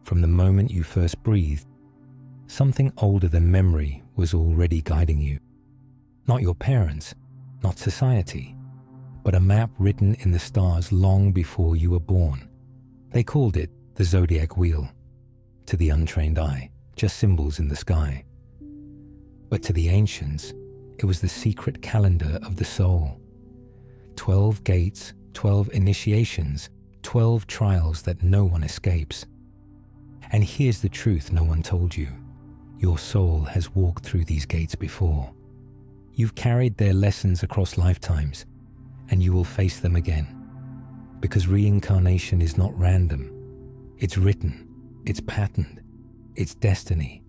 From the moment you first breathed, something older than memory was already guiding you. Not your parents, not society, but a map written in the stars long before you were born. They called it the Zodiac Wheel. To the untrained eye, just symbols in the sky. But to the ancients, it was the secret calendar of the soul. 12 gates, 12 initiations, 12 trials that no one escapes. And here's the truth no one told you. Your soul has walked through these gates before. You've carried their lessons across lifetimes, and you will face them again. Because reincarnation is not random. It's written, it's patterned, it's destiny,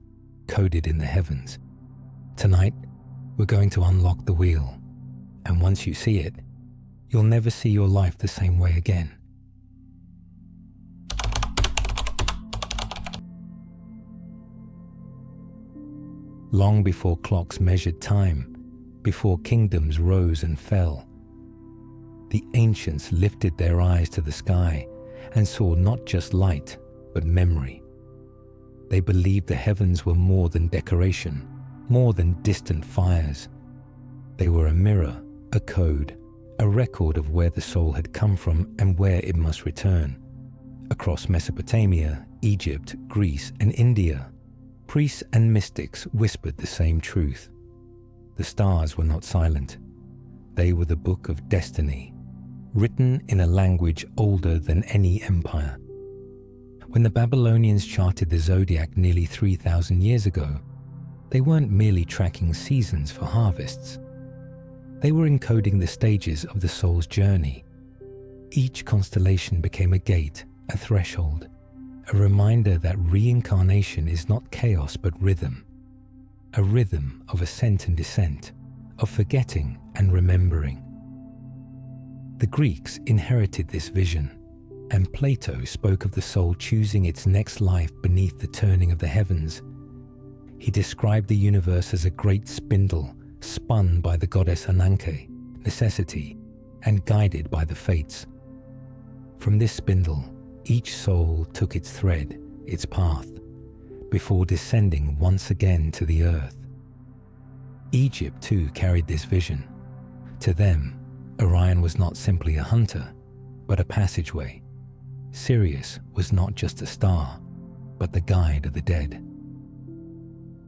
coded in the heavens. Tonight, we're going to unlock the wheel, and once you see it, you'll never see your life the same way again. Long before clocks measured time, before kingdoms rose and fell, the ancients lifted their eyes to the sky and saw not just light, but memory. They believed the heavens were more than decoration, more than distant fires. They were a mirror, a code, a record of where the soul had come from and where it must return. Across Mesopotamia, Egypt, Greece, and India, priests and mystics whispered the same truth. The stars were not silent. They were the book of destiny, written in a language older than any empire. When the Babylonians charted the zodiac nearly 3,000 years ago, they weren't merely tracking seasons for harvests. They were encoding the stages of the soul's journey. Each constellation became a gate, a threshold, a reminder that reincarnation is not chaos but rhythm. A rhythm of ascent and descent, of forgetting and remembering. The Greeks inherited this vision, and Plato spoke of the soul choosing its next life beneath the turning of the heavens. He described the universe as a great spindle spun by the goddess Ananke, necessity, and guided by the fates. From this spindle, each soul took its thread, its path, before descending once again to the earth. Egypt too carried this vision. To them, Orion was not simply a hunter, but a passageway. Sirius was not just a star, but the guide of the dead.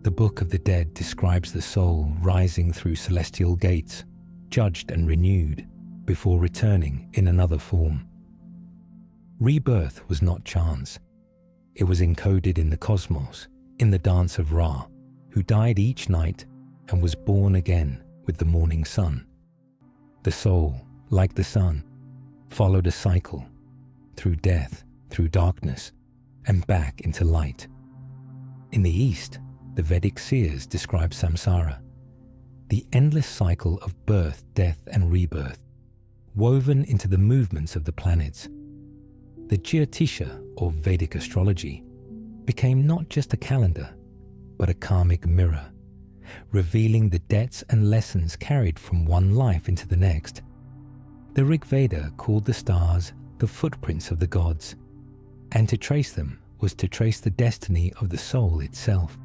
The Book of the Dead describes the soul rising through celestial gates, judged and renewed, before returning in another form. Rebirth was not chance. It was encoded in the cosmos, in the dance of Ra, who died each night and was born again with the morning sun. The soul, like the sun, followed a cycle, through death, through darkness, and back into light. In the East, the Vedic seers describe samsara, the endless cycle of birth, death, and rebirth, woven into the movements of the planets. The Jyotisha, or Vedic astrology, became not just a calendar, but a karmic mirror, revealing the debts and lessons carried from one life into the next. The Rig Veda called the stars the footprints of the gods, and to trace them was to trace the destiny of the soul itself.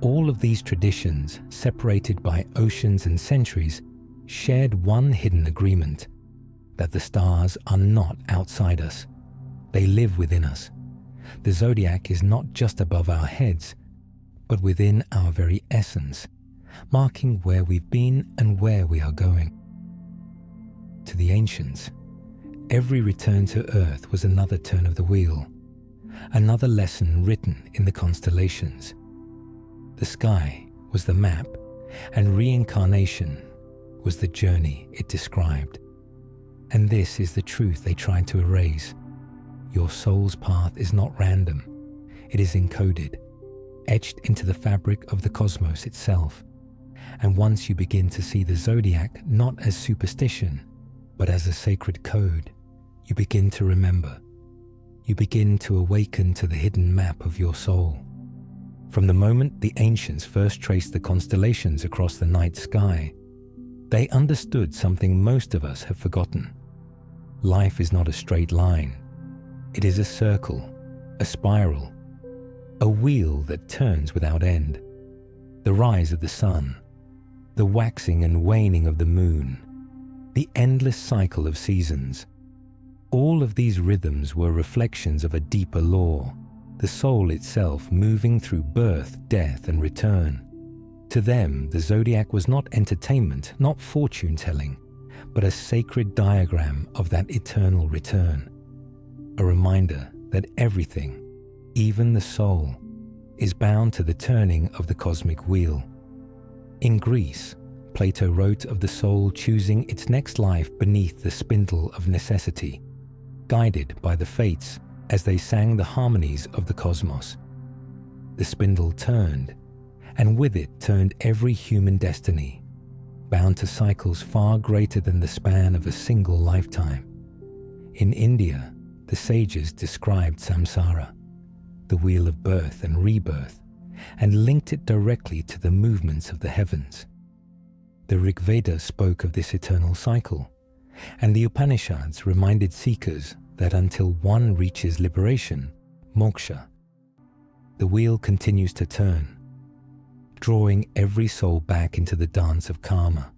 All of these traditions, separated by oceans and centuries, shared one hidden agreement: that the stars are not outside us. They live within us. The zodiac is not just above our heads, but within our very essence, marking where we've been and where we are going. To the ancients, every return to Earth was another turn of the wheel, another lesson written in the constellations. The sky was the map, and reincarnation was the journey it described. And this is the truth they tried to erase. Your soul's path is not random. It is encoded, etched into the fabric of the cosmos itself. And once you begin to see the zodiac not as superstition, but as a sacred code, you begin to remember. You begin to awaken to the hidden map of your soul. From the moment the ancients first traced the constellations across the night sky, they understood something most of us have forgotten. Life is not a straight line. It is a circle, a spiral, a wheel that turns without end, the rise of the sun, the waxing and waning of the moon, the endless cycle of seasons. All of these rhythms were reflections of a deeper law, the soul itself moving through birth, death, and return. To them, the zodiac was not entertainment, not fortune-telling, but a sacred diagram of that eternal return, a reminder that everything, even the soul, is bound to the turning of the cosmic wheel. In Greece, Plato wrote of the soul choosing its next life beneath the spindle of necessity, guided by the fates as they sang the harmonies of the cosmos. The spindle turned, and with it turned every human destiny, bound to cycles far greater than the span of a single lifetime. In India, the sages described samsara, the wheel of birth and rebirth, and linked it directly to the movements of the heavens. The Rig Veda spoke of this eternal cycle, and the Upanishads reminded seekers that until one reaches liberation, moksha, the wheel continues to turn, drawing every soul back into the dance of karma.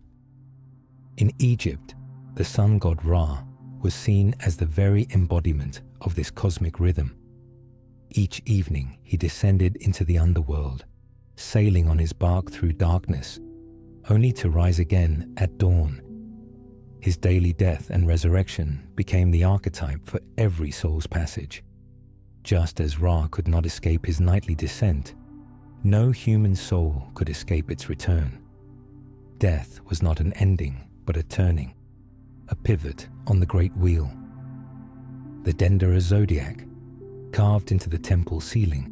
In Egypt, the sun god Ra was seen as the very embodiment of this cosmic rhythm. Each evening he descended into the underworld, sailing on his bark through darkness, only to rise again at dawn. His daily death and resurrection became the archetype for every soul's passage. Just as Ra could not escape his nightly descent, no human soul could escape its return. Death was not an ending, but a turning, a pivot on the great wheel. The Dendera zodiac, carved into the temple ceiling,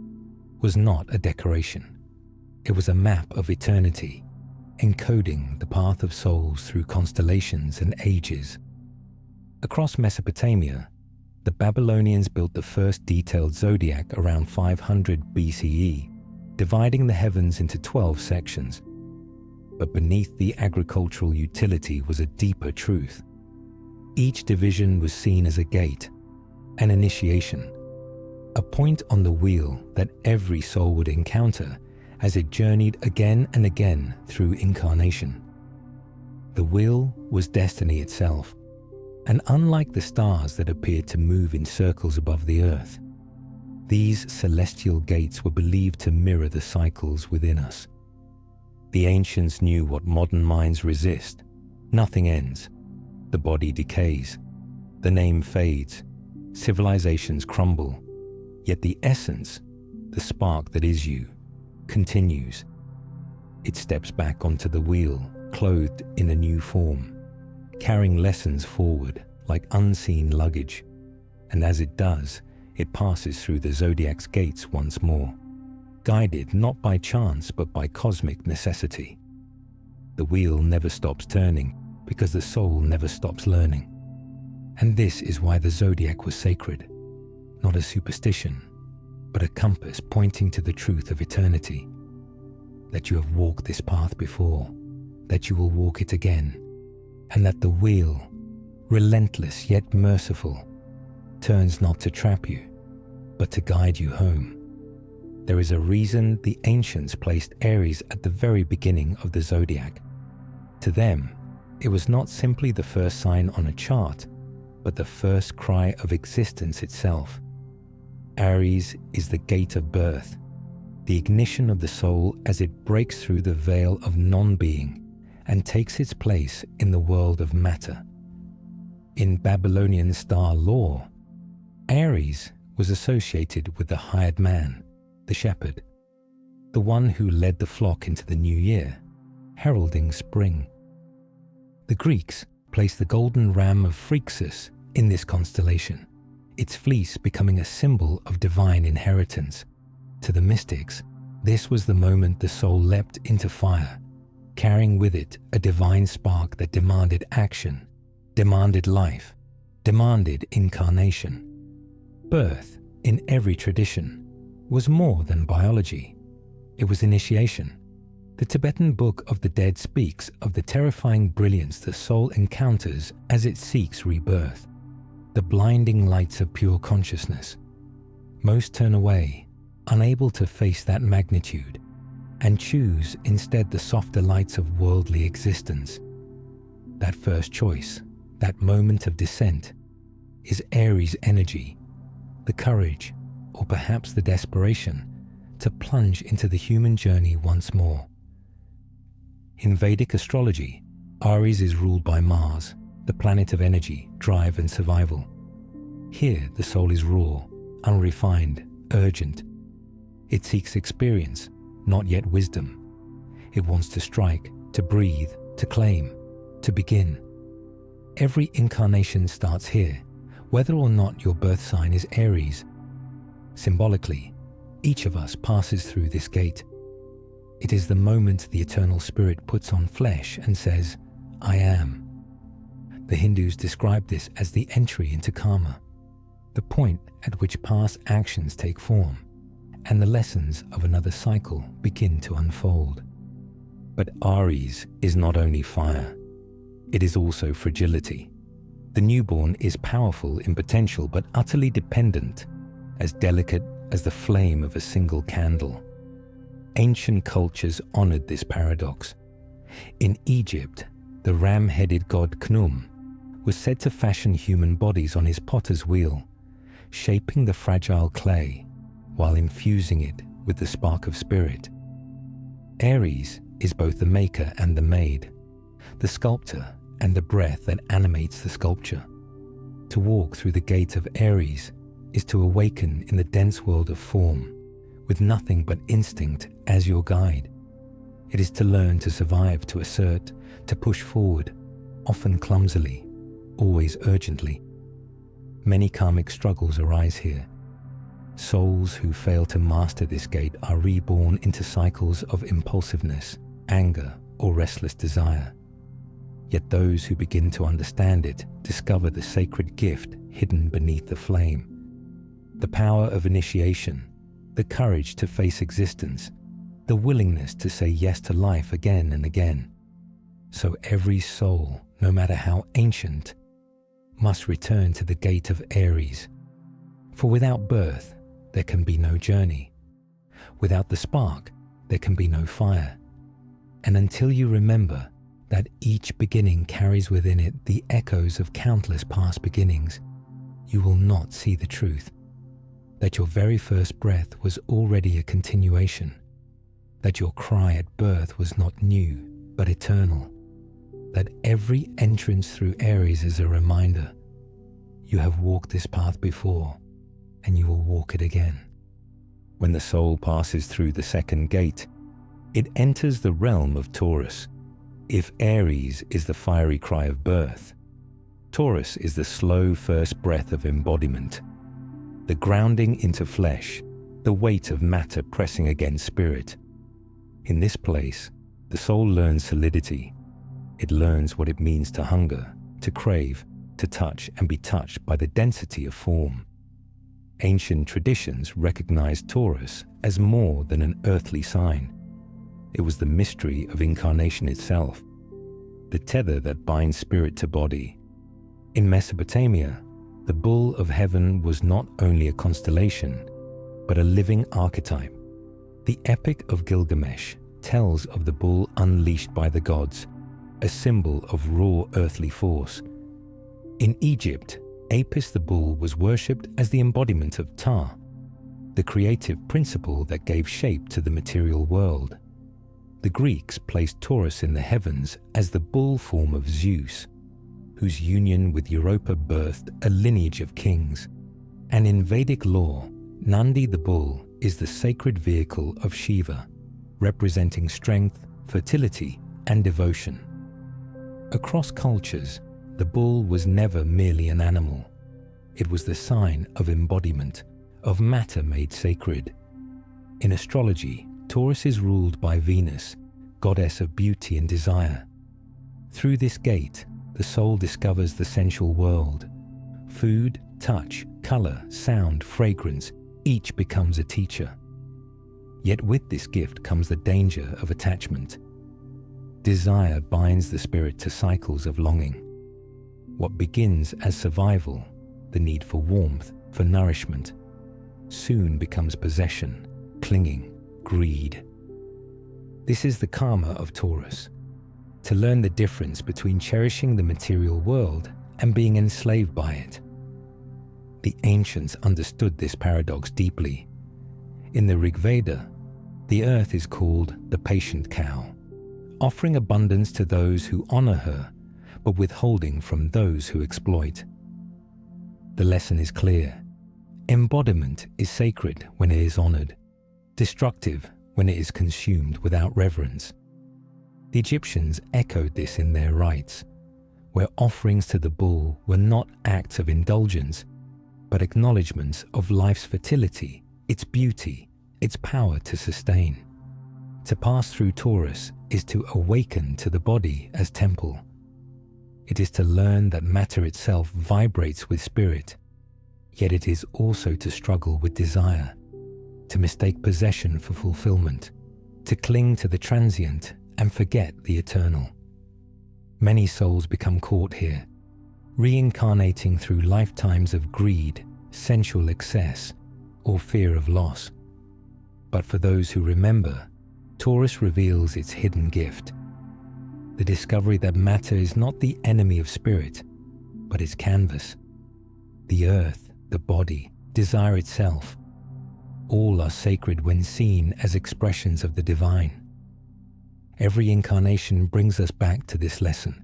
was not a decoration. It was a map of eternity, encoding the path of souls through constellations and ages. Across Mesopotamia, the Babylonians built the first detailed zodiac around 500 BCE, dividing the heavens into 12 sections. But beneath the agricultural utility was a deeper truth. Each division was seen as a gate, an initiation, a point on the wheel that every soul would encounter as it journeyed again and again through incarnation. The wheel was destiny itself, and unlike the stars that appeared to move in circles above the earth, these celestial gates were believed to mirror the cycles within us. The ancients knew what modern minds resist. Nothing ends. The body decays. The name fades. Civilizations crumble. Yet the essence, the spark that is you, continues. It steps back onto the wheel, clothed in a new form, carrying lessons forward like unseen luggage. And as it does, it passes through the zodiac's gates once more, guided not by chance but by cosmic necessity. The wheel never stops turning because the soul never stops learning. And this is why the zodiac was sacred, not a superstition, but a compass pointing to the truth of eternity, that you have walked this path before, that you will walk it again, and that the wheel, relentless yet merciful, turns not to trap you, but to guide you home. There is a reason the ancients placed Aries at the very beginning of the zodiac. To them, it was not simply the first sign on a chart, but the first cry of existence itself. Aries is the gate of birth, the ignition of the soul as it breaks through the veil of non-being and takes its place in the world of matter. In Babylonian star lore, Aries was associated with the hired man, the shepherd, the one who led the flock into the new year, heralding spring. The Greeks placed the golden ram of Phrixus in this constellation, its fleece becoming a symbol of divine inheritance. To the mystics, this was the moment the soul leapt into fire, carrying with it a divine spark that demanded action, demanded life, demanded incarnation. Birth, in every tradition, was more than biology. It was initiation. The Tibetan Book of the Dead speaks of the terrifying brilliance the soul encounters as it seeks rebirth, the blinding lights of pure consciousness. Most turn away, unable to face that magnitude, and choose instead the softer lights of worldly existence. That first choice, that moment of descent, is Aries energy, the courage, or perhaps the desperation, to plunge into the human journey once more. In Vedic astrology, Aries is ruled by Mars, the planet of energy, drive and survival. Here the soul is raw, unrefined, urgent. It seeks experience, not yet wisdom. It wants to strike, to breathe, to claim, to begin. Every incarnation starts here, whether or not your birth sign is Aries. Symbolically, each of us passes through this gate. It is the moment the eternal spirit puts on flesh and says, I am. The Hindus describe this as the entry into karma, the point at which past actions take form, and the lessons of another cycle begin to unfold. But Aries is not only fire, it is also fragility. The newborn is powerful in potential but utterly dependent, as delicate as the flame of a single candle. Ancient cultures honored this paradox. In Egypt, the ram-headed god Khnum was said to fashion human bodies on his potter's wheel, shaping the fragile clay while infusing it with the spark of spirit. Aries is both the maker and the made, the sculptor and the breath that animates the sculpture. To walk through the gate of Aries is to awaken in the dense world of form, with nothing but instinct as your guide. It is to learn to survive, to assert, to push forward, often clumsily, always urgently. Many karmic struggles arise here. Souls who fail to master this gate are reborn into cycles of impulsiveness, anger, or restless desire. Yet those who begin to understand it discover the sacred gift hidden beneath the flame. The power of initiation, the courage to face existence, the willingness to say yes to life again and again. So every soul, no matter how ancient, must return to the gate of Aries. For without birth, there can be no journey. Without the spark, there can be no fire. And until you remember that each beginning carries within it the echoes of countless past beginnings, you will not see the truth. That your very first breath was already a continuation. That your cry at birth was not new, but eternal. That every entrance through Aries is a reminder. You have walked this path before, and you will walk it again. When the soul passes through the second gate, it enters the realm of Taurus. If Aries is the fiery cry of birth, Taurus is the slow first breath of embodiment, the grounding into flesh, the weight of matter pressing against spirit. In this place, the soul learns solidity. It learns what it means to hunger, to crave, to touch and be touched by the density of form. Ancient traditions recognized Taurus as more than an earthly sign. It was the mystery of incarnation itself, the tether that binds spirit to body. In Mesopotamia, the bull of heaven was not only a constellation, but a living archetype. The Epic of Gilgamesh tells of the bull unleashed by the gods, a symbol of raw earthly force. In Egypt, Apis the bull was worshipped as the embodiment of Ta, the creative principle that gave shape to the material world. The Greeks placed Taurus in the heavens as the bull form of Zeus, whose union with Europa birthed a lineage of kings. And in Vedic lore, Nandi the bull is the sacred vehicle of Shiva, representing strength, fertility, and devotion. Across cultures, the bull was never merely an animal. It was the sign of embodiment, of matter made sacred. In astrology, Taurus is ruled by Venus, goddess of beauty and desire. Through this gate, the soul discovers the sensual world. Food, touch, color, sound, fragrance, each becomes a teacher. Yet with this gift comes the danger of attachment. Desire binds the spirit to cycles of longing. What begins as survival, the need for warmth, for nourishment, soon becomes possession, clinging, greed. This is the karma of Taurus, to learn the difference between cherishing the material world and being enslaved by it. The ancients understood this paradox deeply. In the Rig Veda, the earth is called the patient cow, offering abundance to those who honor her, but withholding from those who exploit. The lesson is clear. Embodiment is sacred when it is honored, destructive when it is consumed without reverence. The Egyptians echoed this in their rites, where offerings to the bull were not acts of indulgence, but acknowledgements of life's fertility, its beauty, its power to sustain. To pass through Taurus is to awaken to the body as temple. It is to learn that matter itself vibrates with spirit, yet it is also to struggle with desire, to mistake possession for fulfillment, to cling to the transient and forget the eternal. Many souls become caught here, reincarnating through lifetimes of greed, sensual excess, or fear of loss. But for those who remember, Taurus reveals its hidden gift, the discovery that matter is not the enemy of spirit, but its canvas. The earth, the body, desire itself, all are sacred when seen as expressions of the divine. Every incarnation brings us back to this lesson,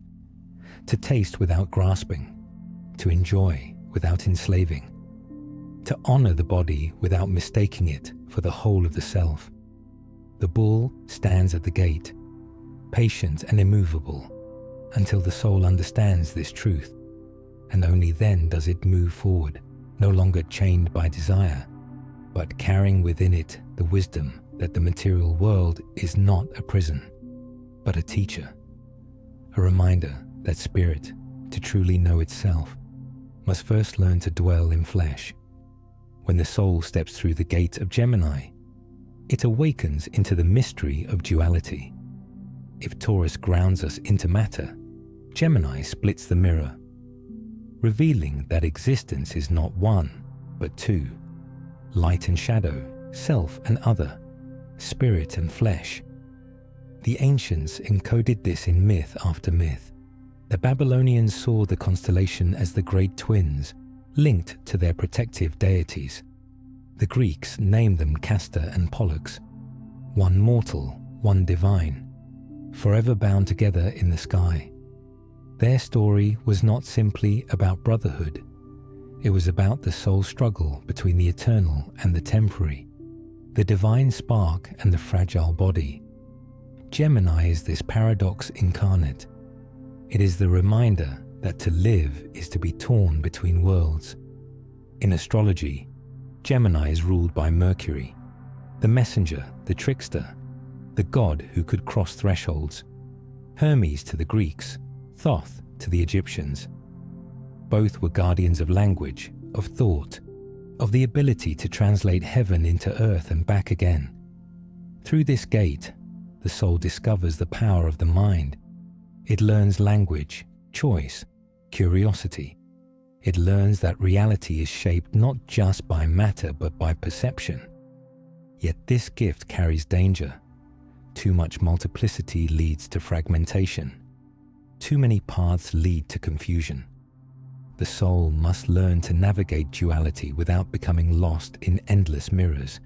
to taste without grasping, to enjoy without enslaving, to honor the body without mistaking it for the whole of the self. The bull stands at the gate, patient and immovable, until the soul understands this truth, and only then does it move forward, no longer chained by desire, but carrying within it the wisdom that the material world is not a prison, but a teacher, a reminder that spirit, to truly know itself, must first learn to dwell in flesh. When the soul steps through the gate of Gemini, it awakens into the mystery of duality. If Taurus grounds us into matter, Gemini splits the mirror, revealing that existence is not one, but two: light and shadow, self and other, spirit and flesh. The ancients encoded this in myth after myth. The Babylonians saw the constellation as the great twins, linked to their protective deities. The Greeks named them Castor and Pollux, one mortal, one divine, forever bound together in the sky. Their story was not simply about brotherhood. It was about the soul struggle between the eternal and the temporary, the divine spark and the fragile body. Gemini is this paradox incarnate. It is the reminder that to live is to be torn between worlds. In astrology, Gemini is ruled by Mercury, the messenger, the trickster, the god who could cross thresholds. Hermes to the Greeks, Thoth to the Egyptians. Both were guardians of language, of thought, of the ability to translate heaven into earth and back again. Through this gate, the soul discovers the power of the mind. It learns language, choice, curiosity. It learns that reality is shaped not just by matter but by perception. Yet this gift carries danger. Too much multiplicity leads to fragmentation. Too many paths lead to confusion. The soul must learn to navigate duality without becoming lost in endless mirrors.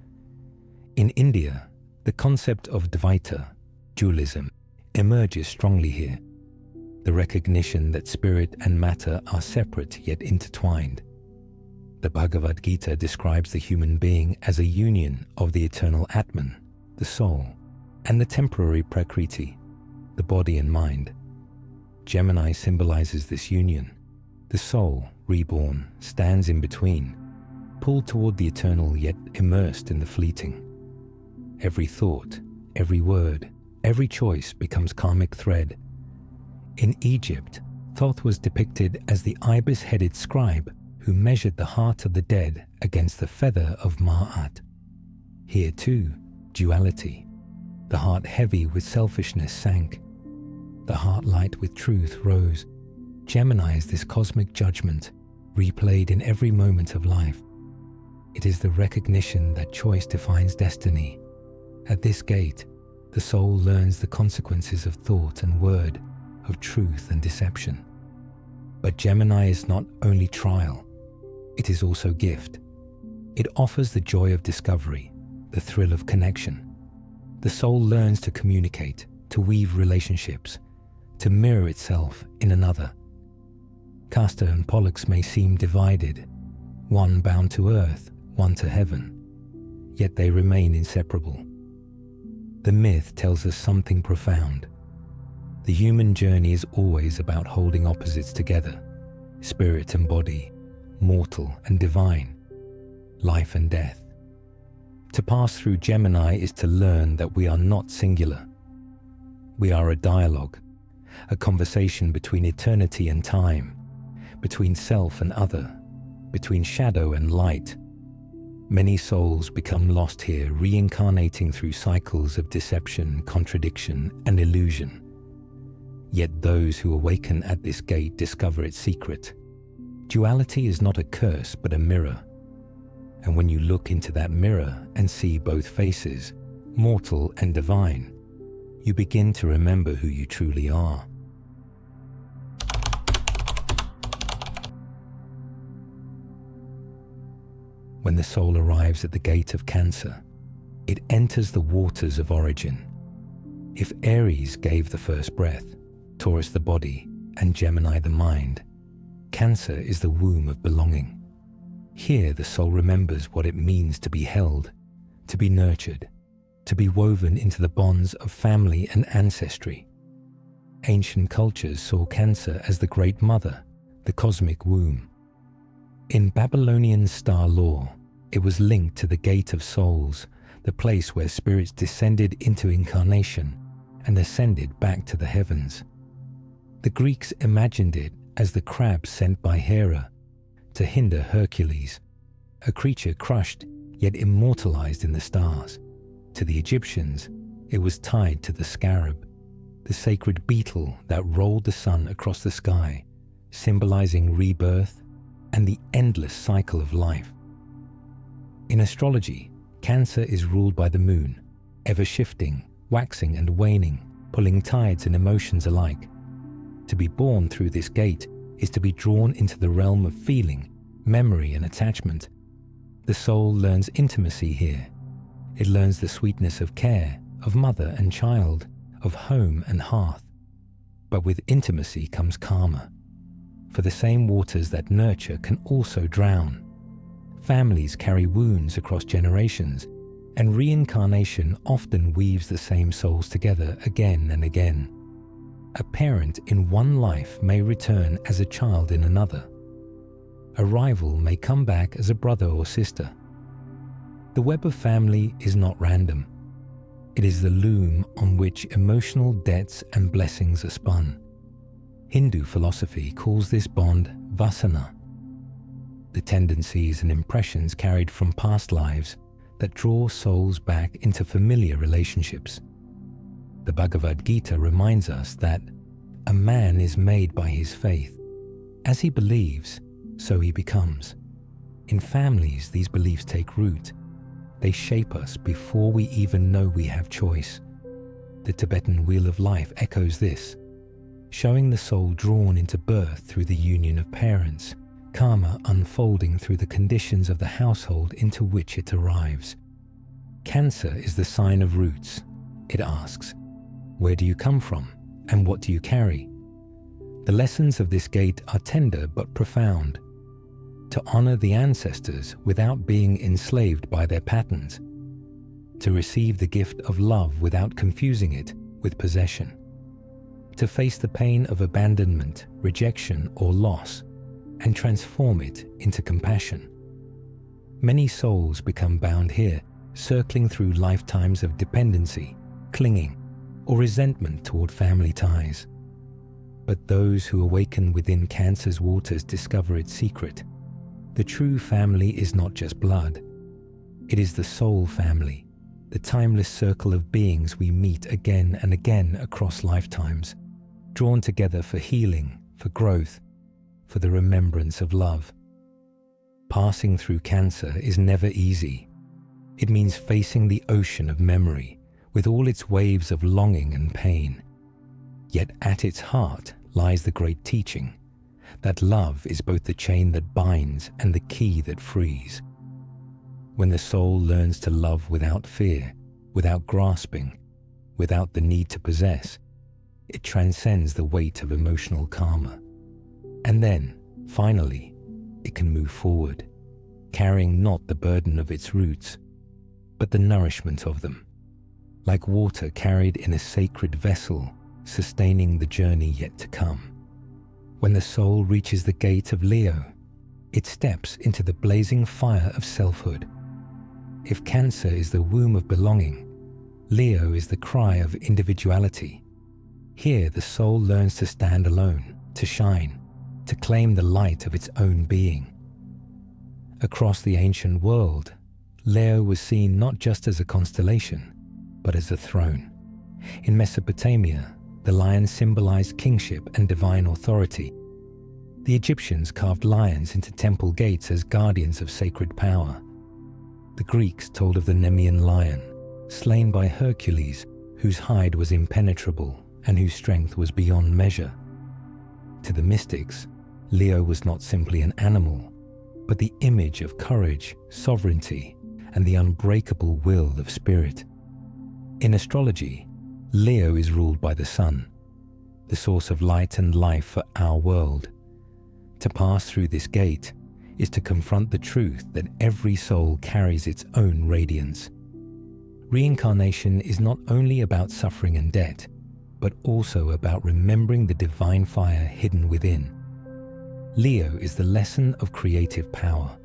In India, the concept of Dvaita, dualism, emerges strongly here. The recognition that spirit and matter are separate yet intertwined. The Bhagavad Gita describes the human being as a union of the eternal Atman, the soul, and the temporary Prakriti, the body and mind. Gemini symbolizes this union. The soul, reborn, stands in between, pulled toward the eternal yet immersed in the fleeting. Every thought, every word, every choice becomes karmic thread. In Egypt, Thoth was depicted as the ibis-headed scribe who measured the heart of the dead against the feather of Ma'at. Here too, duality. The heart heavy with selfishness sank. The heart light with truth rose. Gemini is this cosmic judgment, replayed in every moment of life. It is the recognition that choice defines destiny. At this gate, the soul learns the consequences of thought and word, of truth and deception. But Gemini is not only trial, it is also gift. It offers the joy of discovery, the thrill of connection. The soul learns to communicate, to weave relationships, to mirror itself in another. Castor and Pollux may seem divided, one bound to earth, one to heaven, yet they remain inseparable. The myth tells us something profound. The human journey is always about holding opposites together, spirit and body, mortal and divine, life and death. To pass through Gemini is to learn that we are not singular. We are a dialogue, a conversation between eternity and time, between self and other, between shadow and light. Many souls become lost here, reincarnating through cycles of deception, contradiction, and illusion. Yet those who awaken at this gate discover its secret. Duality is not a curse, but a mirror. And when you look into that mirror and see both faces, mortal and divine, you begin to remember who you truly are. When the soul arrives at the gate of Cancer, it enters the waters of origin. If Aries gave the first breath, Taurus the body, and Gemini the mind, Cancer is the womb of belonging. Here the soul remembers what it means to be held, to be nurtured, to be woven into the bonds of family and ancestry. Ancient cultures saw Cancer as the Great Mother, the cosmic womb. In Babylonian star lore, it was linked to the Gate of Souls, the place where spirits descended into incarnation and ascended back to the heavens. The Greeks imagined it as the crab sent by Hera to hinder Hercules, a creature crushed yet immortalized in the stars. To the Egyptians, it was tied to the scarab, the sacred beetle that rolled the sun across the sky, symbolizing rebirth and the endless cycle of life. In astrology, Cancer is ruled by the moon, ever shifting, waxing and waning, pulling tides and emotions alike. To be born through this gate is to be drawn into the realm of feeling, memory and attachment. The soul learns intimacy here. It learns the sweetness of care, of mother and child, of home and hearth. But with intimacy comes karma. For the same waters that nurture can also drown. Families carry wounds across generations, and reincarnation often weaves the same souls together again and again. A parent in one life may return as a child in another. A rival may come back as a brother or sister. The web of family is not random. It is the loom on which emotional debts and blessings are spun. Hindu philosophy calls this bond vasana, the tendencies and impressions carried from past lives that draw souls back into familiar relationships. The Bhagavad Gita reminds us that a man is made by his faith. As he believes, so he becomes. In families, these beliefs take root. They shape us before we even know we have choice. The Tibetan Wheel of Life echoes this, showing the soul drawn into birth through the union of parents, karma unfolding through the conditions of the household into which it arrives. Cancer is the sign of roots. It asks, where do you come from and what do you carry? The lessons of this gate are tender but profound. To honor the ancestors without being enslaved by their patterns. To receive the gift of love without confusing it with possession. To face the pain of abandonment, rejection, or loss, and transform it into compassion. Many souls become bound here, circling through lifetimes of dependency, clinging, or resentment toward family ties. But those who awaken within Cancer's waters discover its secret. The true family is not just blood. It is the soul family, the timeless circle of beings we meet again and again across lifetimes, drawn together for healing, for growth, for the remembrance of love. Passing through Cancer is never easy. It means facing the ocean of memory with all its waves of longing and pain. Yet at its heart lies the great teaching that love is both the chain that binds and the key that frees. When the soul learns to love without fear, without grasping, without the need to possess, it transcends the weight of emotional karma. And then, finally, it can move forward, carrying not the burden of its roots, but the nourishment of them, like water carried in a sacred vessel, sustaining the journey yet to come. When the soul reaches the gate of Leo, it steps into the blazing fire of selfhood. If Cancer is the womb of belonging, Leo is the cry of individuality. Here the soul learns to stand alone, to shine, to claim the light of its own being. Across the ancient world, Leo was seen not just as a constellation, but as a throne. In Mesopotamia, the lion symbolized kingship and divine authority. The Egyptians carved lions into temple gates as guardians of sacred power. The Greeks told of the Nemean lion, slain by Hercules, whose hide was impenetrable and whose strength was beyond measure. To the mystics, Leo was not simply an animal, but the image of courage, sovereignty, and the unbreakable will of spirit. In astrology, Leo is ruled by the sun, the source of light and life for our world. To pass through this gate is to confront the truth that every soul carries its own radiance. Reincarnation is not only about suffering and death, but also about remembering the divine fire hidden within. Leo is the lesson of creative power,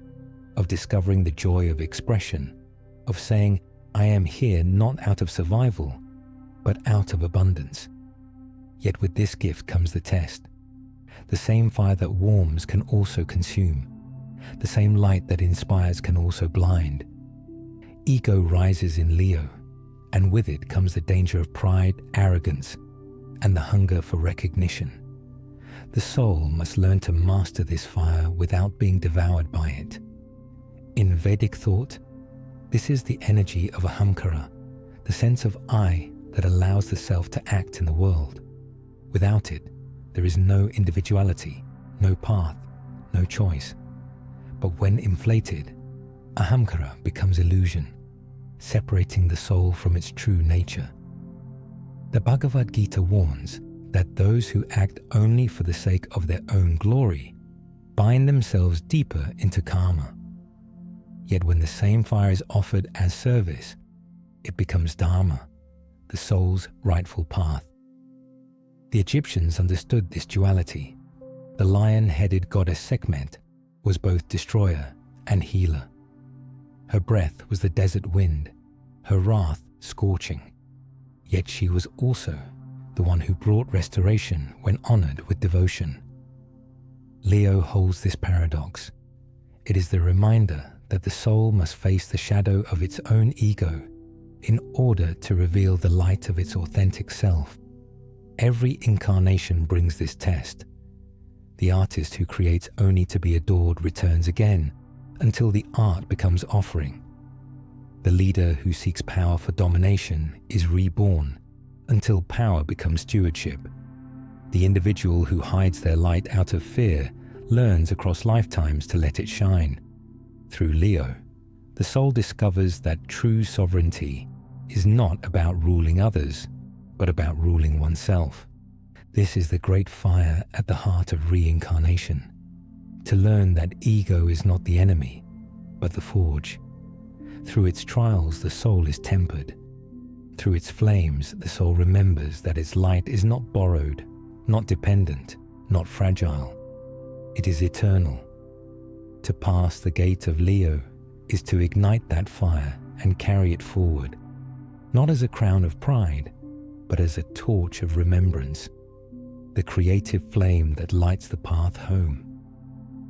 of discovering the joy of expression, of saying, I am here not out of survival, but out of abundance. Yet with this gift comes the test. The same fire that warms can also consume. The same light that inspires can also blind. Ego rises in Leo, and with it comes the danger of pride, arrogance, and the hunger for recognition. The soul must learn to master this fire without being devoured by it. In Vedic thought, this is the energy of ahamkara, the sense of I that allows the self to act in the world. Without it, there is no individuality, no path, no choice. But when inflated, ahamkara becomes illusion, separating the soul from its true nature. The Bhagavad Gita warns that those who act only for the sake of their own glory bind themselves deeper into karma. Yet when the same fire is offered as service, it becomes dharma, the soul's rightful path. The Egyptians understood this duality. The lion-headed goddess Sekhmet was both destroyer and healer. Her breath was the desert wind, her wrath scorching. Yet she was also the one who brought restoration when honored with devotion. Leo holds this paradox. It is the reminder that the soul must face the shadow of its own ego in order to reveal the light of its authentic self. Every incarnation brings this test. The artist who creates only to be adored returns again until the art becomes offering. The leader who seeks power for domination is reborn until power becomes stewardship. The individual who hides their light out of fear learns across lifetimes to let it shine. Through Leo, the soul discovers that true sovereignty is not about ruling others, but about ruling oneself. This is the great fire at the heart of reincarnation. To learn that ego is not the enemy, but the forge. Through its trials, the soul is tempered. Through its flames, the soul remembers that its light is not borrowed, not dependent, not fragile. It is eternal. To pass the gate of Leo is to ignite that fire and carry it forward, not as a crown of pride, but as a torch of remembrance, the creative flame that lights the path home.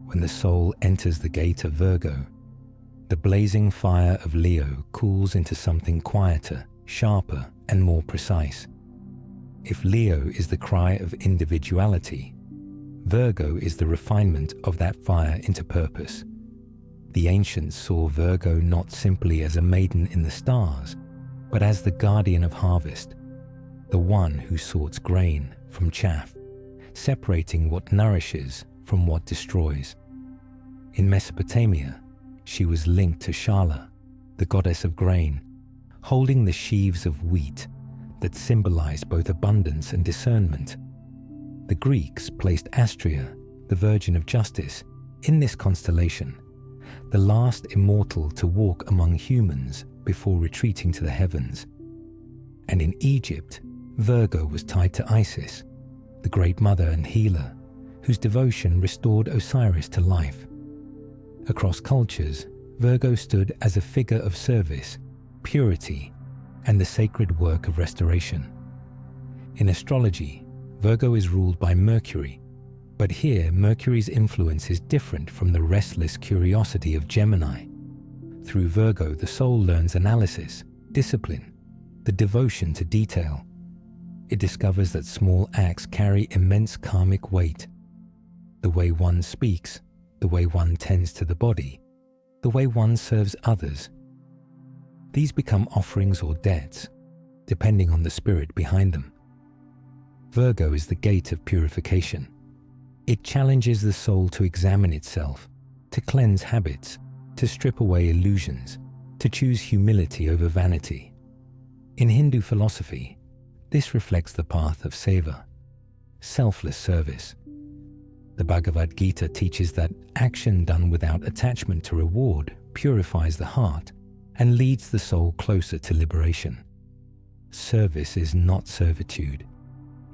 When the soul enters the gate of Virgo, the blazing fire of Leo cools into something quieter, sharper, and more precise. If Leo is the cry of individuality, Virgo is the refinement of that fire into purpose. The ancients saw Virgo not simply as a maiden in the stars, but as the guardian of harvest, the one who sorts grain from chaff, separating what nourishes from what destroys. In Mesopotamia, she was linked to Shala, the goddess of grain, holding the sheaves of wheat that symbolized both abundance and discernment. The Greeks placed Astrea, the Virgin of Justice, in this constellation, the last immortal to walk among humans before retreating to the heavens. And in Egypt, Virgo was tied to Isis, the great mother and healer, whose devotion restored Osiris to life. Across cultures, Virgo stood as a figure of service, purity, and the sacred work of restoration. In astrology, Virgo is ruled by Mercury, but here Mercury's influence is different from the restless curiosity of Gemini. Through Virgo, the soul learns analysis, discipline, the devotion to detail. It discovers that small acts carry immense karmic weight. The way one speaks, the way one tends to the body, the way one serves others. These become offerings or debts, depending on the spirit behind them. Virgo is the gate of purification. It challenges the soul to examine itself, to cleanse habits, to strip away illusions, to choose humility over vanity. In Hindu philosophy, this reflects the path of seva, selfless service. The Bhagavad Gita teaches that action done without attachment to reward purifies the heart and leads the soul closer to liberation. Service is not servitude.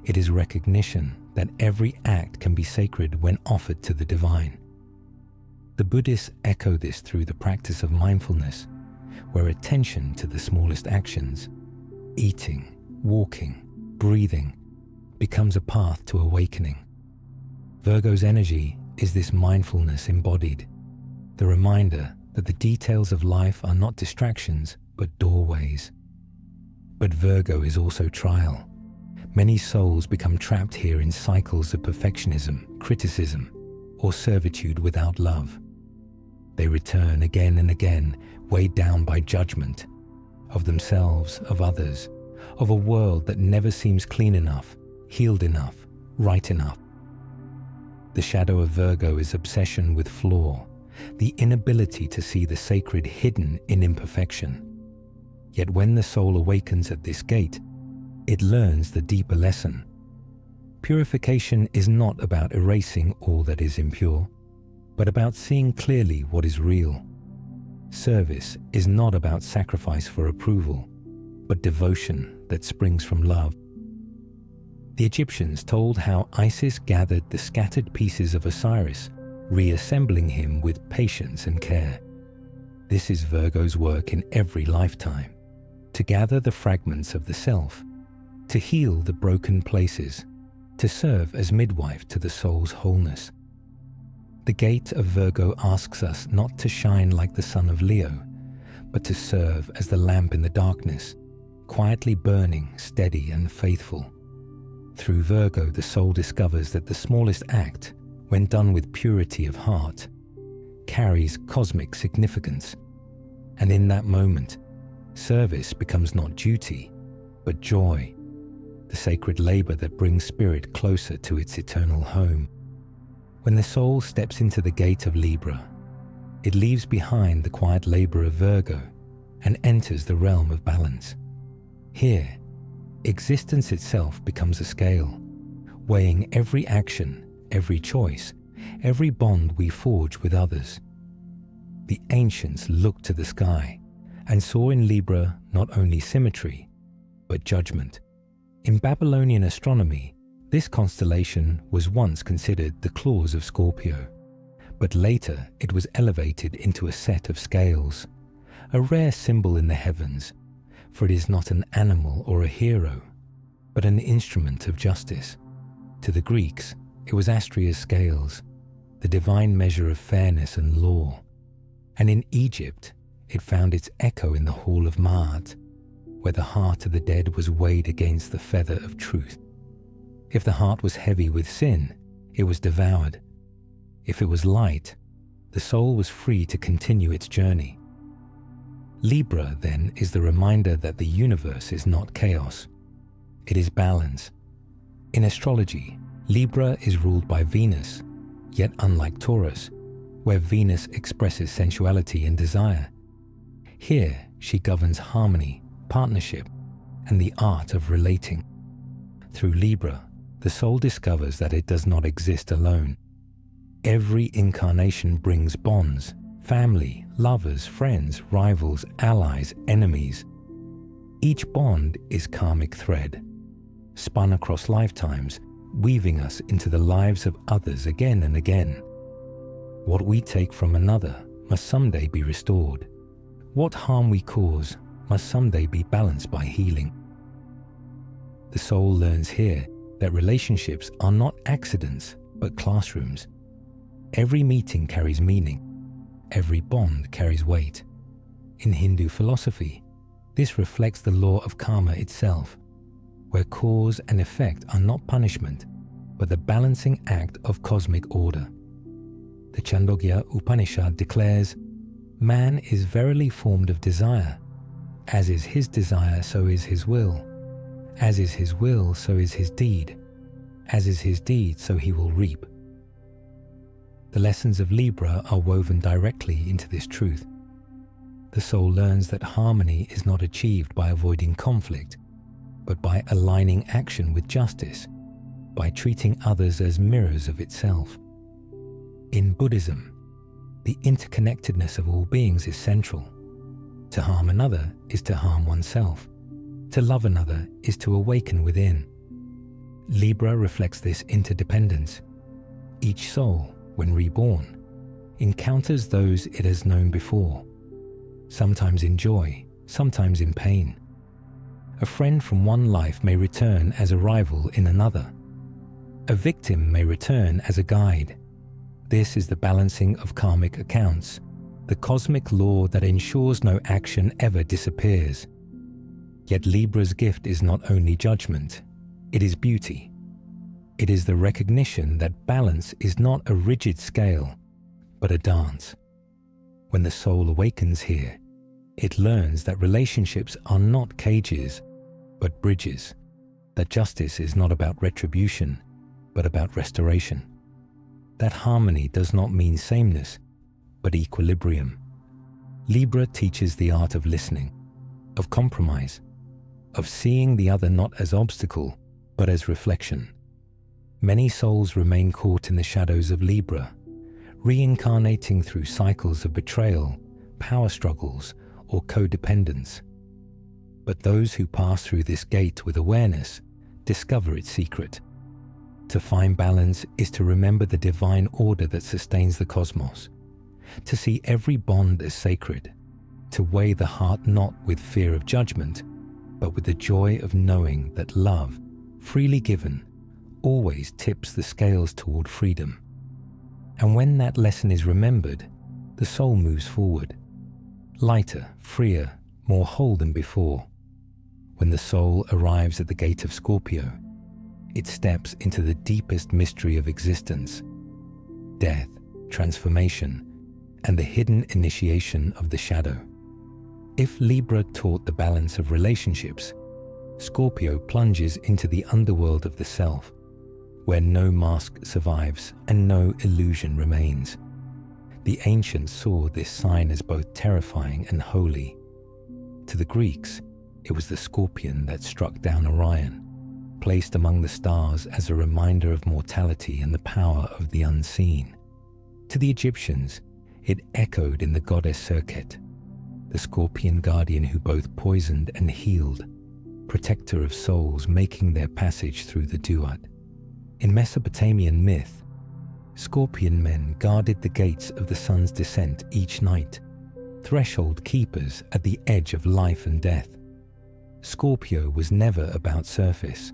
It is recognition that every act can be sacred when offered to the divine. The Buddhists echo this through the practice of mindfulness, where attention to the smallest actions, eating, walking, breathing, becomes a path to awakening. Virgo's energy is this mindfulness embodied, the reminder that the details of life are not distractions but doorways. But Virgo is also trial. Many souls become trapped here in cycles of perfectionism, criticism, or servitude without love. They return again and again, weighed down by judgment of themselves, of others, of a world that never seems clean enough, healed enough, right enough. The shadow of Virgo is obsession with flaw, the inability to see the sacred hidden in imperfection. Yet when the soul awakens at this gate, it learns the deeper lesson. Purification is not about erasing all that is impure, but about seeing clearly what is real. Service is not about sacrifice for approval, but devotion that springs from love. The Egyptians told how Isis gathered the scattered pieces of Osiris, reassembling him with patience and care. This is Virgo's work in every lifetime, to gather the fragments of the self, to heal the broken places, to serve as midwife to the soul's wholeness. The gate of Virgo asks us not to shine like the sun of Leo, but to serve as the lamp in the darkness, quietly burning, steady and faithful. Through Virgo, the soul discovers that the smallest act, when done with purity of heart, carries cosmic significance. And in that moment, service becomes not duty, but joy, the sacred labor that brings spirit closer to its eternal home. When the soul steps into the gate of Libra, it leaves behind the quiet labor of Virgo and enters the realm of balance. Here, existence itself becomes a scale, weighing every action, every choice, every bond we forge with others. The ancients looked to the sky and saw in Libra not only symmetry, but judgment. In Babylonian astronomy, this constellation was once considered the claws of Scorpio, but later it was elevated into a set of scales, a rare symbol in the heavens, for it is not an animal or a hero, but an instrument of justice. To the Greeks, it was Astrea's scales, the divine measure of fairness and law, and in Egypt, it found its echo in the Hall of Maat, where the heart of the dead was weighed against the feather of truth. If the heart was heavy with sin, it was devoured. If it was light, the soul was free to continue its journey. Libra, then, is the reminder that the universe is not chaos. It is balance. In astrology, Libra is ruled by Venus, yet unlike Taurus, where Venus expresses sensuality and desire, here she governs harmony, partnership, and the art of relating. Through Libra, the soul discovers that it does not exist alone. Every incarnation brings bonds, family, lovers, friends, rivals, allies, enemies. Each bond is karmic thread, spun across lifetimes, weaving us into the lives of others again and again. What we take from another must someday be restored. What harm we cause must someday be balanced by healing. The soul learns here that relationships are not accidents, but classrooms. Every meeting carries meaning. Every bond carries weight. In Hindu philosophy, this reflects the law of karma itself, where cause and effect are not punishment, but the balancing act of cosmic order. The Chandogya Upanishad declares, "Man is verily formed of desire. As is his desire, so is his will. As is his will, so is his deed. As is his deed, so he will reap." The lessons of Libra are woven directly into this truth. The soul learns that harmony is not achieved by avoiding conflict, but by aligning action with justice, by treating others as mirrors of itself. In Buddhism, the interconnectedness of all beings is central. To harm another is to harm oneself. To love another is to awaken within. Libra reflects this interdependence. Each soul, when reborn, encounters those it has known before, sometimes in joy, sometimes in pain. A friend from one life may return as a rival in another. A victim may return as a guide. This is the balancing of karmic accounts, the cosmic law that ensures no action ever disappears. Yet Libra's gift is not only judgment, it is beauty. It is the recognition that balance is not a rigid scale, but a dance. When the soul awakens here, it learns that relationships are not cages, but bridges, that justice is not about retribution, but about restoration. That harmony does not mean sameness, but equilibrium. Libra teaches the art of listening, of compromise, of seeing the other not as obstacle, but as reflection. Many souls remain caught in the shadows of Libra, reincarnating through cycles of betrayal, power struggles, or codependence. But those who pass through this gate with awareness discover its secret. To find balance is to remember the divine order that sustains the cosmos, to see every bond as sacred, to weigh the heart not with fear of judgment, but with the joy of knowing that love, freely given, always tips the scales toward freedom. And when that lesson is remembered, the soul moves forward, lighter, freer, more whole than before. When the soul arrives at the gate of Scorpio, it steps into the deepest mystery of existence, death, transformation, and the hidden initiation of the shadow. If Libra taught the balance of relationships, Scorpio plunges into the underworld of the self, where no mask survives and no illusion remains. The ancients saw this sign as both terrifying and holy. To the Greeks, it was the scorpion that struck down Orion, placed among the stars as a reminder of mortality and the power of the unseen. To the Egyptians, it echoed in the goddess Serket, the scorpion guardian who both poisoned and healed, protector of souls making their passage through the Duat. In Mesopotamian myth, scorpion men guarded the gates of the sun's descent each night, threshold keepers at the edge of life and death. Scorpio was never about surface.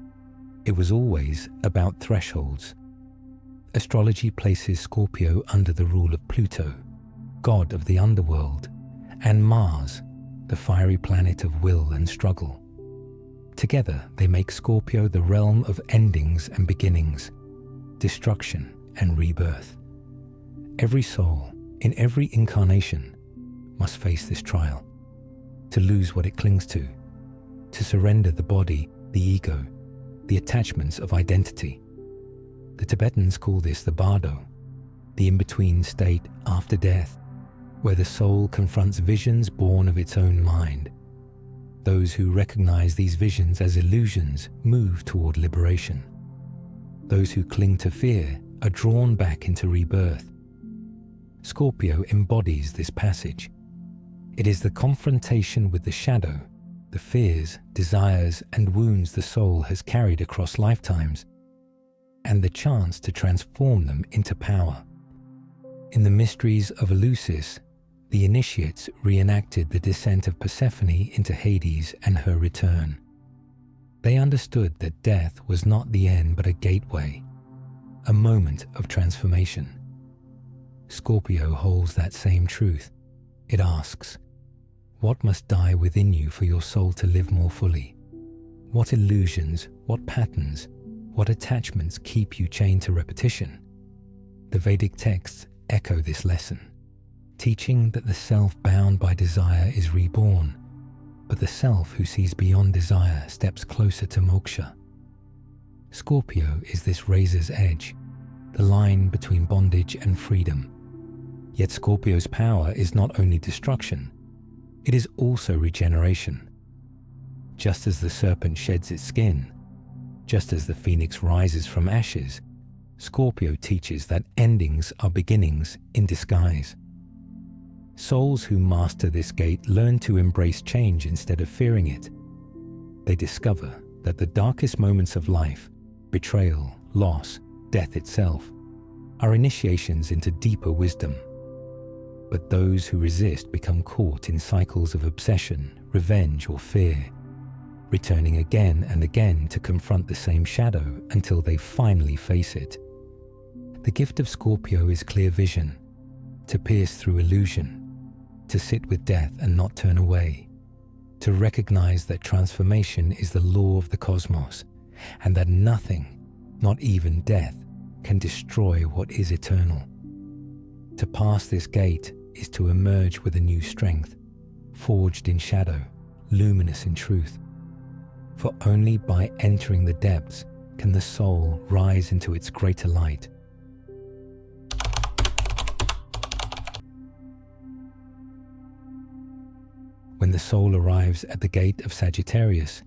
It was always about thresholds. Astrology places Scorpio under the rule of Pluto, god of the underworld, and Mars, the fiery planet of will and struggle. Together, they make Scorpio the realm of endings and beginnings, destruction and rebirth. Every soul, in every incarnation, must face this trial, to lose what it clings to surrender the body, the ego, the attachments of identity. The Tibetans call this the bardo, the in-between state after death, where the soul confronts visions born of its own mind. Those who recognize these visions as illusions move toward liberation. Those who cling to fear are drawn back into rebirth. Scorpio embodies this passage. It is the confrontation with the shadow, the fears, desires, and wounds the soul has carried across lifetimes, and the chance to transform them into power. In the mysteries of Eleusis, the initiates reenacted the descent of Persephone into Hades and her return. They understood that death was not the end but a gateway, a moment of transformation. Scorpio holds that same truth. It asks, what must die within you for your soul to live more fully? What illusions, what patterns, what attachments keep you chained to repetition? The Vedic texts echo this lesson, teaching that the self bound by desire is reborn, but the self who sees beyond desire steps closer to moksha. Scorpio is this razor's edge, the line between bondage and freedom. Yet Scorpio's power is not only destruction, it is also regeneration. Just as the serpent sheds its skin, just as the phoenix rises from ashes, Scorpio teaches that endings are beginnings in disguise. Souls who master this gate learn to embrace change instead of fearing it. They discover that the darkest moments of life, betrayal, loss, death itself, are initiations into deeper wisdom. But those who resist become caught in cycles of obsession, revenge, or fear, returning again and again to confront the same shadow until they finally face it. The gift of Scorpio is clear vision, to pierce through illusion, to sit with death and not turn away, to recognize that transformation is the law of the cosmos, and that nothing, not even death, can destroy what is eternal. To pass this gate is to emerge with a new strength, forged in shadow, luminous in truth. For only by entering the depths can the soul rise into its greater light. When the soul arrives at the gate of Sagittarius,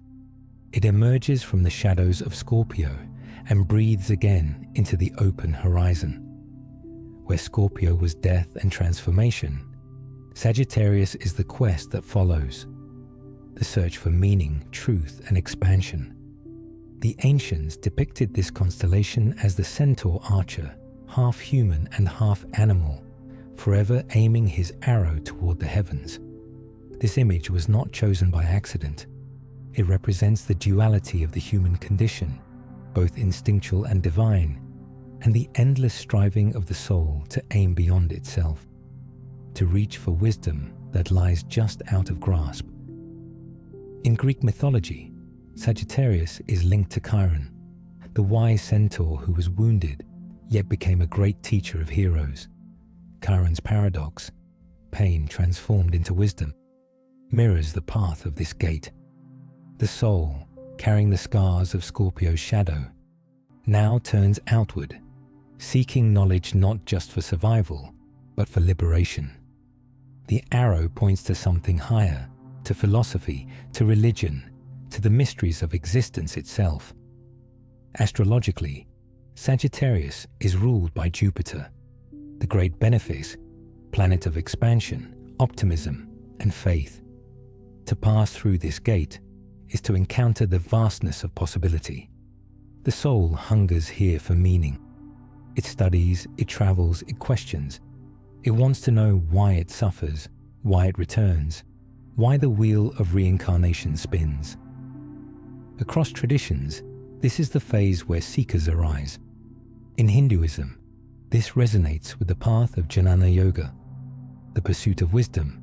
it emerges from the shadows of Scorpio and breathes again into the open horizon. Where Scorpio was death and transformation, Sagittarius is the quest that follows, the search for meaning, truth, and expansion. The ancients depicted this constellation as the centaur archer, half human and half animal, forever aiming his arrow toward the heavens. This image was not chosen by accident. It represents the duality of the human condition, both instinctual and divine, and the endless striving of the soul to aim beyond itself, to reach for wisdom that lies just out of grasp. In Greek mythology, Sagittarius is linked to Chiron, the wise centaur who was wounded yet became a great teacher of heroes. Chiron's paradox, pain transformed into wisdom, mirrors the path of this gate. The soul, carrying the scars of Scorpio's shadow, now turns outward, seeking knowledge not just for survival, but for liberation. The arrow points to something higher, to philosophy, to religion, to the mysteries of existence itself. Astrologically, Sagittarius is ruled by Jupiter, the great benefice, planet of expansion, optimism, and faith. To pass through this gate is to encounter the vastness of possibility. The soul hungers here for meaning. It studies, it travels, it questions. It wants to know why it suffers, why it returns, why the wheel of reincarnation spins. Across traditions, this is the phase where seekers arise. In Hinduism, this resonates with the path of Jnana Yoga, the pursuit of wisdom,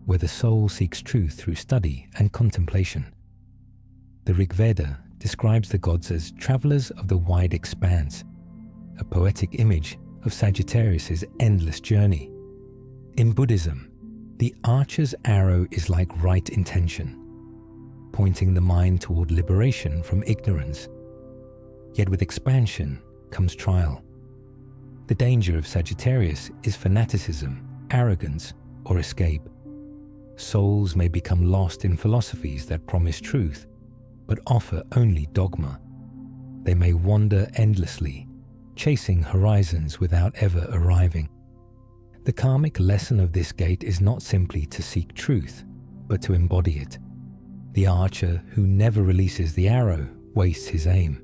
where the soul seeks truth through study and contemplation. The Rig Veda describes the gods as travelers of the wide expanse, a poetic image of Sagittarius's endless journey. In Buddhism, the archer's arrow is like right intention, pointing the mind toward liberation from ignorance. Yet with expansion comes trial. The danger of Sagittarius is fanaticism, arrogance, or escape. Souls may become lost in philosophies that promise truth, but offer only dogma. They may wander endlessly, chasing horizons without ever arriving. The karmic lesson of this gate is not simply to seek truth, but to embody it. The archer who never releases the arrow wastes his aim.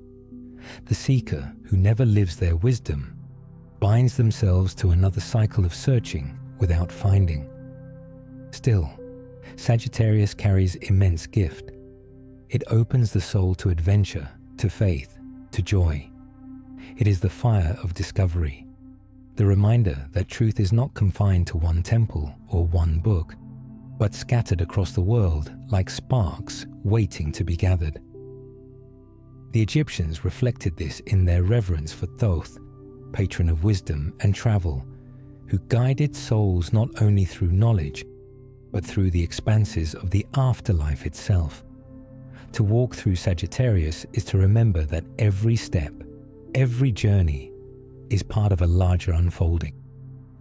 The seeker who never lives their wisdom binds themselves to another cycle of searching without finding. Still, Sagittarius carries immense gift. It opens the soul to adventure, to faith, to joy. It is the fire of discovery, the reminder that truth is not confined to one temple or one book, but scattered across the world like sparks waiting to be gathered. The Egyptians reflected this in their reverence for Thoth, patron of wisdom and travel, who guided souls not only through knowledge, but through the expanses of the afterlife itself. To walk through Sagittarius is to remember that every step, every journey, is part of a larger unfolding.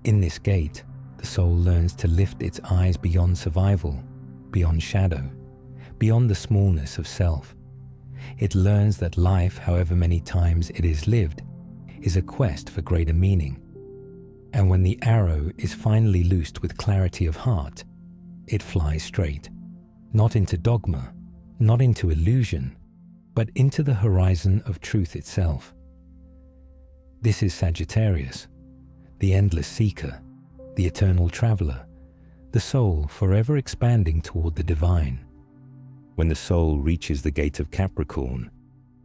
In this gate, the soul learns to lift its eyes beyond survival, beyond shadow, beyond the smallness of self. It learns that life, however many times it is lived, is a quest for greater meaning. And when the arrow is finally loosed with clarity of heart, it flies straight, not into dogma, not into illusion, but into the horizon of truth itself. This is Sagittarius, the endless seeker, the eternal traveler, the soul forever expanding toward the divine. When the soul reaches the gate of Capricorn,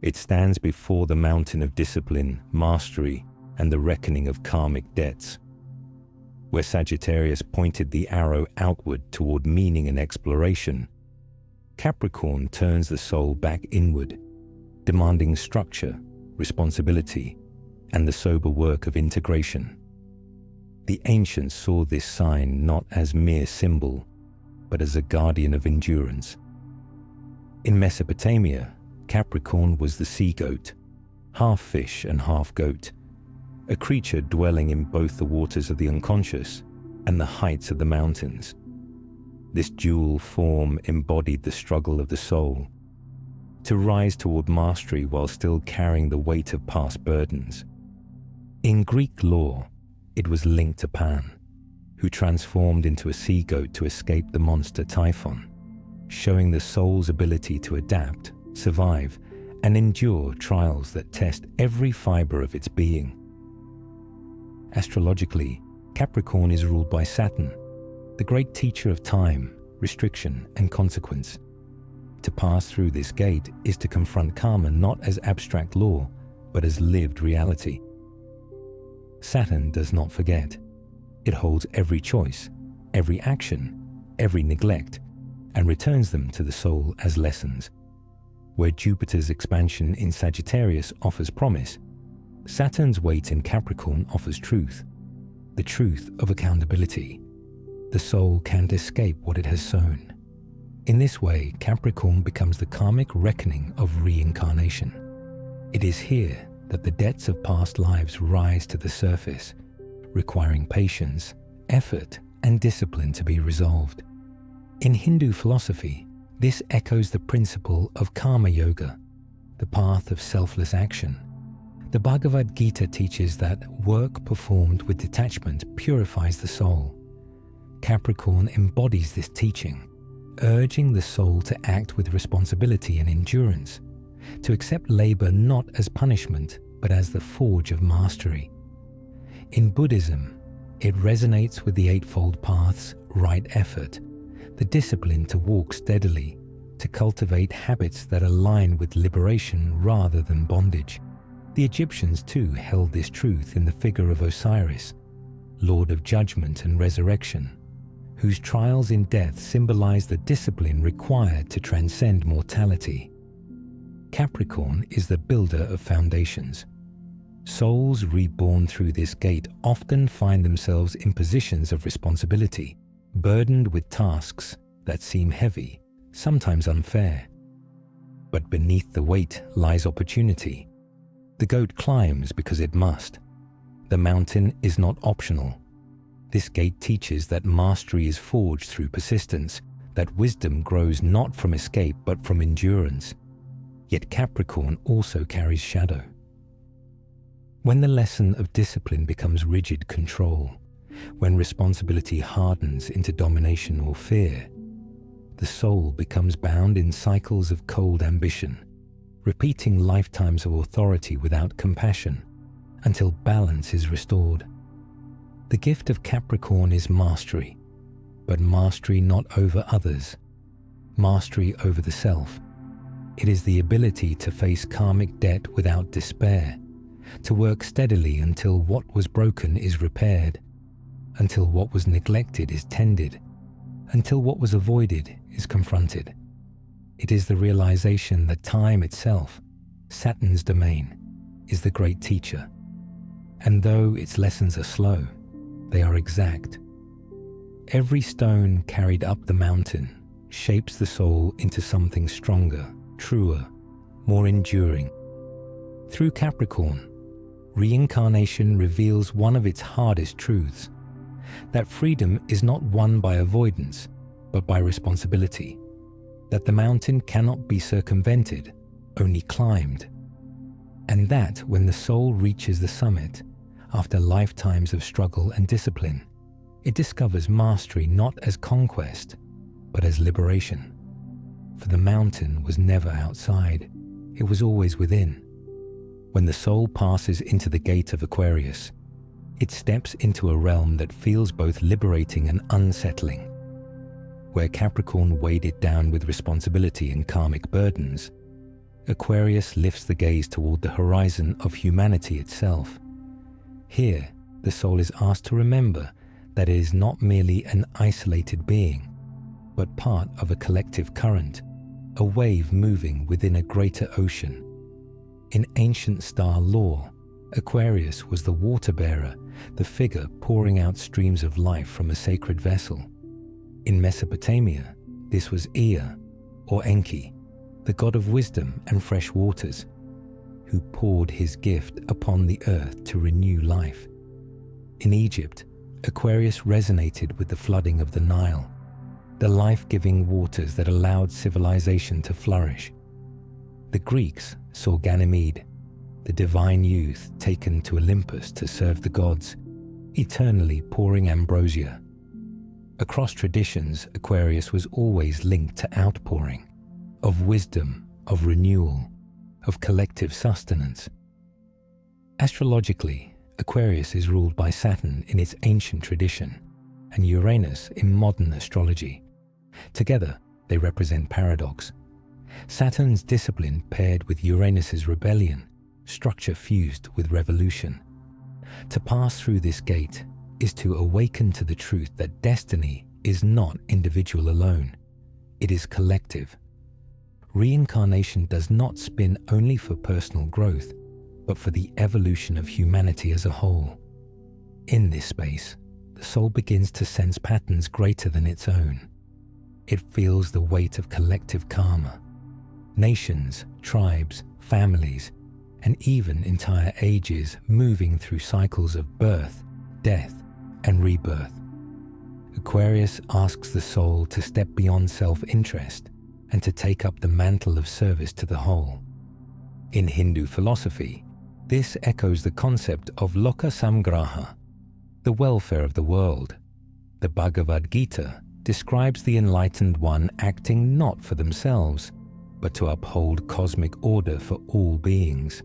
it stands before the mountain of discipline, mastery, and the reckoning of karmic debts. Where Sagittarius pointed the arrow outward toward meaning and exploration, Capricorn turns the soul back inward, demanding structure, responsibility, and the sober work of integration. The ancients saw this sign not as mere symbol, but as a guardian of endurance. In Mesopotamia, Capricorn was the sea-goat, half fish and half goat, a creature dwelling in both the waters of the unconscious and the heights of the mountains. This dual form embodied the struggle of the soul, to rise toward mastery while still carrying the weight of past burdens. In Greek lore, it was linked to Pan, who transformed into a sea-goat to escape the monster Typhon, showing the soul's ability to adapt, survive, and endure trials that test every fiber of its being. Astrologically, Capricorn is ruled by Saturn, the great teacher of time, restriction, and consequence. To pass through this gate is to confront karma not as abstract law, but as lived reality. Saturn does not forget. It holds every choice, every action, every neglect, and returns them to the soul as lessons. Where Jupiter's expansion in Sagittarius offers promise, Saturn's weight in Capricorn offers truth, the truth of accountability. The soul can't escape what it has sown. In this way, Capricorn becomes the karmic reckoning of reincarnation. It is here that the debts of past lives rise to the surface, requiring patience, effort, and discipline to be resolved. In Hindu philosophy, this echoes the principle of karma yoga, the path of selfless action. The Bhagavad Gita teaches that work performed with detachment purifies the soul. Capricorn embodies this teaching, urging the soul to act with responsibility and endurance, to accept labor not as punishment, but as the forge of mastery. In Buddhism, it resonates with the Eightfold Path's right effort, the discipline to walk steadily, to cultivate habits that align with liberation rather than bondage. The Egyptians too held this truth in the figure of Osiris, Lord of Judgment and Resurrection, whose trials in death symbolize the discipline required to transcend mortality. Capricorn is the builder of foundations, Souls reborn through this gate often find themselves in positions of responsibility, burdened with tasks that seem heavy, sometimes unfair. But beneath the weight lies opportunity. The goat climbs because it must. The mountain is not optional. This gate teaches that mastery is forged through persistence, that wisdom grows not from escape but from endurance. Yet Capricorn also carries shadow. When the lesson of discipline becomes rigid control, when responsibility hardens into domination or fear, the soul becomes bound in cycles of cold ambition, repeating lifetimes of authority without compassion until balance is restored. The gift of Capricorn is mastery, but mastery not over others, mastery over the self. It is the ability to face karmic debt without despair, to work steadily until what was broken is repaired, until what was neglected is tended, until what was avoided is confronted. It is the realization that time itself, Saturn's domain, is the great teacher. And though its lessons are slow, they are exact. Every stone carried up the mountain shapes the soul into something stronger, truer, more enduring. Through Capricorn, reincarnation reveals one of its hardest truths, that freedom is not won by avoidance, but by responsibility, that the mountain cannot be circumvented, only climbed, and that when the soul reaches the summit, after lifetimes of struggle and discipline, it discovers mastery not as conquest, but as liberation. For the mountain was never outside, it was always within. When the soul passes into the gate of Aquarius, it steps into a realm that feels both liberating and unsettling. Where Capricorn weighed it down with responsibility and karmic burdens, Aquarius lifts the gaze toward the horizon of humanity itself. Here, the soul is asked to remember that it is not merely an isolated being, but part of a collective current, a wave moving within a greater ocean. In ancient star lore, Aquarius was the water bearer, the figure pouring out streams of life from a sacred vessel. In Mesopotamia, this was Ea, or Enki, the god of wisdom and fresh waters, who poured his gift upon the earth to renew life. In Egypt, Aquarius resonated with the flooding of the Nile, the life-giving waters that allowed civilization to flourish. The Greeks saw Ganymede, the divine youth taken to Olympus to serve the gods, eternally pouring ambrosia. Across traditions, Aquarius was always linked to outpouring, of wisdom, of renewal, of collective sustenance. Astrologically, Aquarius is ruled by Saturn in its ancient tradition and Uranus in modern astrology. Together, they represent paradox. Saturn's discipline paired with Uranus's rebellion, structure fused with revolution. To pass through this gate is to awaken to the truth that destiny is not individual alone. It is collective. Reincarnation does not spin only for personal growth, but for the evolution of humanity as a whole. In this space, the soul begins to sense patterns greater than its own. It feels the weight of collective karma. Nations, tribes, families, and even entire ages moving through cycles of birth, death, and rebirth. Aquarius asks the soul to step beyond self-interest and to take up the mantle of service to the whole. In Hindu philosophy, this echoes the concept of loka samgraha, the welfare of the world. The Bhagavad Gita describes the enlightened one acting not for themselves, but to uphold cosmic order for all beings.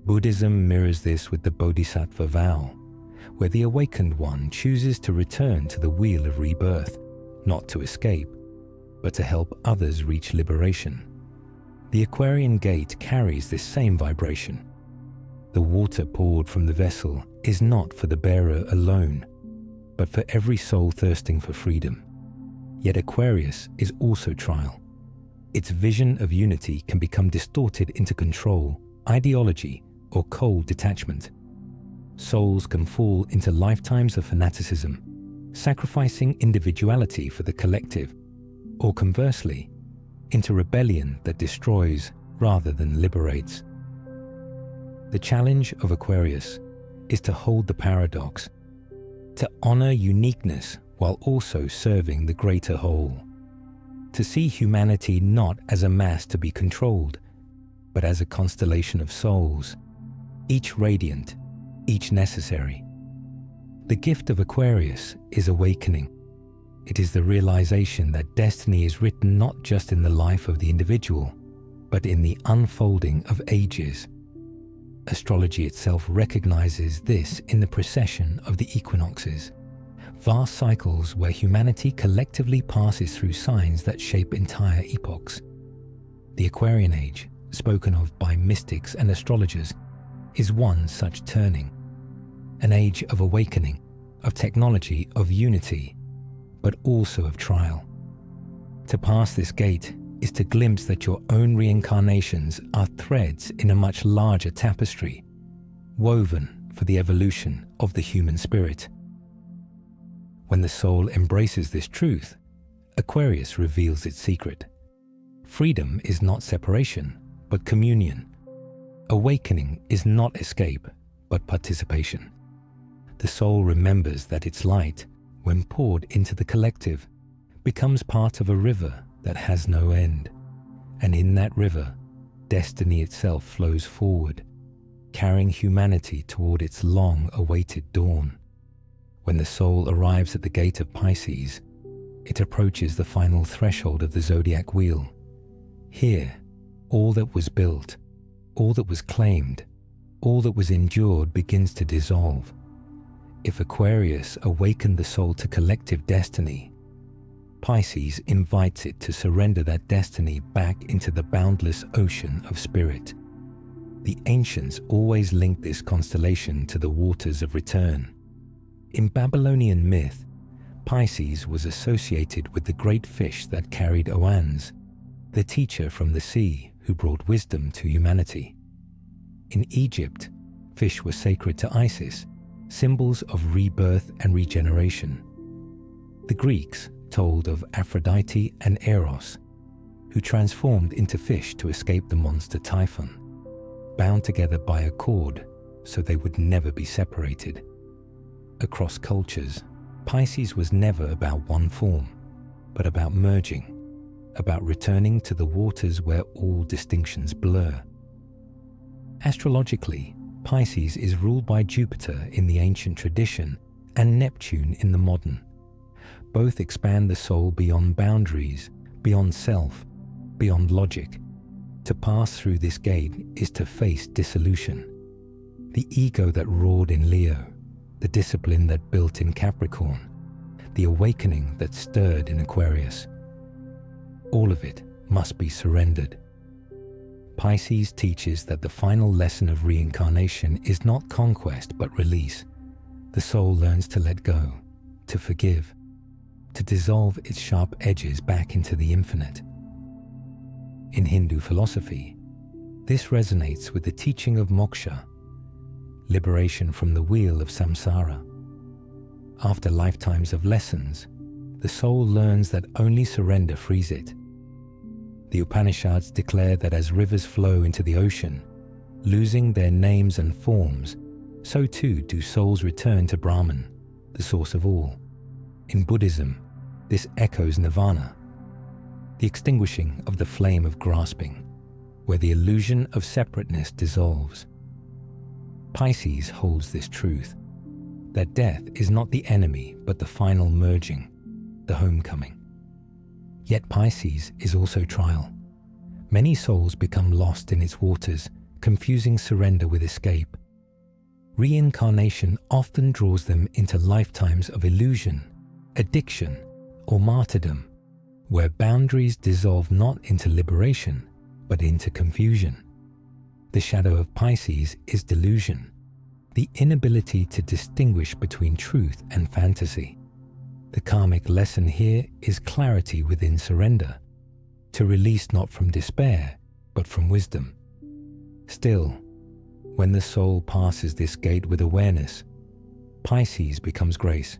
Buddhism mirrors this with the Bodhisattva vow, where the awakened one chooses to return to the wheel of rebirth, not to escape, but to help others reach liberation. The Aquarian gate carries this same vibration. The water poured from the vessel is not for the bearer alone, but for every soul thirsting for freedom. Yet Aquarius is also trial. Its vision of unity can become distorted into control, ideology, or cold detachment. Souls can fall into lifetimes of fanaticism, sacrificing individuality for the collective, or conversely, into rebellion that destroys rather than liberates. The challenge of Aquarius is to hold the paradox, to honor uniqueness while also serving the greater whole, to see humanity not as a mass to be controlled, but as a constellation of souls, each radiant, each necessary. The gift of Aquarius is awakening. It is the realization that destiny is written not just in the life of the individual, but in the unfolding of ages. Astrology itself recognizes this in the precession of the equinoxes, vast cycles where humanity collectively passes through signs that shape entire epochs. The Aquarian Age, spoken of by mystics and astrologers, is one such turning, an age of awakening, of technology, of unity, but also of trial. To pass this gate is to glimpse that your own reincarnations are threads in a much larger tapestry, woven for the evolution of the human spirit. When the soul embraces this truth, Aquarius reveals its secret. Freedom is not separation, but communion. Awakening is not escape, but participation. The soul remembers that its light, when poured into the collective, becomes part of a river that has no end. And in that river, destiny itself flows forward, carrying humanity toward its long-awaited dawn. When the soul arrives at the gate of Pisces, it approaches the final threshold of the Zodiac Wheel. Here, all that was built, all that was claimed, all that was endured begins to dissolve. If Aquarius awakened the soul to collective destiny, Pisces invites it to surrender that destiny back into the boundless ocean of spirit. The ancients always linked this constellation to the waters of return. In Babylonian myth, Pisces was associated with the great fish that carried oans, the teacher from the sea who brought wisdom to humanity. In Egypt, fish were sacred to Isis, symbols of rebirth and regeneration. The Greeks told of Aphrodite and Eros, who transformed into fish to escape the monster Typhon, bound together by a cord so they would never be separated. Across cultures, Pisces was never about one form, but about merging, about returning to the waters where all distinctions blur. Astrologically, Pisces is ruled by Jupiter in the ancient tradition and Neptune in the modern. Both expand the soul beyond boundaries, beyond self, beyond logic. To pass through this gate is to face dissolution. The ego that roared in Leo, the discipline that built in Capricorn, the awakening that stirred in Aquarius. All of it must be surrendered. Pisces teaches that the final lesson of reincarnation is not conquest but release. The soul learns to let go, to forgive, to dissolve its sharp edges back into the infinite. In Hindu philosophy, this resonates with the teaching of moksha, liberation from the wheel of samsara. After lifetimes of lessons, the soul learns that only surrender frees it. The Upanishads declare that as rivers flow into the ocean, losing their names and forms, so too do souls return to Brahman, the source of all. In Buddhism, this echoes nirvana, the extinguishing of the flame of grasping, where the illusion of separateness dissolves. Pisces holds this truth, that death is not the enemy but the final merging, the homecoming. Yet Pisces is also trial. Many souls become lost in its waters, confusing surrender with escape. Reincarnation often draws them into lifetimes of illusion, addiction, or martyrdom, where boundaries dissolve not into liberation, but into confusion. The shadow of Pisces is delusion, the inability to distinguish between truth and fantasy. The karmic lesson here is clarity within surrender, to release not from despair, but from wisdom. Still, When the soul passes this gate with awareness, Pisces becomes grace.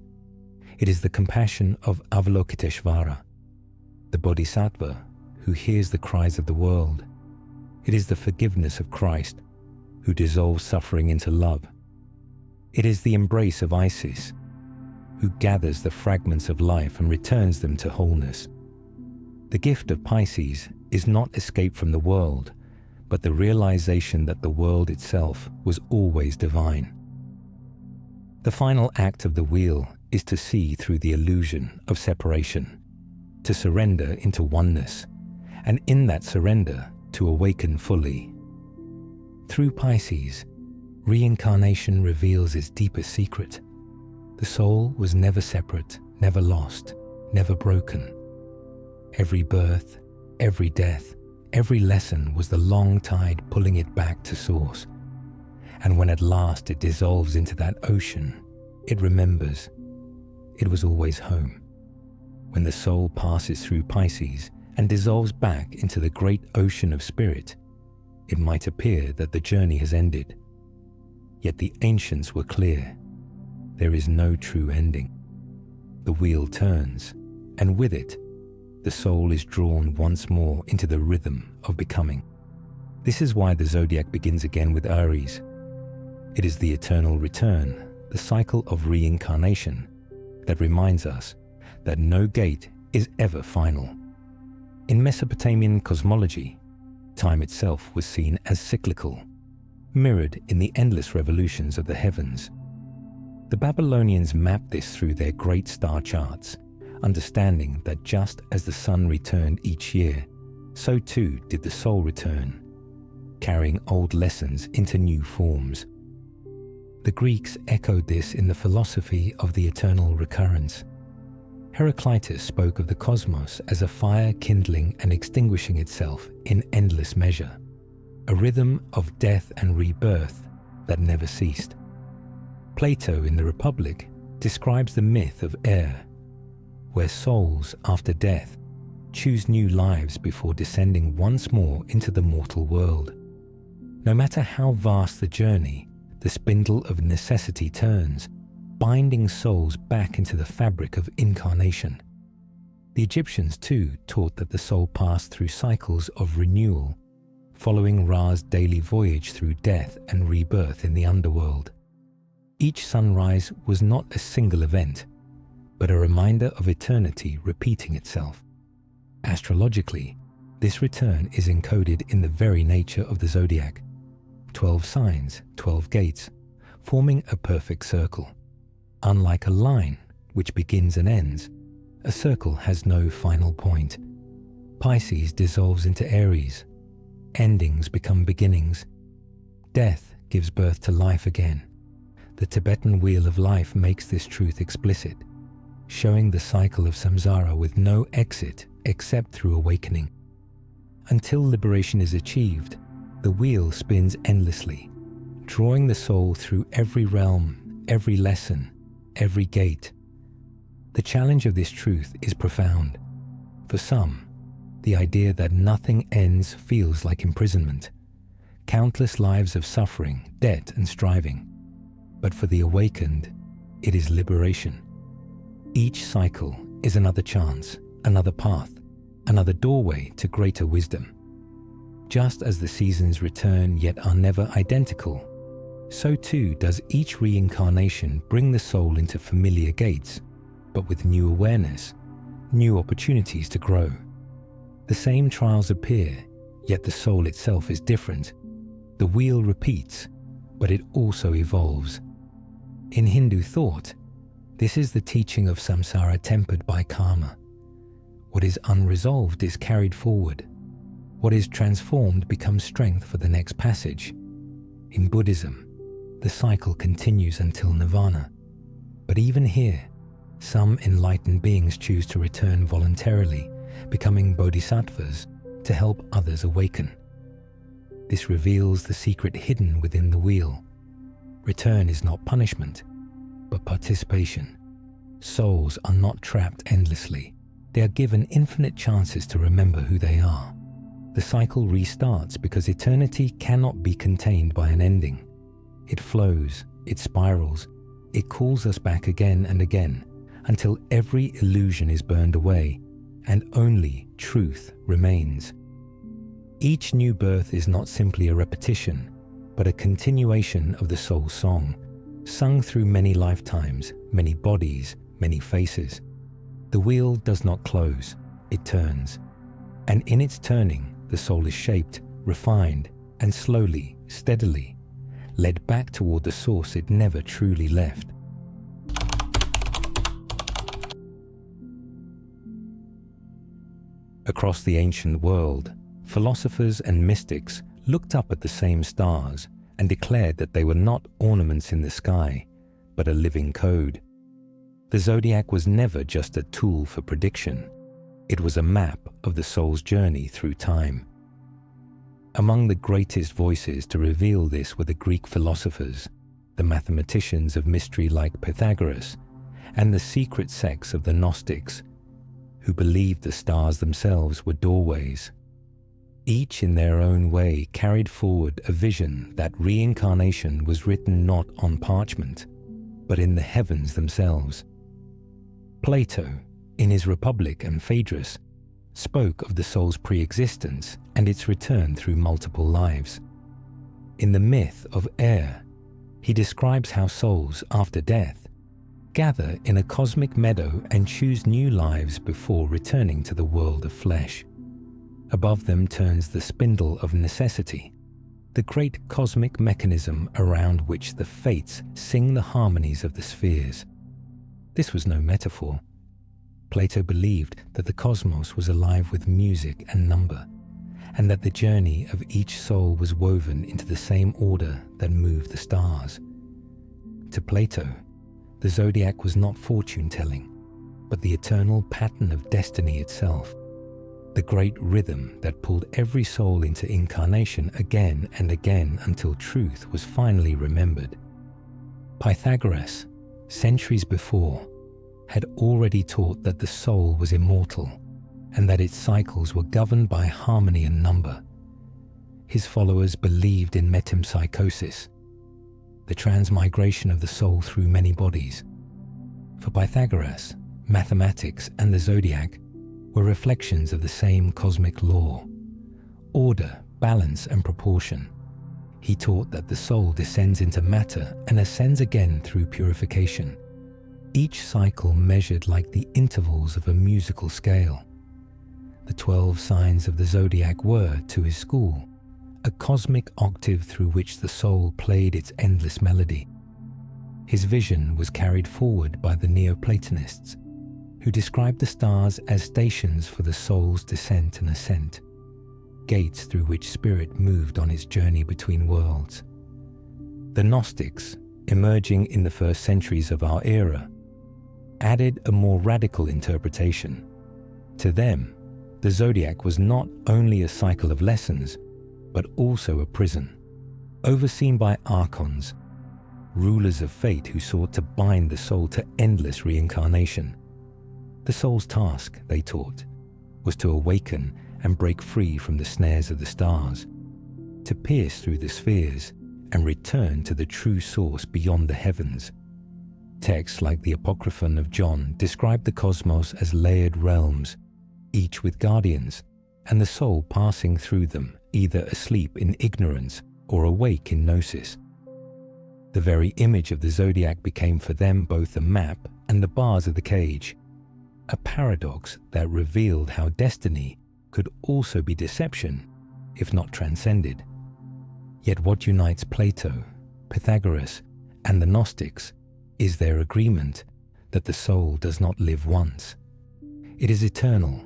It is the compassion of Avalokiteshvara, the Bodhisattva who hears the cries of the world. It is the forgiveness of Christ, who dissolves suffering into love. It is the embrace of Isis, who gathers the fragments of life and returns them to wholeness. The gift of Pisces is not escape from the world, but the realization that the world itself was always divine. The final act of the wheel is to see through the illusion of separation, to surrender into oneness, and in that surrender to awaken fully. Through Pisces, reincarnation reveals its deepest secret. The soul was never separate, never lost, never broken. Every birth, every death, every lesson was the long tide pulling it back to source. And when at last it dissolves into that ocean, it remembers it was always home. When the soul passes through Pisces and dissolves back into the great ocean of spirit, it might appear that the journey has ended. Yet the ancients were clear. There is no true ending. The wheel turns, and with it, the soul is drawn once more into the rhythm of becoming. This is why the zodiac begins again with Aries. It is the eternal return, the cycle of reincarnation, that reminds us that no gate is ever final. In Mesopotamian cosmology, time itself was seen as cyclical, mirrored in the endless revolutions of the heavens. The Babylonians mapped this through their great star charts, understanding that just as the sun returned each year, so too did the soul return, carrying old lessons into new forms. The Greeks echoed this in the philosophy of the eternal recurrence. Heraclitus spoke of the cosmos as a fire kindling and extinguishing itself in endless measure, a rhythm of death and rebirth that never ceased. Plato in the Republic describes the myth of air, where souls after death choose new lives before descending once more into the mortal world. No matter how vast the journey, the spindle of necessity turns, binding souls back into the fabric of incarnation. The Egyptians too taught that the soul passed through cycles of renewal, following Ra's daily voyage through death and rebirth in the underworld. Each sunrise was not a single event, but a reminder of eternity repeating itself. Astrologically, this return is encoded in the very nature of the zodiac. 12 signs, 12 gates, forming a perfect circle. Unlike a line, which begins and ends, a circle has no final point. Pisces dissolves into Aries. Endings become beginnings. Death gives birth to life again. The Tibetan wheel of life makes this truth explicit, showing the cycle of samsara with no exit except through awakening. Until liberation is achieved, the wheel spins endlessly, drawing the soul through every realm, every lesson, every gate. The challenge of this truth is profound. For some, the idea that nothing ends feels like imprisonment, countless lives of suffering, debt, and striving. But for the awakened, it is liberation. Each cycle is another chance, another path, another doorway to greater wisdom. Just as the seasons return yet are never identical, so too does each reincarnation bring the soul into familiar gates, but with new awareness, new opportunities to grow. The same trials appear, yet the soul itself is different. The wheel repeats, but it also evolves. In Hindu thought, this is the teaching of samsara tempered by karma. What is unresolved is carried forward. What is transformed becomes strength for the next passage. In Buddhism, the cycle continues until nirvana. But even here, some enlightened beings choose to return voluntarily, becoming bodhisattvas to help others awaken. This reveals the secret hidden within the wheel. Return is not punishment, but participation. Souls are not trapped endlessly. They are given infinite chances to remember who they are. The cycle restarts because eternity cannot be contained by an ending. It flows, it spirals, it calls us back again and again until every illusion is burned away and only truth remains. Each new birth is not simply a repetition, but a continuation of the soul's song, sung through many lifetimes, many bodies, many faces. The wheel does not close, it turns. And in its turning, the soul is shaped, refined, and slowly, steadily, led back toward the source it never truly left. Across the ancient world, philosophers and mystics looked up at the same stars and declared that they were not ornaments in the sky, but a living code. The zodiac was never just a tool for prediction. It was a map of the soul's journey through time. Among the greatest voices to reveal this were the Greek philosophers, the mathematicians of mystery like Pythagoras, and the secret sects of the Gnostics, who believed the stars themselves were doorways. Each in their own way carried forward a vision that reincarnation was written not on parchment, but in the heavens themselves. Plato, in his Republic and Phaedrus, spoke of the soul's pre-existence and its return through multiple lives. In the myth of Air, he describes how souls, after death, gather in a cosmic meadow and choose new lives before returning to the world of flesh. Above them turns the spindle of necessity, the great cosmic mechanism around which the fates sing the harmonies of the spheres. This was no metaphor. Plato believed that the cosmos was alive with music and number, and that the journey of each soul was woven into the same order that moved the stars. To Plato, the zodiac was not fortune-telling, but the eternal pattern of destiny itself, the great rhythm that pulled every soul into incarnation again and again until truth was finally remembered. Pythagoras, centuries before, had already taught that the soul was immortal and that its cycles were governed by harmony and number. His followers believed in metempsychosis, the transmigration of the soul through many bodies. For Pythagoras, mathematics and the zodiac were reflections of the same cosmic law: order, balance, and proportion. He taught that the soul descends into matter and ascends again through purification, each cycle measured like the intervals of a musical scale. The 12 signs of the zodiac were, to his school, a cosmic octave through which the soul played its endless melody. His vision was carried forward by the Neoplatonists, who described the stars as stations for the soul's descent and ascent, gates through which spirit moved on its journey between worlds. The Gnostics, emerging in the first centuries of our era, added a more radical interpretation. To them, the zodiac was not only a cycle of lessons, but also a prison, overseen by archons, rulers of fate who sought to bind the soul to endless reincarnation. The soul's task, they taught, was to awaken and break free from the snares of the stars, to pierce through the spheres and return to the true source beyond the heavens. Texts like the Apocryphon of John describe the cosmos as layered realms, each with guardians, and the soul passing through them, either asleep in ignorance or awake in gnosis. The very image of the zodiac became for them both the map and the bars of the cage, a paradox that revealed how destiny could also be deception, if not transcended. Yet what unites Plato, Pythagoras, and the Gnostics is their agreement that the soul does not live once. It is eternal,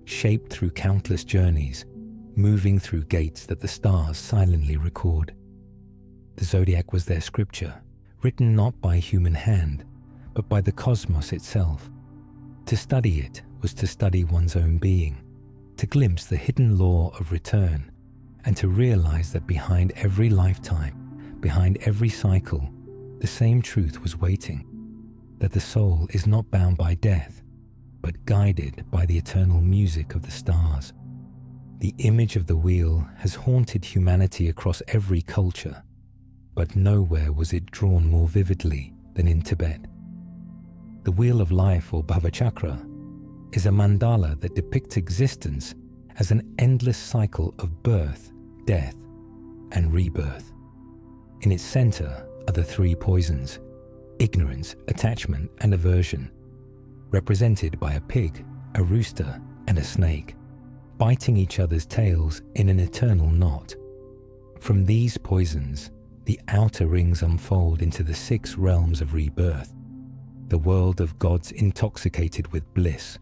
shaped through countless journeys, moving through gates that the stars silently record. The zodiac was their scripture, written not by human hand, but by the cosmos itself. To study it was to study one's own being, to glimpse the hidden law of return, and to realize that behind every lifetime, behind every cycle, the same truth was waiting, that the soul is not bound by death, but guided by the eternal music of the stars. The image of the wheel has haunted humanity across every culture, but nowhere was it drawn more vividly than in Tibet. The Wheel of Life, or Bhava Chakra, is a mandala that depicts existence as an endless cycle of birth, death, and rebirth. In its center are the three poisons: ignorance, attachment, and aversion, represented by a pig, a rooster, and a snake, biting each other's tails in an eternal knot. From these poisons, the outer rings unfold into the 6 realms of rebirth: the world of gods intoxicated with bliss,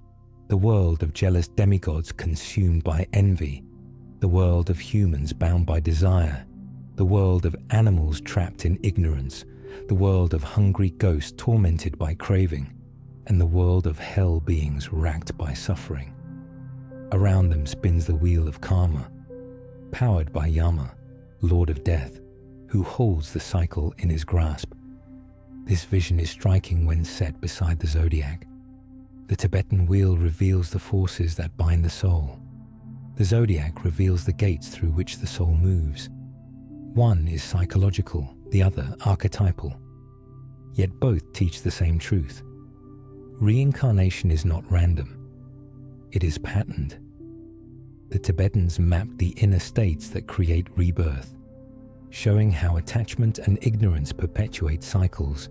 the world of jealous demigods consumed by envy, the world of humans bound by desire, the world of animals trapped in ignorance, the world of hungry ghosts tormented by craving, and the world of hell beings racked by suffering. Around them spins the wheel of karma, powered by Yama, Lord of Death, who holds the cycle in his grasp. This vision is striking when set beside the zodiac. The Tibetan wheel reveals the forces that bind the soul. The zodiac reveals the gates through which the soul moves. One is psychological, the other archetypal. Yet both teach the same truth. Reincarnation is not random. It is patterned. The Tibetans mapped the inner states that create rebirth, showing how attachment and ignorance perpetuate cycles.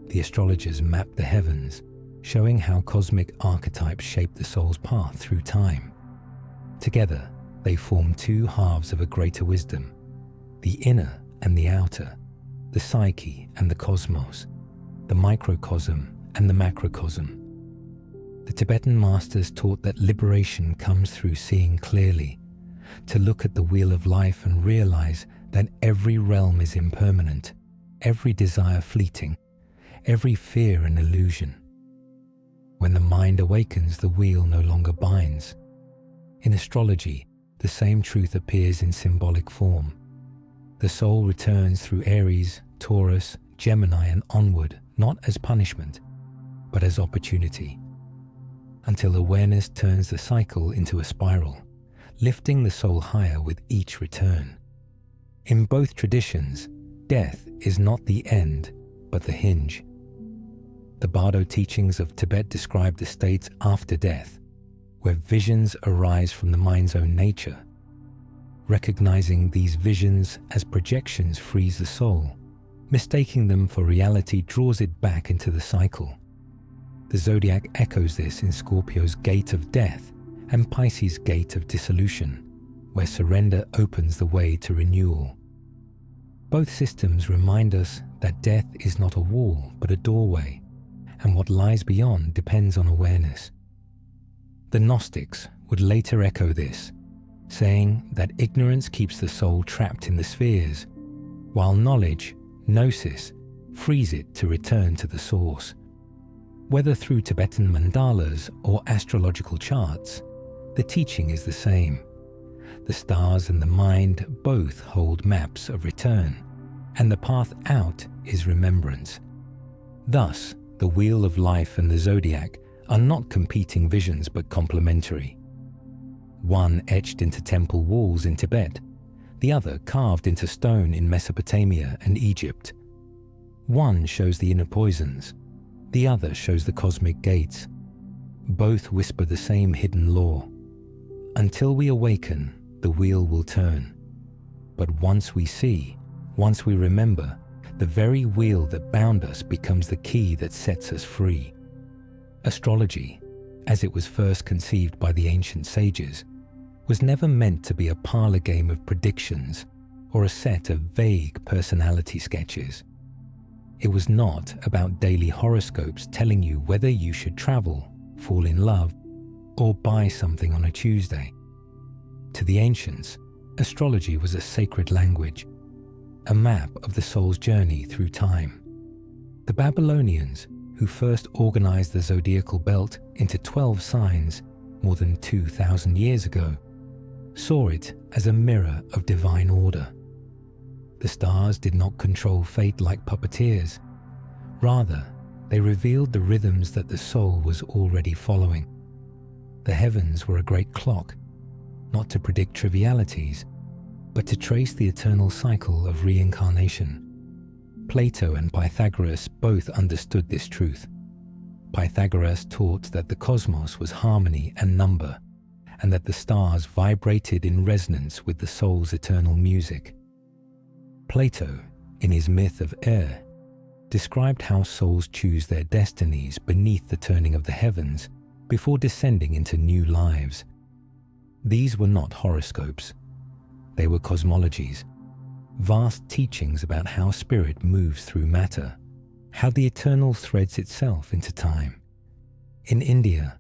The astrologers mapped the heavens, showing how cosmic archetypes shape the soul's path through time. Together, they form 2 halves of a greater wisdom: the inner and the outer, the psyche and the cosmos, the microcosm and the macrocosm. The Tibetan masters taught that liberation comes through seeing clearly, to look at the wheel of life and realize that every realm is impermanent, every desire fleeting, every fear an illusion. When the mind awakens, the wheel no longer binds. In astrology, the same truth appears in symbolic form. The soul returns through Aries, Taurus, Gemini, and onward, not as punishment, but as opportunity, until awareness turns the cycle into a spiral, lifting the soul higher with each return. In both traditions, death is not the end, but the hinge. The Bardo teachings of Tibet describe the states after death, where visions arise from the mind's own nature. Recognizing these visions as projections frees the soul. Mistaking them for reality draws it back into the cycle. The zodiac echoes this in Scorpio's gate of death and Pisces' gate of dissolution, where surrender opens the way to renewal. Both systems remind us that death is not a wall but a doorway, and what lies beyond depends on awareness. The Gnostics would later echo this, saying that ignorance keeps the soul trapped in the spheres, while knowledge, gnosis, frees it to return to the source. Whether through Tibetan mandalas or astrological charts, the teaching is the same. The stars and the mind both hold maps of return, and the path out is remembrance. Thus, the wheel of life and the zodiac are not competing visions but complementary. One etched into temple walls in Tibet, the other carved into stone in Mesopotamia and Egypt. One shows the inner poisons, the other shows the cosmic gates. Both whisper the same hidden law. Until we awaken, the wheel will turn. But once we see, once we remember, the very wheel that bound us becomes the key that sets us free. Astrology, as it was first conceived by the ancient sages, was never meant to be a parlor game of predictions or a set of vague personality sketches. It was not about daily horoscopes telling you whether you should travel, fall in love, or buy something on a Tuesday. To the ancients, astrology was a sacred language, a map of the soul's journey through time. The Babylonians, who first organized the zodiacal belt into 12 signs more than 2,000 years ago, saw it as a mirror of divine order. The stars did not control fate like puppeteers. Rather, they revealed the rhythms that the soul was already following. The heavens were a great clock, not to predict trivialities, but to trace the eternal cycle of reincarnation. Plato and Pythagoras both understood this truth. Pythagoras taught that the cosmos was harmony and number, and that the stars vibrated in resonance with the soul's eternal music. Plato, in his myth of air, described how souls choose their destinies beneath the turning of the heavens before descending into new lives. These were not horoscopes. They were cosmologies, vast teachings about how spirit moves through matter, how the eternal threads itself into time. In India,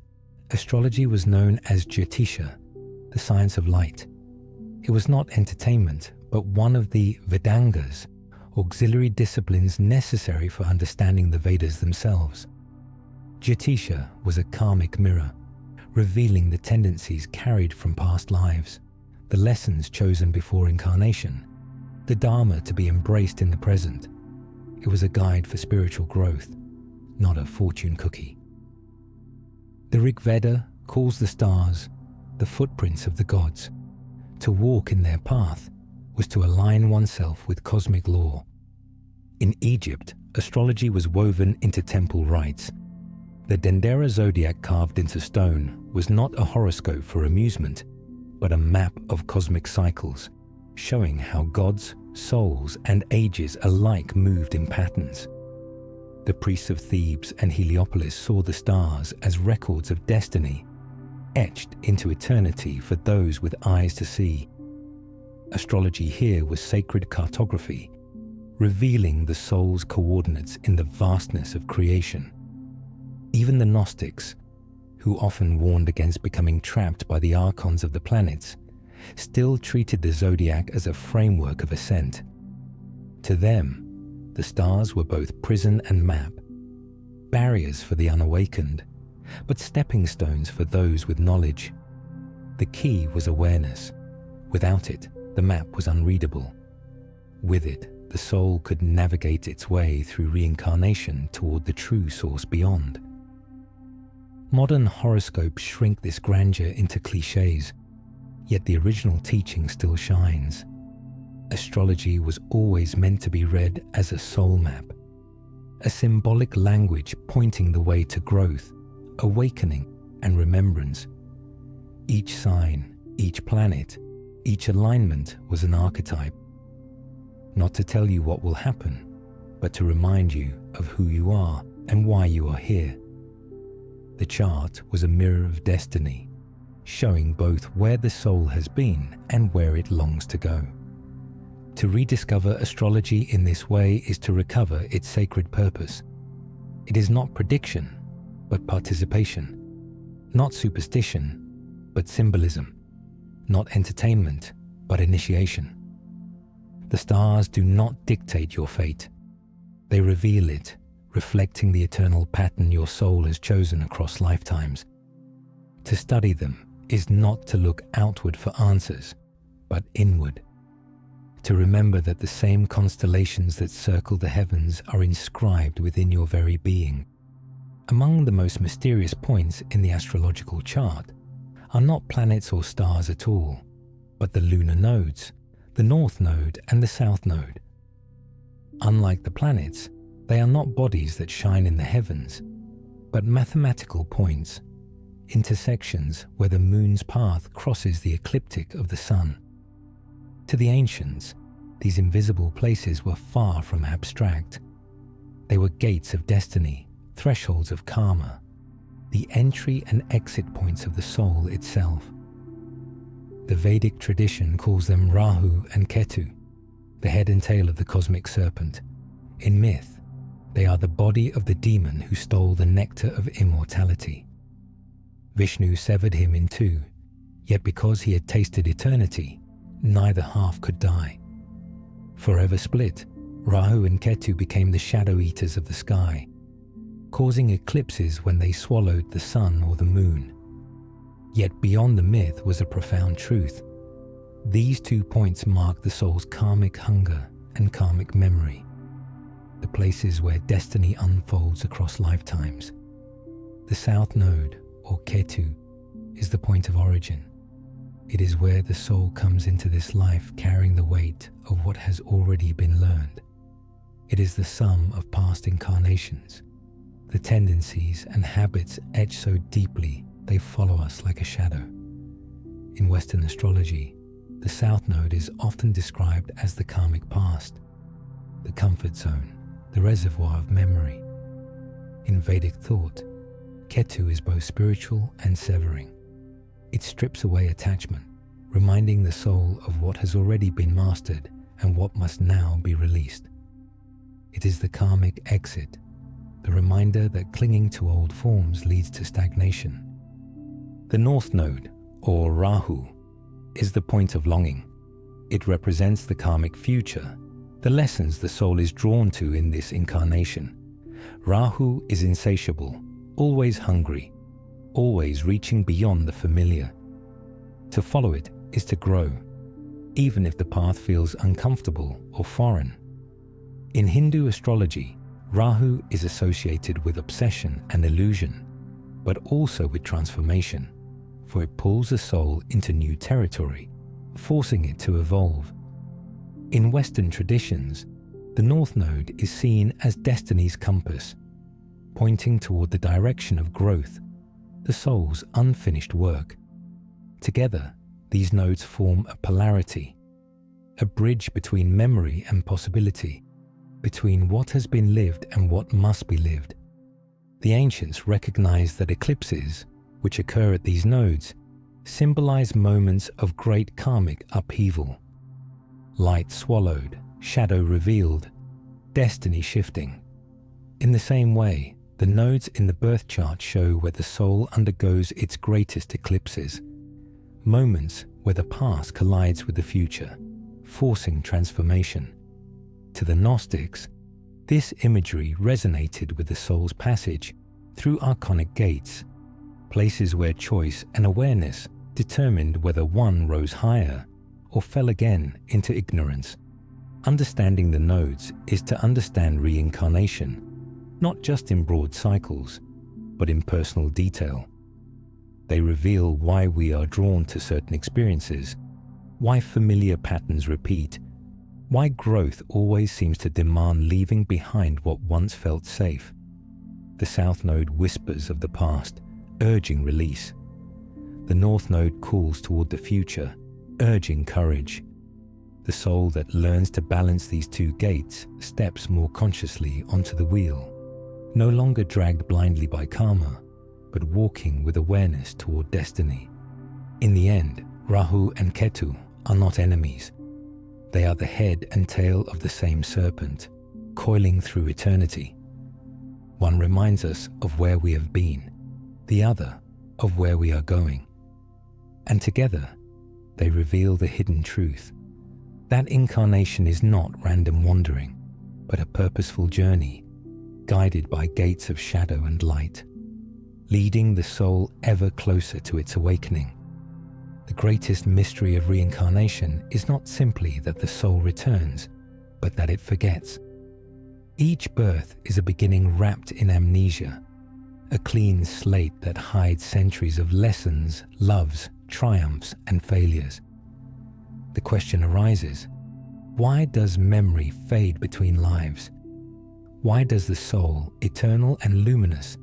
astrology was known as Jyotisha, the science of light. It was not entertainment, but one of the Vedangas, auxiliary disciplines necessary for understanding the Vedas themselves. Jyotisha was a karmic mirror, revealing the tendencies carried from past lives, the lessons chosen before incarnation, the Dharma to be embraced in the present. It was a guide for spiritual growth, not a fortune cookie. The Rig Veda calls the stars the footprints of the gods. To walk in their path was to align oneself with cosmic law. In Egypt, astrology was woven into temple rites. The Dendera zodiac carved into stone was not a horoscope for amusement, but a map of cosmic cycles, showing how gods, souls, and ages alike moved in patterns. The priests of Thebes and Heliopolis saw the stars as records of destiny, etched into eternity for those with eyes to see. Astrology here was sacred cartography, revealing the soul's coordinates in the vastness of creation. Even the Gnostics, who often warned against becoming trapped by the archons of the planets, still treated the zodiac as a framework of ascent. To them, the stars were both prison and map, barriers for the unawakened, but stepping stones for those with knowledge. The key was awareness. Without it, the map was unreadable. With it, the soul could navigate its way through reincarnation toward the true source beyond. Modern horoscopes shrink this grandeur into cliches, yet the original teaching still shines. Astrology was always meant to be read as a soul map, a symbolic language pointing the way to growth, awakening, and remembrance. Each sign, each planet, each alignment was an archetype, not to tell you what will happen, but to remind you of who you are and why you are here. The chart was a mirror of destiny, showing both where the soul has been and where it longs to go. To rediscover astrology in this way is to recover its sacred purpose. It is not prediction, but participation, not superstition, but symbolism, not entertainment, but initiation. The stars do not dictate your fate. They reveal it, reflecting the eternal pattern your soul has chosen across lifetimes. To study them is not to look outward for answers, but inward. To remember that the same constellations that circle the heavens are inscribed within your very being. Among the most mysterious points in the astrological chart are not planets or stars at all, but the lunar nodes, the North Node and the South Node. Unlike the planets, they are not bodies that shine in the heavens, but mathematical points, intersections where the moon's path crosses the ecliptic of the sun. To the ancients, these invisible places were far from abstract. They were gates of destiny, thresholds of karma, the entry and exit points of the soul itself. The Vedic tradition calls them Rahu and Ketu, the head and tail of the cosmic serpent. In myth, they are the body of the demon who stole the nectar of immortality. Vishnu severed him in two, yet because he had tasted eternity, neither half could die. Forever split, Rahu and Ketu became the shadow eaters of the sky, causing eclipses when they swallowed the sun or the moon. Yet beyond the myth was a profound truth. These 2 points mark the soul's karmic hunger and karmic memory, the places where destiny unfolds across lifetimes. The South Node, or Ketu, is the point of origin. It is where the soul comes into this life carrying the weight of what has already been learned. It is the sum of past incarnations, the tendencies and habits etched so deeply they follow us like a shadow. In Western astrology, the South Node is often described as the karmic past, the comfort zone, the reservoir of memory. In Vedic thought, Ketu is both spiritual and severing. It strips away attachment, reminding the soul of what has already been mastered and what must now be released. It is the karmic exit, the reminder that clinging to old forms leads to stagnation. The North Node, or Rahu, is the point of longing. It represents the karmic future, the lessons the soul is drawn to in this incarnation. Rahu is insatiable, always hungry, always reaching beyond the familiar. To follow it is to grow, even if the path feels uncomfortable or foreign. In Hindu astrology, Rahu is associated with obsession and illusion, but also with transformation, for it pulls the soul into new territory, forcing it to evolve. In Western traditions, the North Node is seen as destiny's compass, pointing toward the direction of growth, the soul's unfinished work. Together, these nodes form a polarity, a bridge between memory and possibility, between what has been lived and what must be lived. The ancients recognized that eclipses, which occur at these nodes, symbolize moments of great karmic upheaval. Light swallowed, shadow revealed, destiny shifting. In the same way, the nodes in the birth chart show where the soul undergoes its greatest eclipses, moments where the past collides with the future, forcing transformation. To the Gnostics, this imagery resonated with the soul's passage through archonic gates, places where choice and awareness determined whether one rose higher or fell again into ignorance. Understanding the nodes is to understand reincarnation, not just in broad cycles, but in personal detail. They reveal why we are drawn to certain experiences, why familiar patterns repeat, why growth always seems to demand leaving behind what once felt safe. The South Node whispers of the past, urging release. The North Node calls toward the future, urging courage. The soul that learns to balance these two gates steps more consciously onto the wheel, no longer dragged blindly by karma, but walking with awareness toward destiny. In the end, Rahu and Ketu are not enemies. They are the head and tail of the same serpent, coiling through eternity. One reminds us of where we have been, the other of where we are going. And together, they reveal the hidden truth. That incarnation is not random wandering, but a purposeful journey, guided by gates of shadow and light, leading the soul ever closer to its awakening. The greatest mystery of reincarnation is not simply that the soul returns, but that it forgets. Each birth is a beginning wrapped in amnesia, a clean slate that hides centuries of lessons, loves, triumphs, and failures. The question arises, why does memory fade between lives? Why does the soul, eternal and luminous,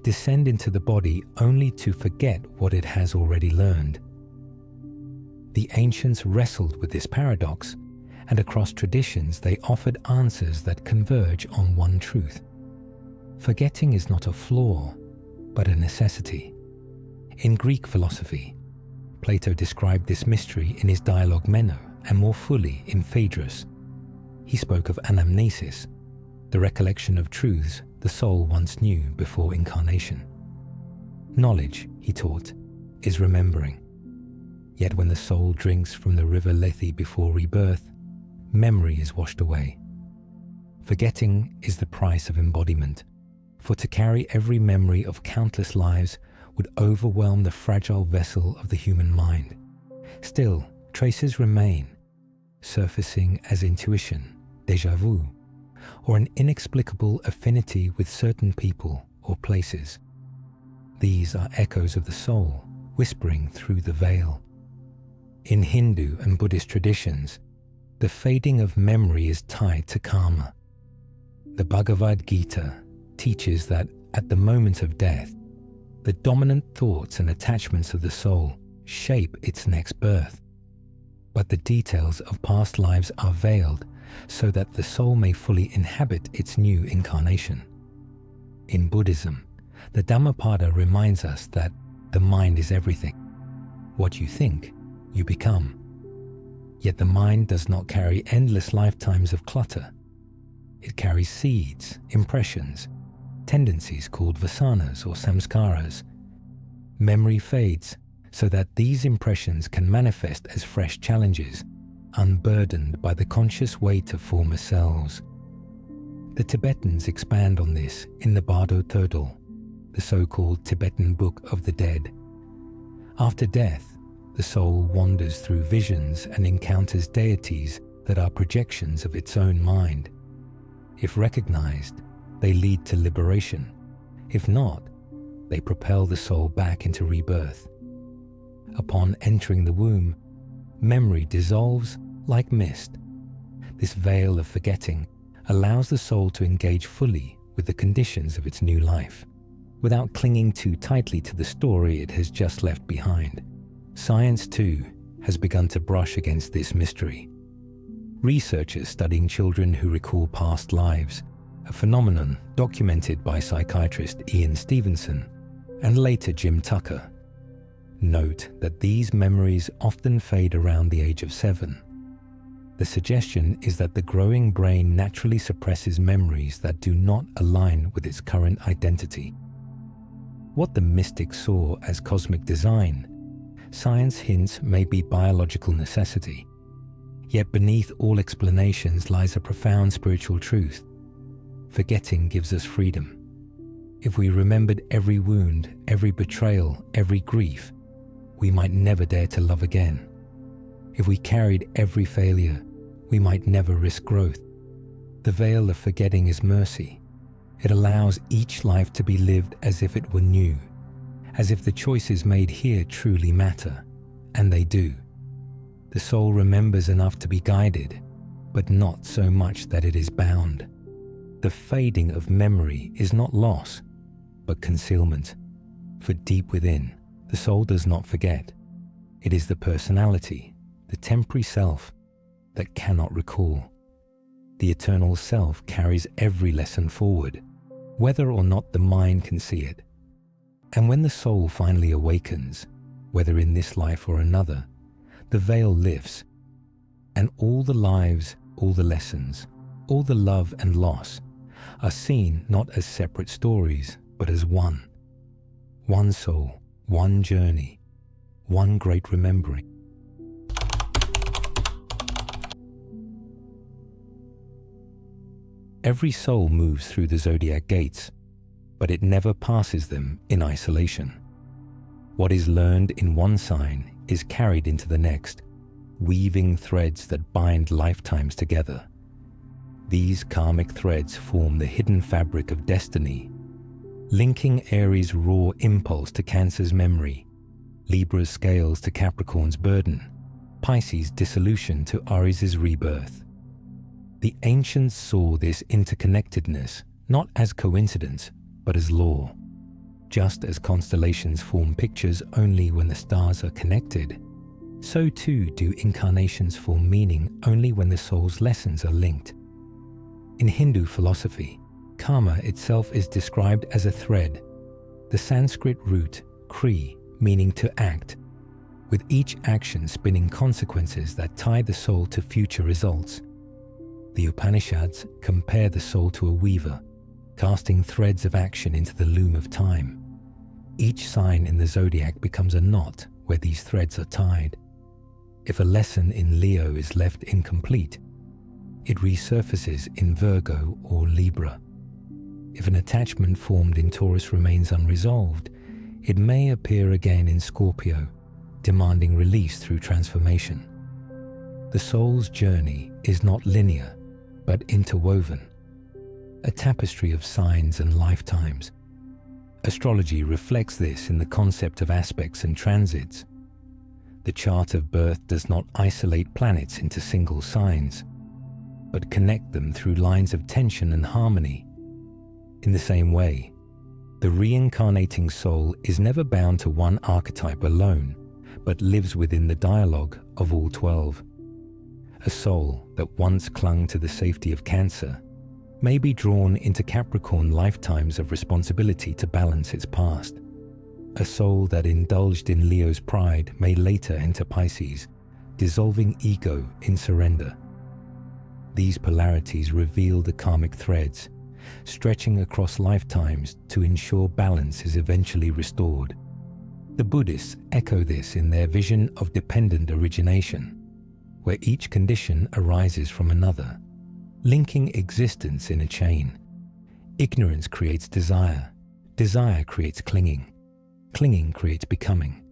descend into the body only to forget what it has already learned? The ancients wrestled with this paradox, and across traditions they offered answers that converge on one truth. Forgetting is not a flaw, but a necessity. In Greek philosophy, Plato described this mystery in his dialogue Meno, and more fully in Phaedrus. He spoke of anamnesis, the recollection of truths the soul once knew before incarnation. Knowledge, he taught, is remembering. Yet when the soul drinks from the river Lethe before rebirth, memory is washed away. Forgetting is the price of embodiment, for to carry every memory of countless lives would overwhelm the fragile vessel of the human mind. Still, traces remain, surfacing as intuition, déjà vu, or an inexplicable affinity with certain people or places. These are echoes of the soul, whispering through the veil. In Hindu and Buddhist traditions, the fading of memory is tied to karma. The Bhagavad Gita teaches that at the moment of death, the dominant thoughts and attachments of the soul shape its next birth. But the details of past lives are veiled so that the soul may fully inhabit its new incarnation. In Buddhism, the Dhammapada reminds us that the mind is everything. What you think, you become. Yet the mind does not carry endless lifetimes of clutter. It carries seeds, impressions, tendencies called vasanas or samskaras. Memory fades so that these impressions can manifest as fresh challenges, unburdened by the conscious weight of former selves. The Tibetans expand on this in the Bardo Thodol, the so-called Tibetan Book of the Dead. After death, the soul wanders through visions and encounters deities that are projections of its own mind. If recognized, they lead to liberation. If not, they propel the soul back into rebirth. Upon entering the womb, memory dissolves like mist. This veil of forgetting allows the soul to engage fully with the conditions of its new life, without clinging too tightly to the story it has just left behind. Science, too, has begun to brush against this mystery. Researchers studying children who recall past lives, a phenomenon documented by psychiatrist Ian Stevenson and later Jim Tucker, note that these memories often fade around the age of 7. The suggestion is that the growing brain naturally suppresses memories that do not align with its current identity. What the mystics saw as cosmic design, science hints may be biological necessity. Yet beneath all explanations lies a profound spiritual truth. Forgetting gives us freedom. If we remembered every wound, every betrayal, every grief, we might never dare to love again. If we carried every failure, we might never risk growth. The veil of forgetting is mercy. It allows each life to be lived as if it were new, as if the choices made here truly matter, and they do. The soul remembers enough to be guided, but not so much that it is bound. The fading of memory is not loss, but concealment. For deep within, the soul does not forget. It is the personality, the temporary self, that cannot recall. The eternal self carries every lesson forward, whether or not the mind can see it. And when the soul finally awakens, whether in this life or another, the veil lifts, and all the lives, all the lessons, all the love and loss are seen not as separate stories, but as one. One soul, one journey, one great remembering. Every soul moves through the zodiac gates, but it never passes them in isolation. What is learned in one sign is carried into the next, weaving threads that bind lifetimes together. These karmic threads form the hidden fabric of destiny, linking Aries' raw impulse to Cancer's memory, Libra's scales to Capricorn's burden, Pisces' dissolution to Aries' rebirth. The ancients saw this interconnectedness not as coincidence, but as law. Just as constellations form pictures only when the stars are connected, so too do incarnations form meaning only when the soul's lessons are linked. In Hindu philosophy, karma itself is described as a thread, the Sanskrit root kri meaning to act, with each action spinning consequences that tie the soul to future results. The Upanishads compare the soul to a weaver, casting threads of action into the loom of time. Each sign in the zodiac becomes a knot where these threads are tied. If a lesson in Leo is left incomplete, it resurfaces in Virgo or Libra. If an attachment formed in Taurus remains unresolved, it may appear again in Scorpio, demanding release through transformation. The soul's journey is not linear, but interwoven, a tapestry of signs and lifetimes. Astrology reflects this in the concept of aspects and transits. The chart of birth does not isolate planets into single signs, but connect them through lines of tension and harmony. In the same way, the reincarnating soul is never bound to one archetype alone, but lives within the dialogue of all 12. A soul that once clung to the safety of Cancer may be drawn into Capricorn lifetimes of responsibility to balance its past. A soul that indulged in Leo's pride may later enter Pisces, dissolving ego in surrender. These polarities reveal the karmic threads, stretching across lifetimes to ensure balance is eventually restored. The Buddhists echo this in their vision of dependent origination, where each condition arises from another, linking existence in a chain. Ignorance creates desire, desire creates clinging, clinging creates becoming,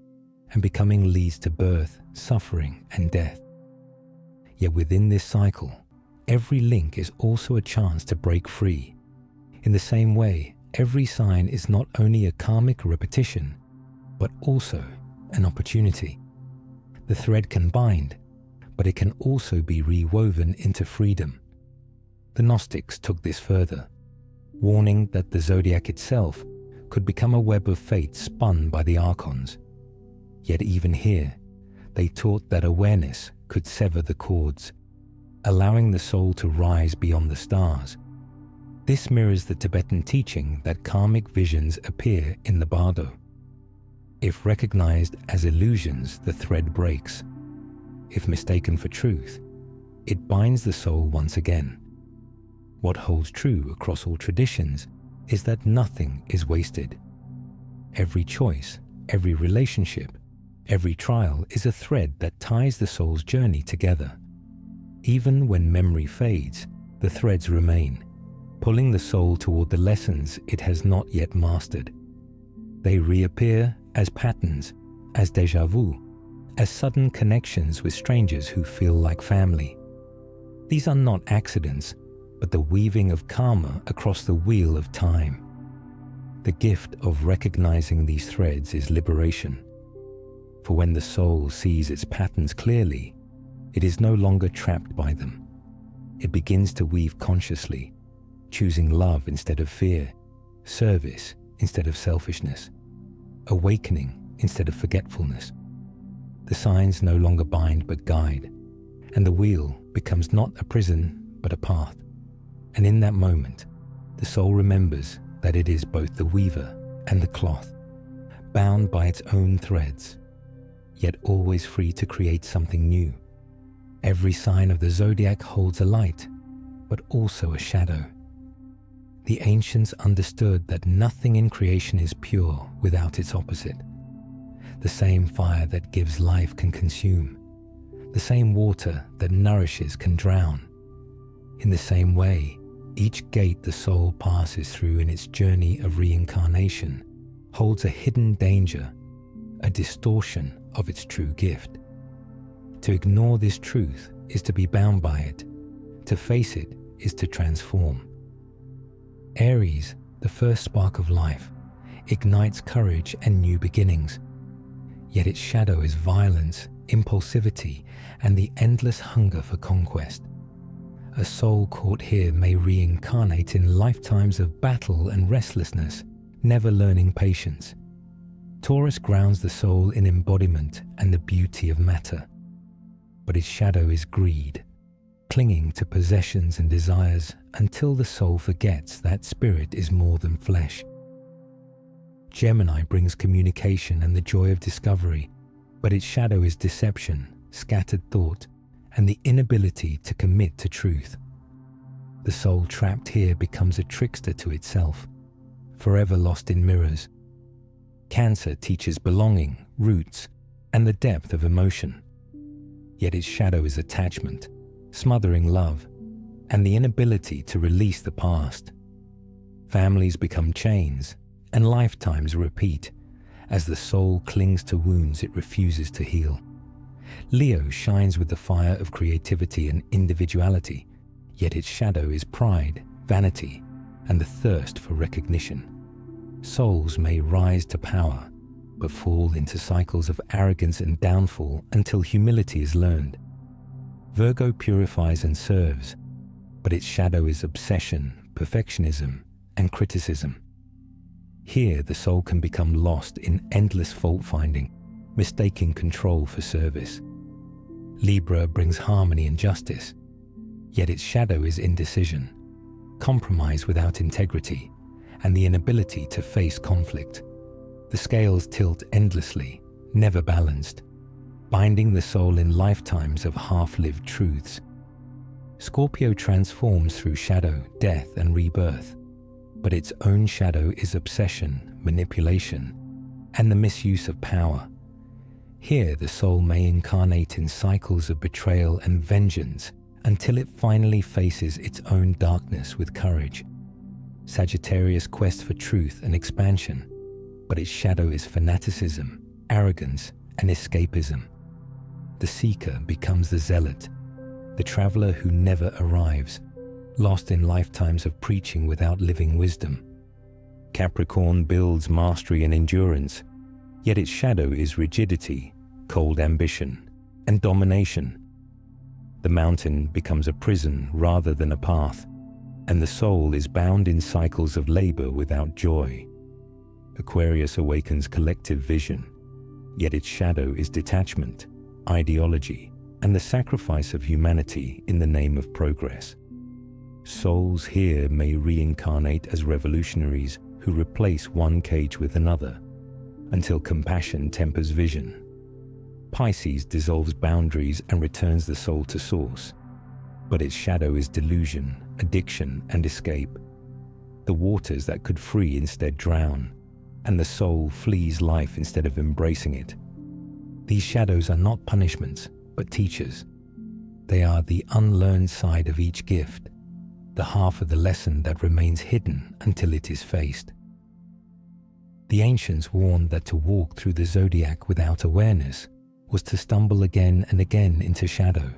and becoming leads to birth, suffering, and death. Yet within this cycle, every link is also a chance to break free. In the same way, every sign is not only a karmic repetition, but also an opportunity. The thread can bind, but it can also be rewoven into freedom. The Gnostics took this further, warning that the zodiac itself could become a web of fate spun by the archons. Yet even here, they taught that awareness could sever the cords, allowing the soul to rise beyond the stars. This mirrors the Tibetan teaching that karmic visions appear in the bardo. If recognized as illusions, the thread breaks. If mistaken for truth, it binds the soul once again. What holds true across all traditions is that nothing is wasted. Every choice, every relationship, every trial is a thread that ties the soul's journey together. Even when memory fades, the threads remain, pulling the soul toward the lessons it has not yet mastered. They reappear as patterns, as déjà vu, as sudden connections with strangers who feel like family. These are not accidents, but the weaving of karma across the wheel of time. The gift of recognizing these threads is liberation. For when the soul sees its patterns clearly, it is no longer trapped by them. It begins to weave consciously, choosing love instead of fear, service instead of selfishness, awakening instead of forgetfulness. The signs no longer bind but guide, and the wheel becomes not a prison but a path. And in that moment, the soul remembers that it is both the weaver and the cloth, bound by its own threads, yet always free to create something new. Every sign of the zodiac holds a light, but also a shadow. The ancients understood that nothing in creation is pure without its opposite. The same fire that gives life can consume. The same water that nourishes can drown. In the same way, each gate the soul passes through in its journey of reincarnation holds a hidden danger, a distortion of its true gift. To ignore this truth is to be bound by it. To face it is to transform. Aries, the first spark of life, ignites courage and new beginnings. Yet its shadow is violence, impulsivity, and the endless hunger for conquest. A soul caught here may reincarnate in lifetimes of battle and restlessness, never learning patience. Taurus grounds the soul in embodiment and the beauty of matter. But its shadow is greed, clinging to possessions and desires until the soul forgets that spirit is more than flesh. Gemini brings communication and the joy of discovery, but its shadow is deception, scattered thought, and the inability to commit to truth. The soul trapped here becomes a trickster to itself, forever lost in mirrors. Cancer teaches belonging, roots, and the depth of emotion. Yet its shadow is attachment, smothering love, and the inability to release the past. Families become chains, and lifetimes repeat, as the soul clings to wounds it refuses to heal. Leo shines with the fire of creativity and individuality, yet its shadow is pride, vanity, and the thirst for recognition. Souls may rise to power, but fall into cycles of arrogance and downfall until humility is learned. Virgo purifies and serves, but its shadow is obsession, perfectionism, and criticism. Here, the soul can become lost in endless fault-finding, mistaking control for service. Libra brings harmony and justice, yet its shadow is indecision, compromise without integrity, and the inability to face conflict. The scales tilt endlessly, never balanced, binding the soul in lifetimes of half-lived truths. Scorpio transforms through shadow, death, and rebirth, but its own shadow is obsession, manipulation, and the misuse of power. Here, the soul may incarnate in cycles of betrayal and vengeance until it finally faces its own darkness with courage. Sagittarius quests for truth and expansion, but its shadow is fanaticism, arrogance, and escapism. The seeker becomes the zealot, the traveler who never arrives, lost in lifetimes of preaching without living wisdom. Capricorn builds mastery and endurance, yet its shadow is rigidity, cold ambition, and domination. The mountain becomes a prison rather than a path, and the soul is bound in cycles of labor without joy. Aquarius awakens collective vision, yet its shadow is detachment, ideology, and the sacrifice of humanity in the name of progress. Souls here may reincarnate as revolutionaries who replace one cage with another, until compassion tempers vision. Pisces dissolves boundaries and returns the soul to source, but its shadow is delusion, addiction, and escape. The waters that could free instead drown, and the soul flees life instead of embracing it. These shadows are not punishments, but teachers. They are the unlearned side of each gift, the half of the lesson that remains hidden until it is faced. The ancients warned that to walk through the zodiac without awareness was to stumble again and again into shadow,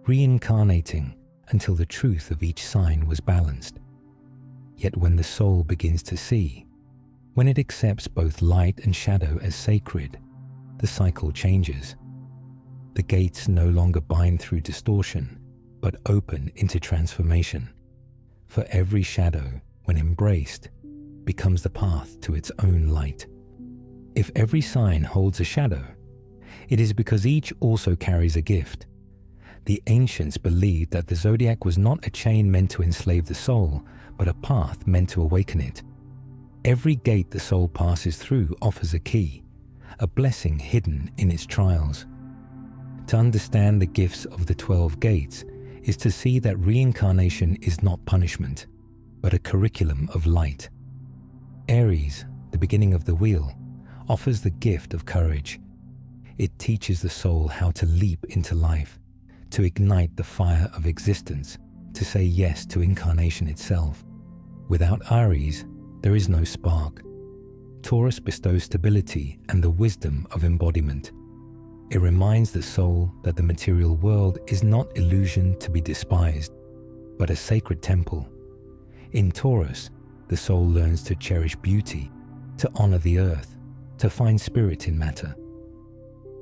reincarnating until the truth of each sign was balanced. Yet when the soul begins to see, when it accepts both light and shadow as sacred, the cycle changes. The gates no longer bind through distortion, but open into transformation. For every shadow, when embraced, becomes the path to its own light. If every sign holds a shadow, it is because each also carries a gift. The ancients believed that the zodiac was not a chain meant to enslave the soul, but a path meant to awaken it. Every gate the soul passes through offers a key, a blessing hidden in its trials. To understand the gifts of the 12 gates is to see that reincarnation is not punishment, but a curriculum of light. Aries, the beginning of the wheel, offers the gift of courage. It teaches the soul how to leap into life, to ignite the fire of existence, to say yes to incarnation itself. Without Aries, there is no spark. Taurus bestows stability and the wisdom of embodiment. It reminds the soul that the material world is not illusion to be despised, but a sacred temple. In Taurus, the soul learns to cherish beauty, to honor the earth, to find spirit in matter.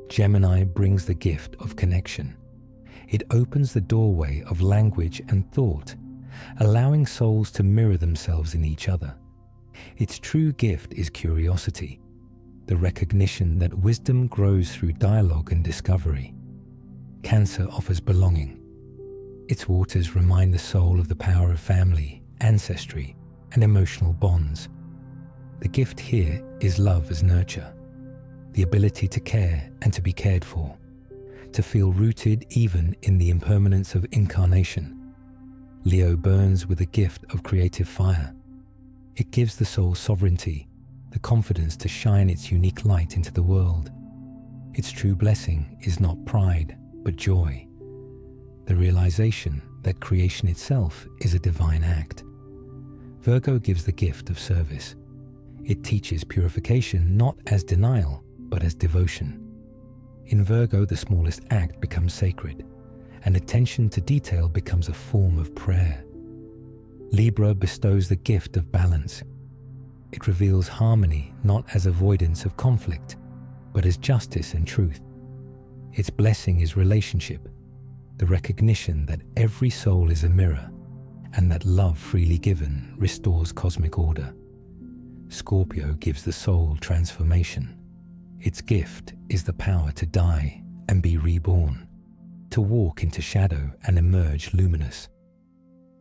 Gemini brings the gift of connection. It opens the doorway of language and thought, allowing souls to mirror themselves in each other. Its true gift is curiosity, the recognition that wisdom grows through dialogue and discovery. Cancer offers belonging. Its waters remind the soul of the power of family, ancestry, and emotional bonds. The gift here is love as nurture, the ability to care and to be cared for, to feel rooted even in the impermanence of incarnation. Leo burns with the gift of creative fire. It gives the soul sovereignty, the confidence to shine its unique light into the world. Its true blessing is not pride, but joy, the realization that creation itself is a divine act. Virgo gives the gift of service. It teaches purification not as denial, but as devotion. In Virgo, the smallest act becomes sacred, and attention to detail becomes a form of prayer. Libra bestows the gift of balance. It reveals harmony not as avoidance of conflict, but as justice and truth. Its blessing is relationship, the recognition that every soul is a mirror and that love freely given restores cosmic order. Scorpio gives the soul transformation. Its gift is the power to die and be reborn, to walk into shadow and emerge luminous.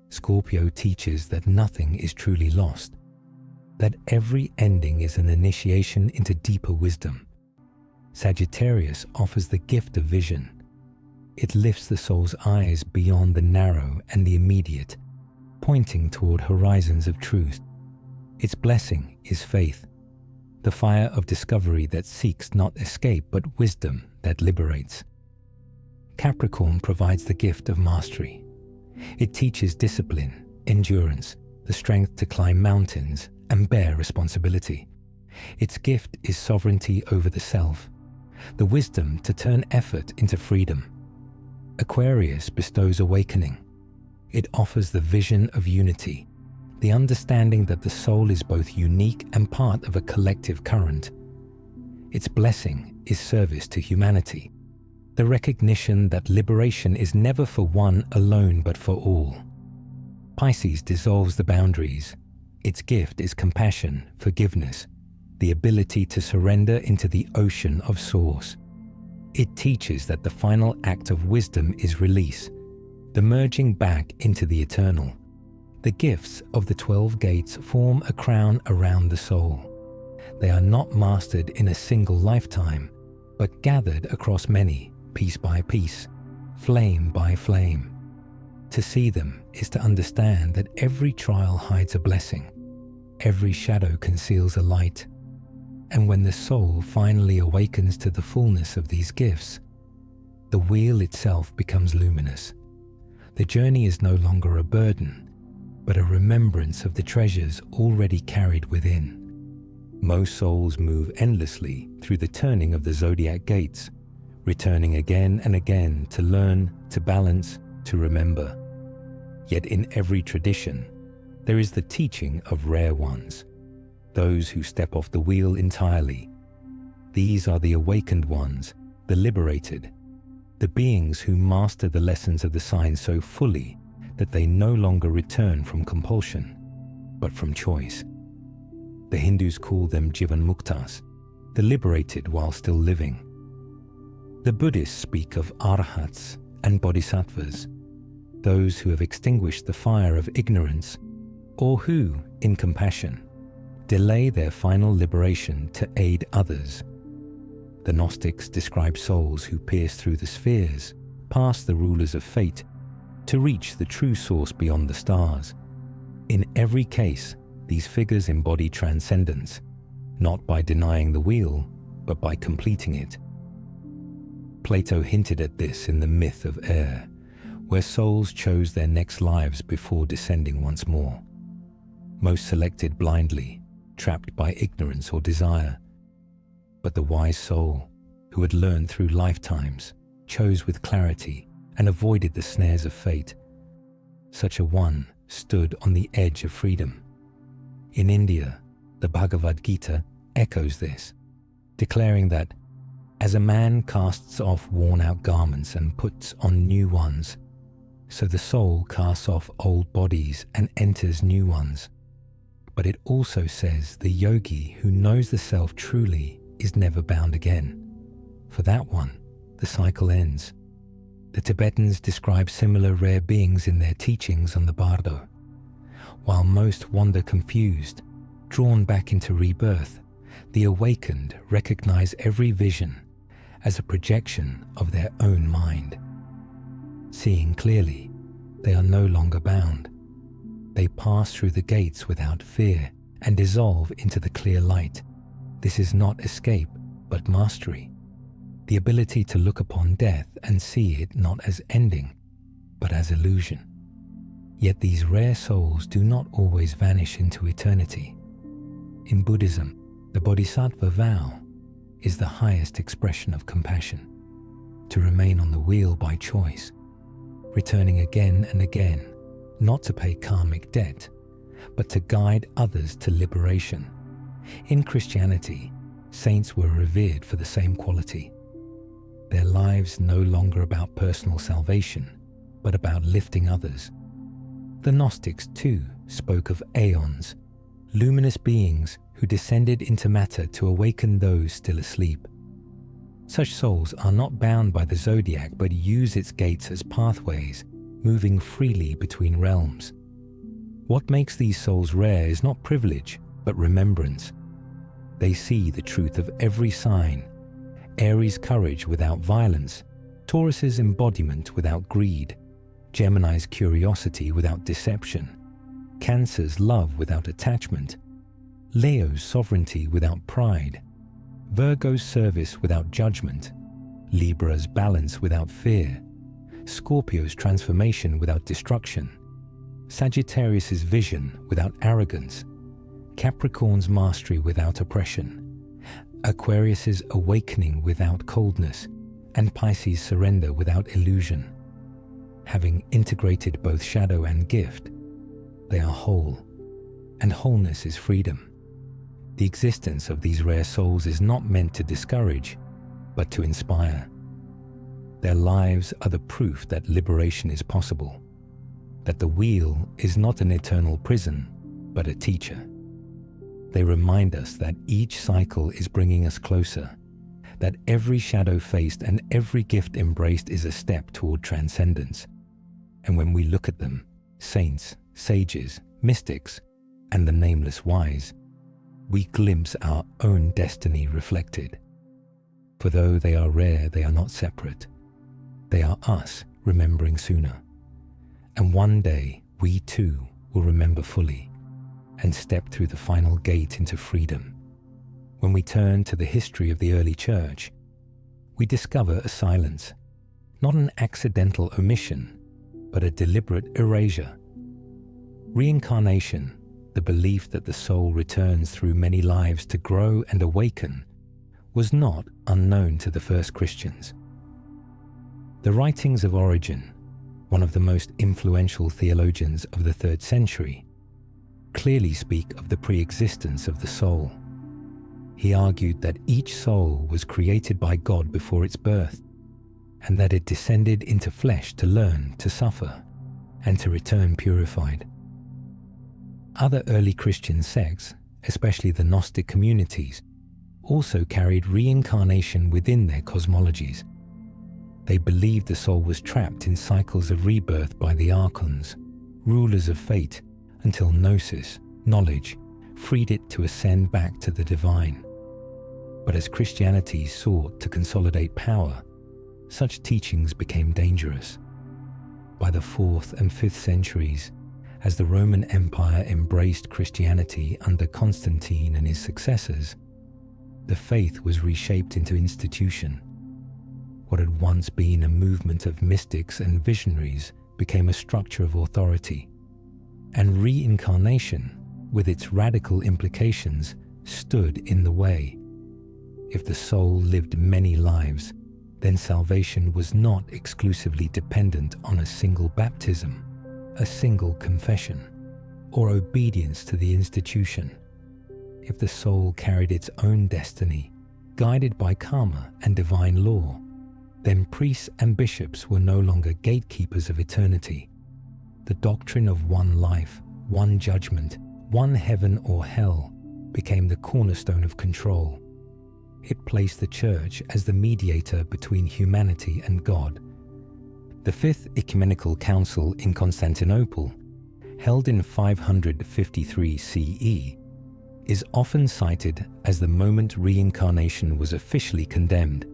Scorpio teaches that nothing is truly lost, that every ending is an initiation into deeper wisdom. Sagittarius offers the gift of vision. It lifts the soul's eyes beyond the narrow and the immediate, pointing toward horizons of truth. Its blessing is faith, the fire of discovery that seeks not escape but wisdom that liberates. Capricorn provides the gift of mastery. It teaches discipline, endurance, the strength to climb mountains and bear responsibility. Its gift is sovereignty over the self, the wisdom to turn effort into freedom. Aquarius bestows awakening. It offers the vision of unity, the understanding that the soul is both unique and part of a collective current. Its blessing is service to humanity, the recognition that liberation is never for one alone but for all. Pisces dissolves the boundaries. Its gift is compassion, forgiveness, the ability to surrender into the ocean of source. It teaches that the final act of wisdom is release, the merging back into the eternal. The gifts of the 12 gates form a crown around the soul. They are not mastered in a single lifetime, but gathered across many, piece by piece, flame by flame. To see them is to understand that every trial hides a blessing, every shadow conceals a light, and when the soul finally awakens to the fullness of these gifts, the wheel itself becomes luminous. The journey is no longer a burden, but a remembrance of the treasures already carried within. Most souls move endlessly through the turning of the zodiac gates, returning again and again to learn, to balance, to remember. Yet in every tradition, there is the teaching of rare ones, those who step off the wheel entirely. These are the awakened ones, the liberated, the beings who master the lessons of the signs so fully that they no longer return from compulsion, but from choice. The Hindus call them Jivanmuktas, the liberated while still living. The Buddhists speak of arhats and bodhisattvas, those who have extinguished the fire of ignorance, or who, in compassion, delay their final liberation to aid others. The Gnostics describe souls who pierce through the spheres, past the rulers of fate, to reach the true source beyond the stars. In every case, these figures embody transcendence, not by denying the wheel, but by completing it. Plato hinted at this in the myth of air, where souls chose their next lives before descending once more. Most selected blindly, trapped by ignorance or desire. But the wise soul, who had learned through lifetimes, chose with clarity and avoided the snares of fate. Such a one stood on the edge of freedom. In India, the Bhagavad Gita echoes this, declaring that as a man casts off worn-out garments and puts on new ones, so the soul casts off old bodies and enters new ones. But it also says the yogi who knows the self truly is never bound again. For that one, the cycle ends. The Tibetans describe similar rare beings in their teachings on the bardo. While most wander confused, drawn back into rebirth, the awakened recognize every vision as a projection of their own mind. Seeing clearly, they are no longer bound. They pass through the gates without fear and dissolve into the clear light. This is not escape, but mastery. The ability to look upon death and see it not as ending, but as illusion. Yet these rare souls do not always vanish into eternity. In Buddhism, the bodhisattva vow is the highest expression of compassion, to remain on the wheel by choice, returning again and again, not to pay karmic debt, but to guide others to liberation. In Christianity, saints were revered for the same quality. Their lives no longer about personal salvation, but about lifting others. The Gnostics, too, spoke of aeons, luminous beings who descended into matter to awaken those still asleep. Such souls are not bound by the zodiac, but use its gates as pathways, moving freely between realms. What makes these souls rare is not privilege, but remembrance. They see the truth of every sign: Aries' courage without violence, Taurus's embodiment without greed, Gemini's curiosity without deception, Cancer's love without attachment, Leo's sovereignty without pride, Virgo's service without judgment, Libra's balance without fear, Scorpio's transformation without destruction, Sagittarius's vision without arrogance, Capricorn's mastery without oppression, Aquarius's awakening without coldness, and Pisces' surrender without illusion. Having integrated both shadow and gift, they are whole, and wholeness is freedom. The existence of these rare souls is not meant to discourage, but to inspire. Their lives are the proof that liberation is possible, that the wheel is not an eternal prison, but a teacher. They remind us that each cycle is bringing us closer, that every shadow faced and every gift embraced is a step toward transcendence. And when we look at them, saints, sages, mystics, and the nameless wise, we glimpse our own destiny reflected. For though they are rare, they are not separate. They are us remembering sooner. And one day, we too will remember fully and step through the final gate into freedom. When we turn to the history of the early church, we discover a silence, not an accidental omission, but a deliberate erasure. Reincarnation, the belief that the soul returns through many lives to grow and awaken, was not unknown to the first Christians. The writings of Origen, one of the most influential theologians of the 3rd century, clearly speak of the pre-existence of the soul. He argued that each soul was created by God before its birth, and that it descended into flesh to learn, to suffer, and to return purified. Other early Christian sects, especially the Gnostic communities, also carried reincarnation within their cosmologies. They believed the soul was trapped in cycles of rebirth by the archons, rulers of fate, until gnosis, knowledge, freed it to ascend back to the divine. But as Christianity sought to consolidate power, such teachings became dangerous. By the 4th and 5th centuries, as the Roman Empire embraced Christianity under Constantine and his successors, the faith was reshaped into institution. What had once been a movement of mystics and visionaries became a structure of authority, and reincarnation, with its radical implications, stood in the way. If the soul lived many lives, then salvation was not exclusively dependent on a single baptism, a single confession, or obedience to the institution. If the soul carried its own destiny, guided by karma and divine law, then priests and bishops were no longer gatekeepers of eternity. The doctrine of one life, one judgment, one heaven or hell became the cornerstone of control. It placed the Church as the mediator between humanity and God. The Fifth Ecumenical Council in Constantinople, held in 553 CE, is often cited as the moment reincarnation was officially condemned.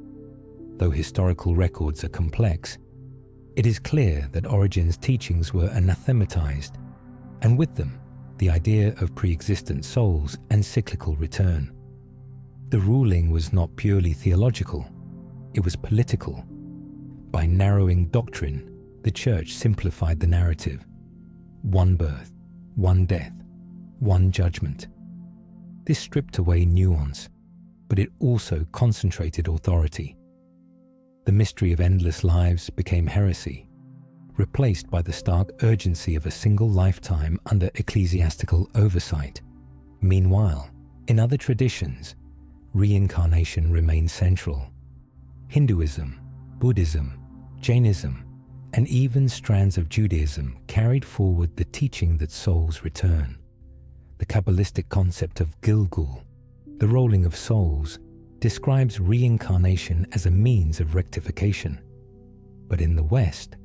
Though historical records are complex, it is clear that Origen's teachings were anathematized, and with them, the idea of pre-existent souls and cyclical return. The ruling was not purely theological, it was political. By narrowing doctrine, the Church simplified the narrative. One birth, one death, one judgment. This stripped away nuance, but it also concentrated authority. The mystery of endless lives became heresy, replaced by the stark urgency of a single lifetime under ecclesiastical oversight. Meanwhile, In other traditions, reincarnation remains central. Hinduism, Buddhism, Jainism, and even strands of Judaism carried forward the teaching that souls return. The Kabbalistic concept of Gilgul, the rolling of souls, describes reincarnation as a means of rectification. But in the West,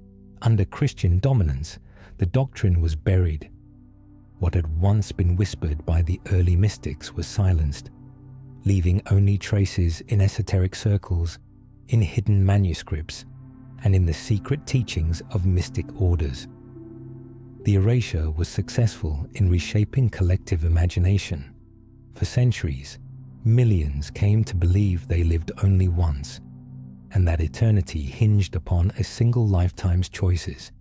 under Christian dominance, the doctrine was buried. What had once been whispered by the early mystics was silenced, leaving only traces in esoteric circles, in hidden manuscripts, and in the secret teachings of mystic orders. The erasure was successful in reshaping collective imagination. For centuries, millions came to believe they lived only once, and that eternity hinged upon a single lifetime's choices.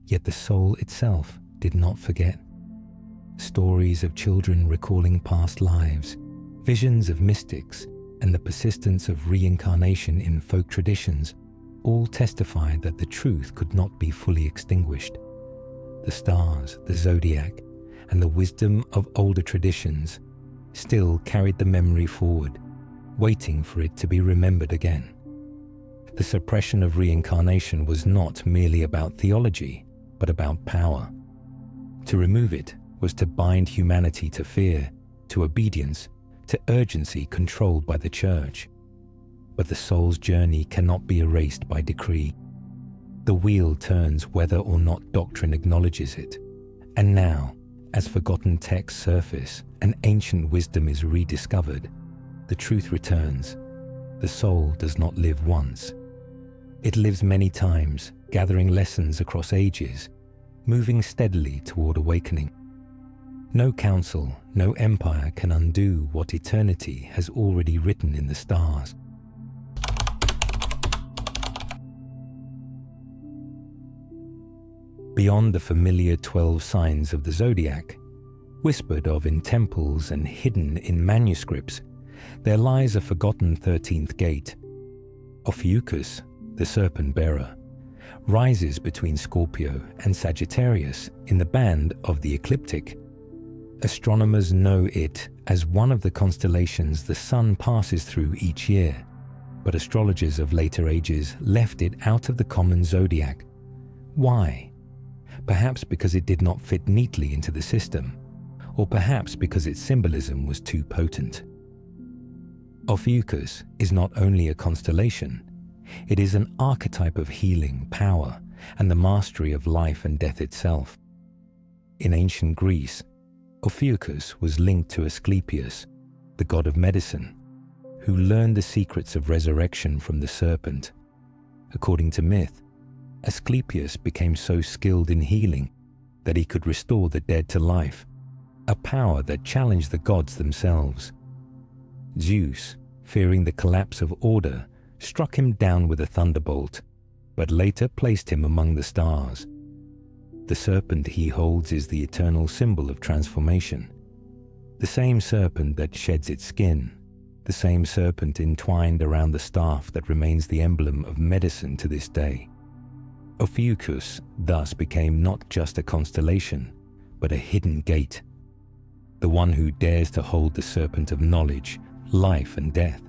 Yet the soul itself did not forget. Stories of children recalling past lives, visions of mystics, and the persistence of reincarnation in folk traditions all testify that the truth could not be fully extinguished. The stars, the zodiac, and the wisdom of older traditions still carried the memory forward, waiting for it to be remembered again. The suppression of reincarnation was not merely about theology, but about power. To remove it was to bind humanity to fear, to obedience, to urgency controlled by the Church. But the soul's journey cannot be erased by decree. The wheel turns whether or not doctrine acknowledges it. And now, as forgotten texts surface and ancient wisdom is rediscovered, the truth returns. The soul does not live once. It lives many times, gathering lessons across ages, moving steadily toward awakening. No council, no empire can undo what eternity has already written in the stars. Beyond the familiar 12 signs of the zodiac, whispered of in temples and hidden in manuscripts, there lies a forgotten 13th gate. Ophiuchus, the serpent bearer, rises between Scorpio and Sagittarius in the band of the ecliptic. Astronomers know it as one of the constellations the sun passes through each year, but astrologers of later ages left it out of the common zodiac. Why? Perhaps because it did not fit neatly into the system, or perhaps because its symbolism was too potent. Ophiuchus is not only a constellation, it is an archetype of healing, power, and the mastery of life and death itself. In ancient Greece, Ophiuchus was linked to Asclepius, the god of medicine, who learned the secrets of resurrection from the serpent. According to myth, Asclepius became so skilled in healing that he could restore the dead to life, a power that challenged the gods themselves. Zeus, fearing the collapse of order, struck him down with a thunderbolt, but later placed him among the stars. The serpent he holds is the eternal symbol of transformation. The same serpent that sheds its skin, the same serpent entwined around the staff that remains the emblem of medicine to this day. Ophiuchus thus became not just a constellation, but a hidden gate, the one who dares to hold the serpent of knowledge, life and death.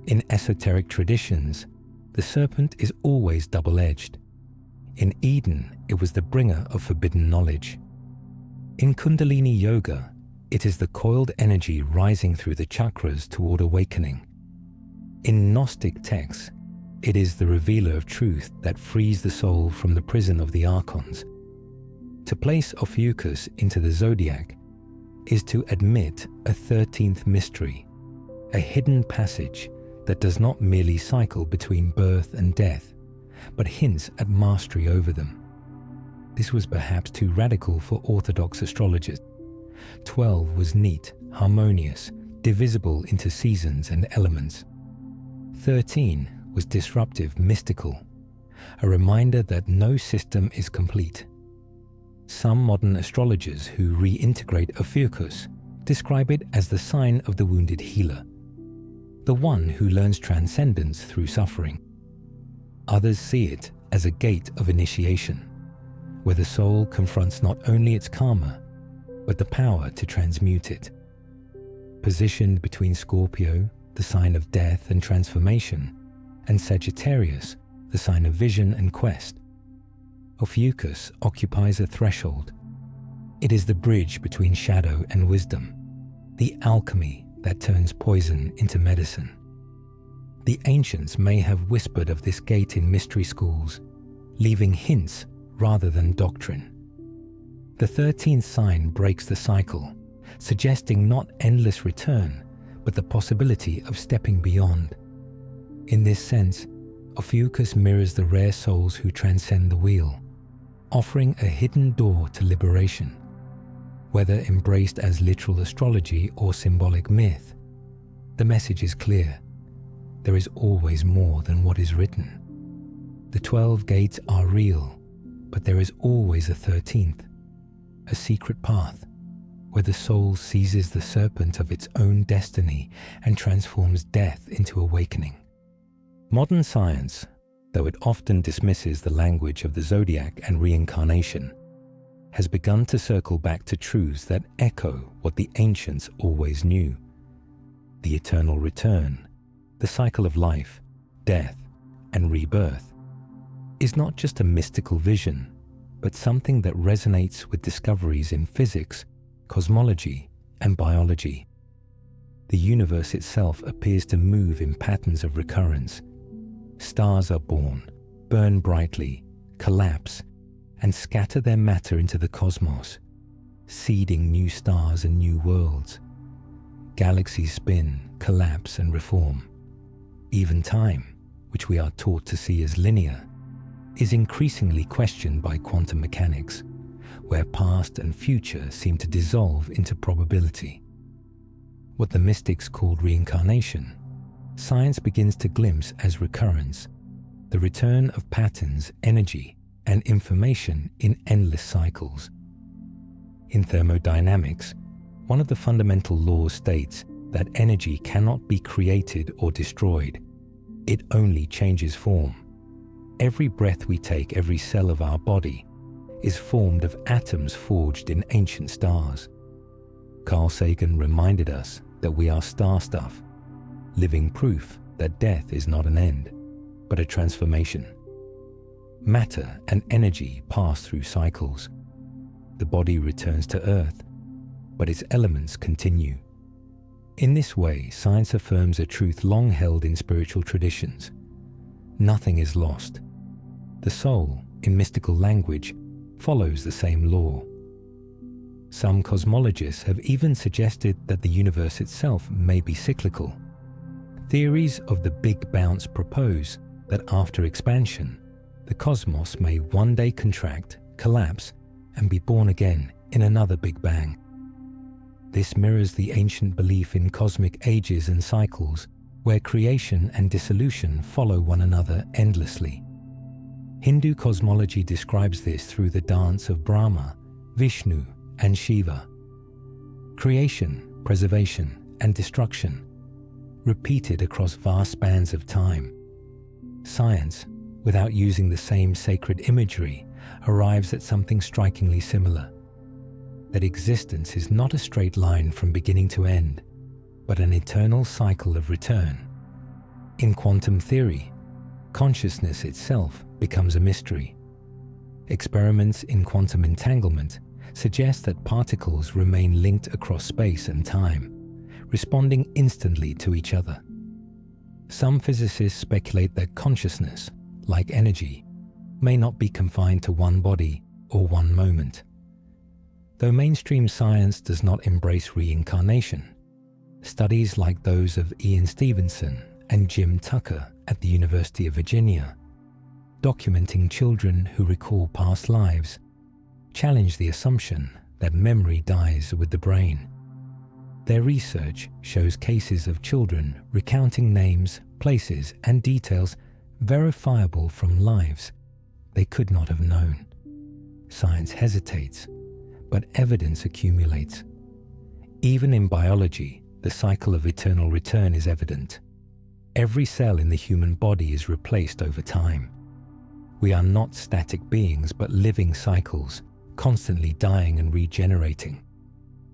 In esoteric traditions, the serpent is always double-edged. In Eden, it was the bringer of forbidden knowledge. In Kundalini Yoga, it is the coiled energy rising through the chakras toward awakening. In Gnostic texts, it is the revealer of truth that frees the soul from the prison of the archons. To place Ophiuchus into the zodiac is to admit a 13th mystery, a hidden passage that does not merely cycle between birth and death, but hints at mastery over them. This was perhaps too radical for orthodox astrologers. 12 was neat, harmonious, divisible into seasons and elements. 13 was disruptive, mystical, a reminder that no system is complete. Some modern astrologers who reintegrate Ophiuchus describe it as the sign of the wounded healer, the one who learns transcendence through suffering. Others see it as a gate of initiation, where the soul confronts not only its karma, but the power to transmute it. positioned between Scorpio, the sign of death and transformation, and Sagittarius, the sign of vision and quest. Ophiuchus occupies a threshold. It is the bridge between shadow and wisdom, the alchemy that turns poison into medicine. The ancients may have whispered of this gate in mystery schools, leaving hints rather than doctrine. The 13th sign breaks the cycle, suggesting not endless return, but the possibility of stepping beyond. In this sense, Ophiuchus mirrors the rare souls who transcend the wheel, offering a hidden door to liberation. Whether embraced as literal astrology or symbolic myth, the message is clear. There is always more than what is written. The 12 gates are real, but there is always a 13th, a secret path, where the soul seizes the serpent of its own destiny and transforms death into awakening. Modern science, though it often dismisses the language of the zodiac and reincarnation, has begun to circle back to truths that echo what the ancients always knew. The eternal return, the cycle of life, death, and rebirth, is not just a mystical vision, but something that resonates with discoveries in physics, cosmology, and biology. The universe itself appears to move in patterns of recurrence. Stars are born, burn brightly, collapse, and scatter their matter into the cosmos, seeding new stars and new worlds. Galaxies spin, collapse, and reform. Even time, which we are taught to see as linear, is increasingly questioned by quantum mechanics, where past and future seem to dissolve into probability. What the mystics called reincarnation, science begins to glimpse as recurrence, the return of patterns, energy, and information in endless cycles. In thermodynamics, one of the fundamental laws states that energy cannot be created or destroyed. It only changes form. Every breath we take, every cell of our body, is formed of atoms forged in ancient stars. Carl Sagan reminded us that we are star stuff, living proof that death is not an end, but a transformation. Matter and energy pass through cycles. The body returns to Earth, but its elements continue. In this way, science affirms a truth long held in spiritual traditions. Nothing is lost. The soul, in mystical language, follows the same law. Some cosmologists have even suggested that the universe itself may be cyclical. Theories of the Big Bounce propose that after expansion, the cosmos may one day contract, collapse, and be born again in another Big Bang. This mirrors the ancient belief in cosmic ages and cycles, where creation and dissolution follow one another endlessly. Hindu cosmology describes this through the dance of Brahma, Vishnu, and Shiva. Creation, preservation, and destruction, repeated across vast spans of time. Science, without using the same sacred imagery, arrives at something strikingly similar: that existence is not a straight line from beginning to end, but an eternal cycle of return. In quantum theory, consciousness itself becomes a mystery. Experiments in quantum entanglement suggest that particles remain linked across space and time, responding instantly to each other. Some physicists speculate that consciousness, like energy, may not be confined to one body or one moment. Though mainstream science does not embrace reincarnation, studies like those of Ian Stevenson and Jim Tucker at the University of Virginia, documenting children who recall past lives, challenge the assumption that memory dies with the brain. Their research shows cases of children recounting names, places, and details verifiable from lives they could not have known. Science hesitates, but evidence accumulates. Even in biology, the cycle of eternal return is evident. Every cell in the human body is replaced over time. We are not static beings, but living cycles, constantly dying and regenerating.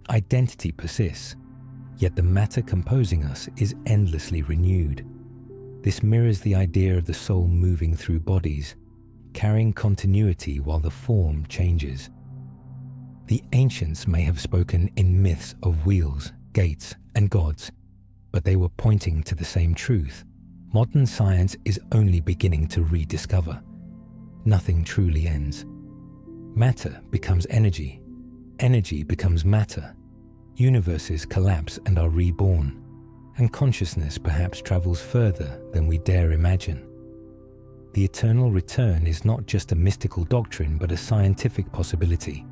Identity persists, Yet the matter composing us is endlessly renewed. This mirrors the idea of the soul moving through bodies, carrying continuity while the form changes. The ancients may have spoken in myths of wheels, gates, and gods, but they were pointing to the same truth. Modern science is only beginning to rediscover. Nothing truly ends. Matter becomes energy. Energy becomes matter. Universes collapse and are reborn, and consciousness perhaps travels further than we dare imagine. The eternal return is not just a mystical doctrine, but a scientific possibility.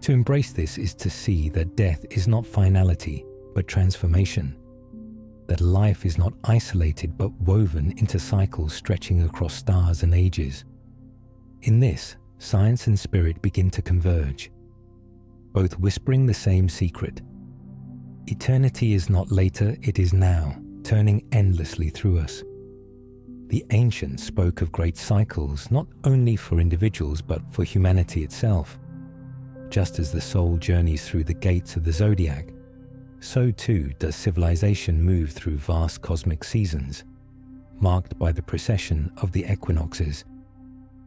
To embrace this is to see that death is not finality, but transformation. That life is not isolated, but woven into cycles stretching across stars and ages. In this, science and spirit begin to converge, both whispering the same secret. Eternity is not later, it is now, turning endlessly through us. The ancients spoke of great cycles, not only for individuals, but for humanity itself. Just as the soul journeys through the gates of the zodiac, so too does civilization move through vast cosmic seasons, marked by the precession of the equinoxes.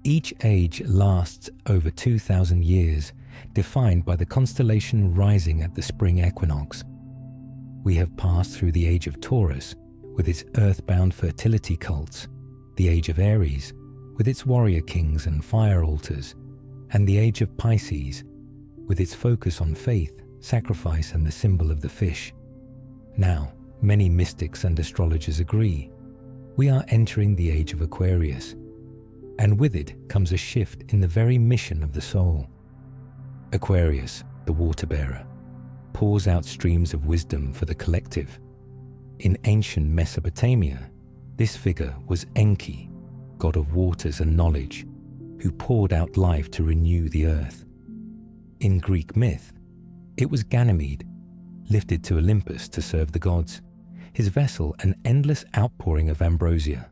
Each age lasts over 2,000 years, defined by the constellation rising at the spring equinox. We have passed through the age of Taurus, with its earthbound fertility cults, the age of Aries, with its warrior kings and fire altars, and the age of Pisces, with its focus on faith, sacrifice, and the symbol of the fish. Now, many mystics and astrologers agree, we are entering the age of Aquarius, and with it comes a shift in the very mission of the soul. Aquarius, the water bearer, pours out streams of wisdom for the collective. In ancient Mesopotamia, this figure was Enki, god of waters and knowledge, who poured out life to renew the earth. In Greek myth, it was Ganymede, lifted to Olympus to serve the gods, his vessel an endless outpouring of ambrosia.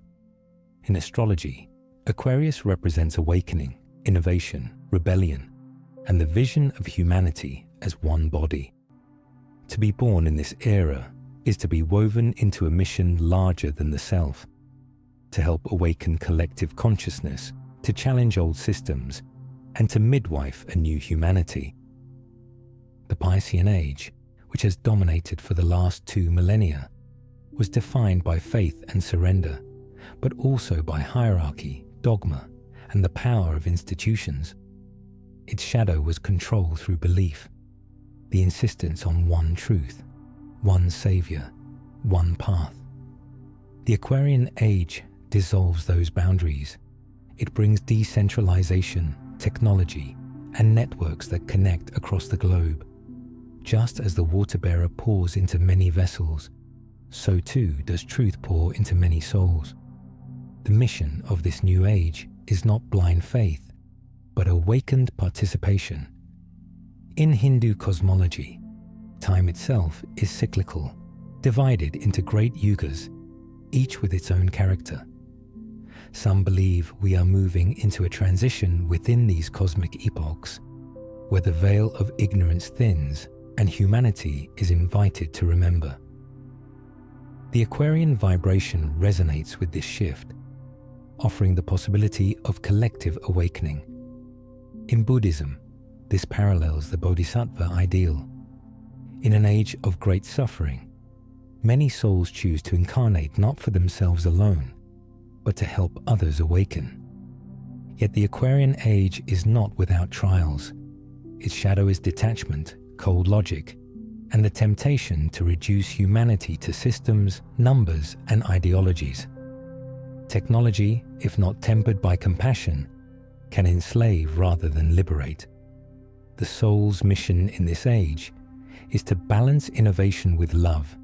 In astrology, Aquarius represents awakening, innovation, rebellion, and the vision of humanity as one body. To be born in this era is to be woven into a mission larger than the self, to help awaken collective consciousness, to challenge old systems, and to midwife a new humanity. The Piscean age, which has dominated for the last 2 millennia, was defined by faith and surrender, but also by hierarchy, dogma, and the power of institutions. Its shadow was control through belief, the insistence on one truth, one savior, one path. The Aquarian age dissolves those boundaries. It brings decentralization, technology, and networks that connect across the globe. Just as the water bearer pours into many vessels, so too does truth pour into many souls. The mission of this new age is not blind faith, but awakened participation. In Hindu cosmology, time itself is cyclical, divided into great yugas, each with its own character. Some believe we are moving into a transition within these cosmic epochs, where the veil of ignorance thins and humanity is invited to remember. The Aquarian vibration resonates with this shift, offering the possibility of collective awakening. In Buddhism, this parallels the Bodhisattva ideal. In an age of great suffering, many souls choose to incarnate not for themselves alone, but to help others awaken. Yet the Aquarian age is not without trials. Its shadow is detachment, cold logic, and the temptation to reduce humanity to systems, numbers, and ideologies. Technology, if not tempered by compassion, can enslave rather than liberate. The soul's mission in this age is to balance innovation with love,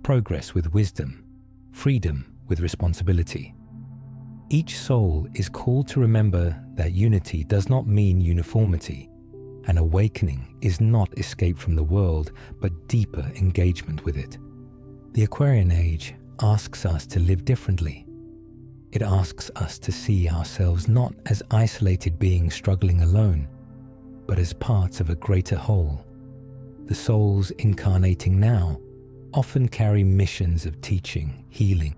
progress with wisdom, freedom with responsibility. Each soul is called to remember that unity does not mean uniformity, and awakening is not escape from the world, but deeper engagement with it. The Aquarian age asks us to live differently. It asks us to see ourselves not as isolated beings struggling alone, but as parts of a greater whole. The souls incarnating now often carry missions of teaching, healing,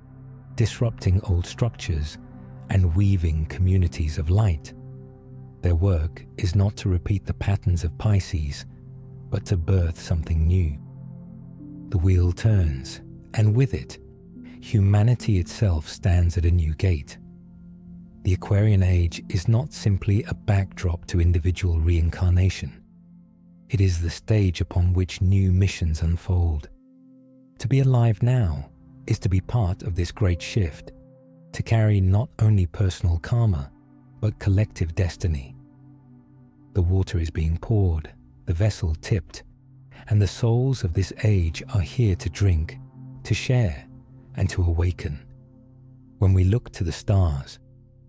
disrupting old structures, and weaving communities of light. Their work is not to repeat the patterns of Pisces, but to birth something new. The wheel turns, and with it, humanity itself stands at a new gate. The Aquarian age is not simply a backdrop to individual reincarnation. It is the stage upon which new missions unfold. To be alive now is to be part of this great shift, to carry not only personal karma, but collective destiny. The water is being poured, the vessel tipped, and the souls of this age are here to drink, to share, and to awaken. When we look to the stars,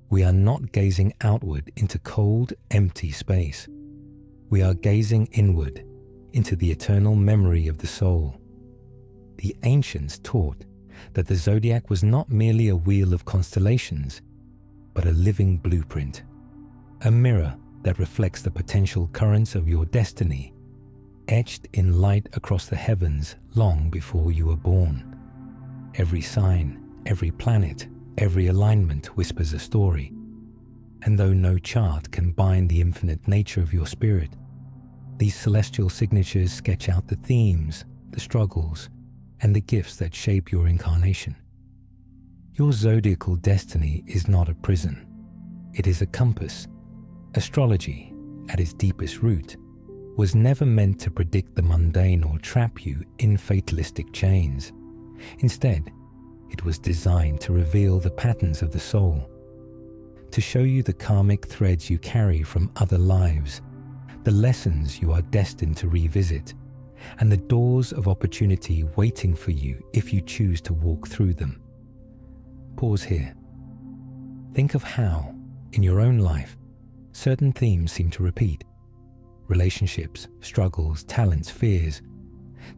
we are not gazing outward into cold, empty space. We are gazing inward into the eternal memory of the soul. The ancients taught that the zodiac was not merely a wheel of constellations, but a living blueprint, a mirror that reflects the potential currents of your destiny, etched in light across the heavens long before you were born. Every sign, every planet, every alignment whispers a story. And though no chart can bind the infinite nature of your spirit, these celestial signatures sketch out the themes, the struggles, and the gifts that shape your incarnation. Your zodiacal destiny is not a prison. It is a compass. Astrology, at its deepest root, was never meant to predict the mundane or trap you in fatalistic chains. Instead, it was designed to reveal the patterns of the soul, to show you the karmic threads you carry from other lives, the lessons you are destined to revisit, and the doors of opportunity waiting for you if you choose to walk through them. Pause here. Think of how, in your own life, certain themes seem to repeat. Relationships, struggles, talents, fears.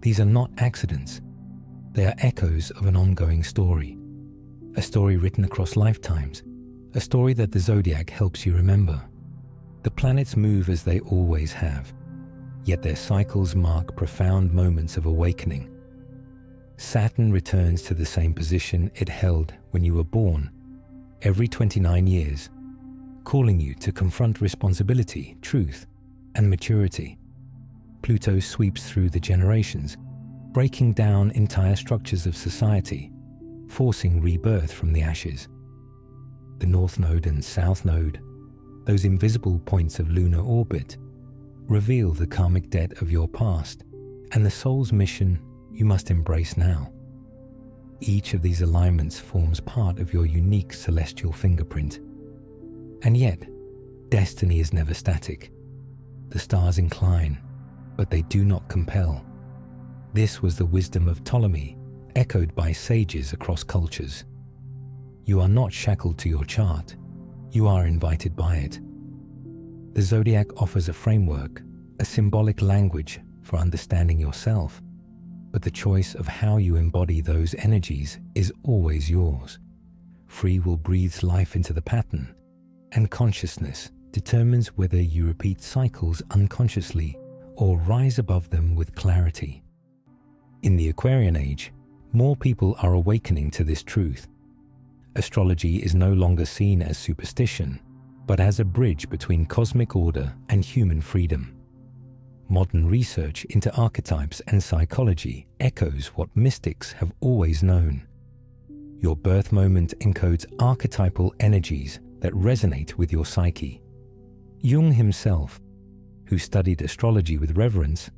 These are not accidents. They are echoes of an ongoing story. A story written across lifetimes. A story that the zodiac helps you remember. The planets move as they always have, yet their cycles mark profound moments of awakening. Saturn returns to the same position it held when you were born, every 29 years, calling you to confront responsibility, truth, and maturity. Pluto sweeps through the generations, breaking down entire structures of society, forcing rebirth from the ashes. The North Node and South Node, those invisible points of lunar orbit, reveal the karmic debt of your past and the soul's mission you must embrace now. Each of these alignments forms part of your unique celestial fingerprint. And yet, destiny is never static. The stars incline, but they do not compel. This was the wisdom of Ptolemy, echoed by sages across cultures. You are not shackled to your chart. You are invited by it. The zodiac offers a framework, a symbolic language for understanding yourself, but the choice of how you embody those energies is always yours. Free will breathes life into the pattern, and consciousness determines whether you repeat cycles unconsciously or rise above them with clarity. In the Aquarian age, more people are awakening to this truth. Astrology is no longer seen as superstition, but as a bridge between cosmic order and human freedom. Modern research into archetypes and psychology echoes what mystics have always known. Your birth moment encodes archetypal energies that resonate with your psyche. Jung himself, who studied astrology with reverence,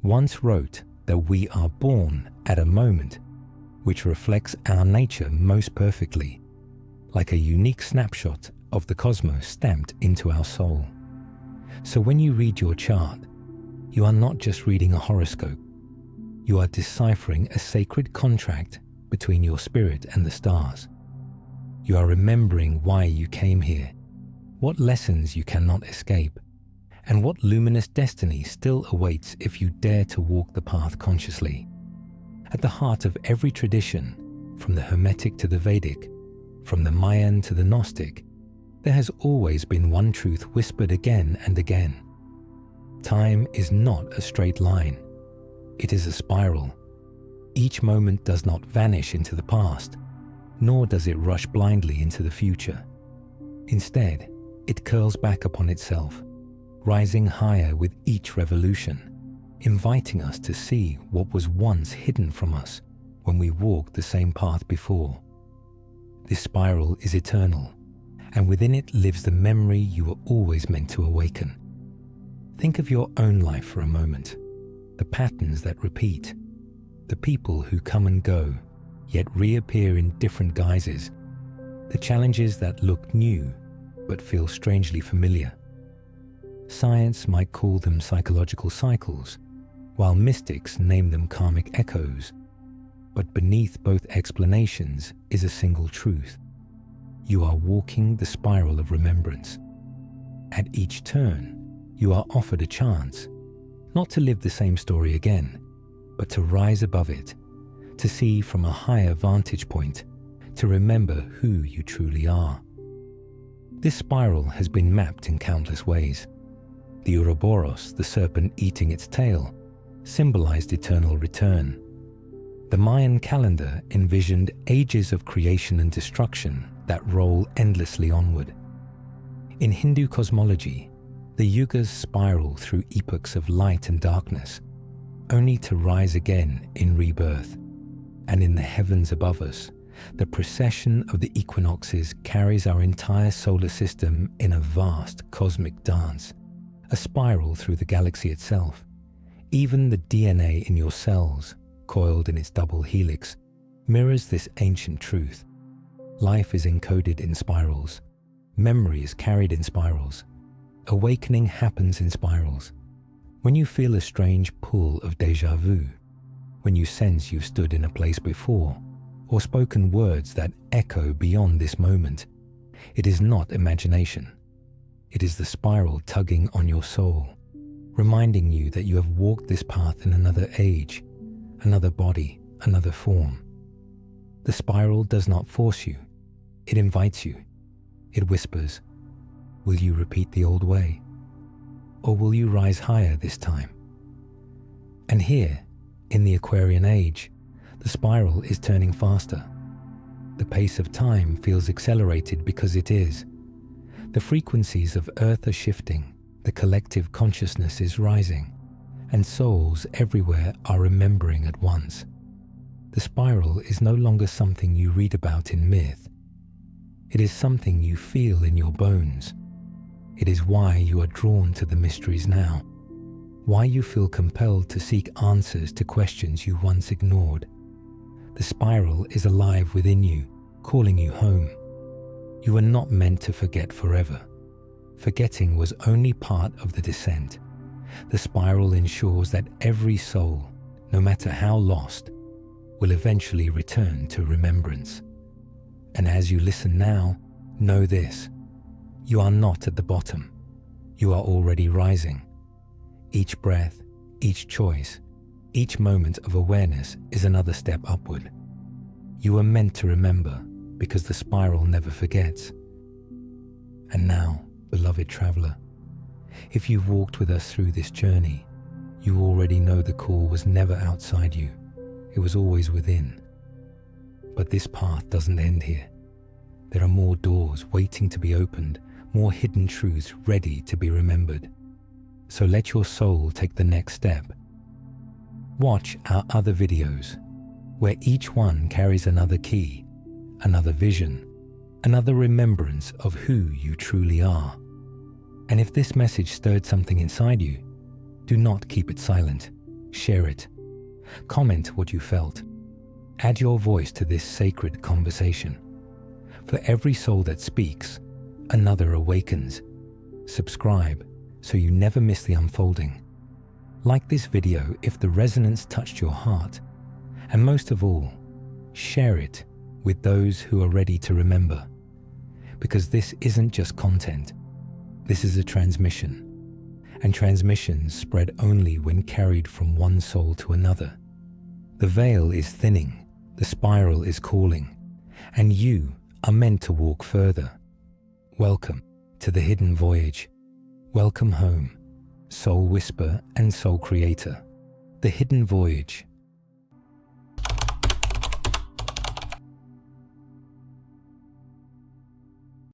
once wrote that we are born at a moment which reflects our nature most perfectly, like a unique snapshot of the cosmos stamped into our soul. So when you read your chart, you are not just reading a horoscope. You are deciphering a sacred contract between your spirit and the stars. You are remembering why you came here, what lessons you cannot escape, and what luminous destiny still awaits if you dare to walk the path consciously. At the heart of every tradition, from the Hermetic to the Vedic, from the Mayan to the Gnostic, there has always been one truth whispered again and again. Time is not a straight line. It is a spiral. Each moment does not vanish into the past, nor does it rush blindly into the future. Instead, it curls back upon itself, rising higher with each revolution, inviting us to see what was once hidden from us when we walked the same path before. This spiral is eternal, and within it lives the memory you were always meant to awaken. Think of your own life for a moment, the patterns that repeat, the people who come and go, yet reappear in different guises, the challenges that look new but feel strangely familiar. Science might call them psychological cycles, while mystics name them karmic echoes. But beneath both explanations is a single truth. You are walking the spiral of remembrance. At each turn, you are offered a chance, not to live the same story again, but to rise above it, to see from a higher vantage point, to remember who you truly are. This spiral has been mapped in countless ways. The Ouroboros, the serpent eating its tail, symbolized eternal return. The Mayan calendar envisioned ages of creation and destruction that roll endlessly onward. In Hindu cosmology, the yugas spiral through epochs of light and darkness, only to rise again in rebirth. And in the heavens above us, the procession of the equinoxes carries our entire solar system in a vast cosmic dance, a spiral through the galaxy itself. Even the DNA in your cells, coiled in its double helix, mirrors this ancient truth. Life is encoded in spirals. Memory is carried in spirals. Awakening happens in spirals. When you feel a strange pull of déjà vu, when you sense you've stood in a place before, or spoken words that echo beyond this moment, it is not imagination. It is the spiral tugging on your soul, reminding you that you have walked this path in another age, another body, another form. The spiral does not force you. It invites you. It whispers, will you repeat the old way? Or will you rise higher this time? And here, in the Aquarian age, the spiral is turning faster. The pace of time feels accelerated because it is. The frequencies of Earth are shifting, the collective consciousness is rising, and souls everywhere are remembering at once. The spiral is no longer something you read about in myth. It is something you feel in your bones. It is why you are drawn to the mysteries now, why you feel compelled to seek answers to questions you once ignored. The spiral is alive within you, calling you home. You are not meant to forget forever. Forgetting was only part of the descent. The spiral ensures that every soul, no matter how lost, will eventually return to remembrance. And as you listen now, know this: you are not at the bottom. You are already rising. Each breath, each choice, each moment of awareness is another step upward. You are meant to remember because the spiral never forgets. And now, beloved traveler, if you've walked with us through this journey, you already know the call was never outside you. It was always within. But this path doesn't end here. There are more doors waiting to be opened, more hidden truths ready to be remembered. So let your soul take the next step. Watch our other videos, where each one carries another key, another vision, another remembrance of who you truly are. And if this message stirred something inside you, do not keep it silent. Share it. Comment what you felt. Add your voice to this sacred conversation. For every soul that speaks, another awakens. Subscribe so you never miss the unfolding. Like this video if the resonance touched your heart. And most of all, share it with those who are ready to remember. Because this isn't just content. This is a transmission. And transmissions spread only when carried from one soul to another. The veil is thinning, the spiral is calling, and you are meant to walk further. Welcome to the Hidden Voyage. Welcome home, Soul Whisper and Soul Creator. The Hidden Voyage,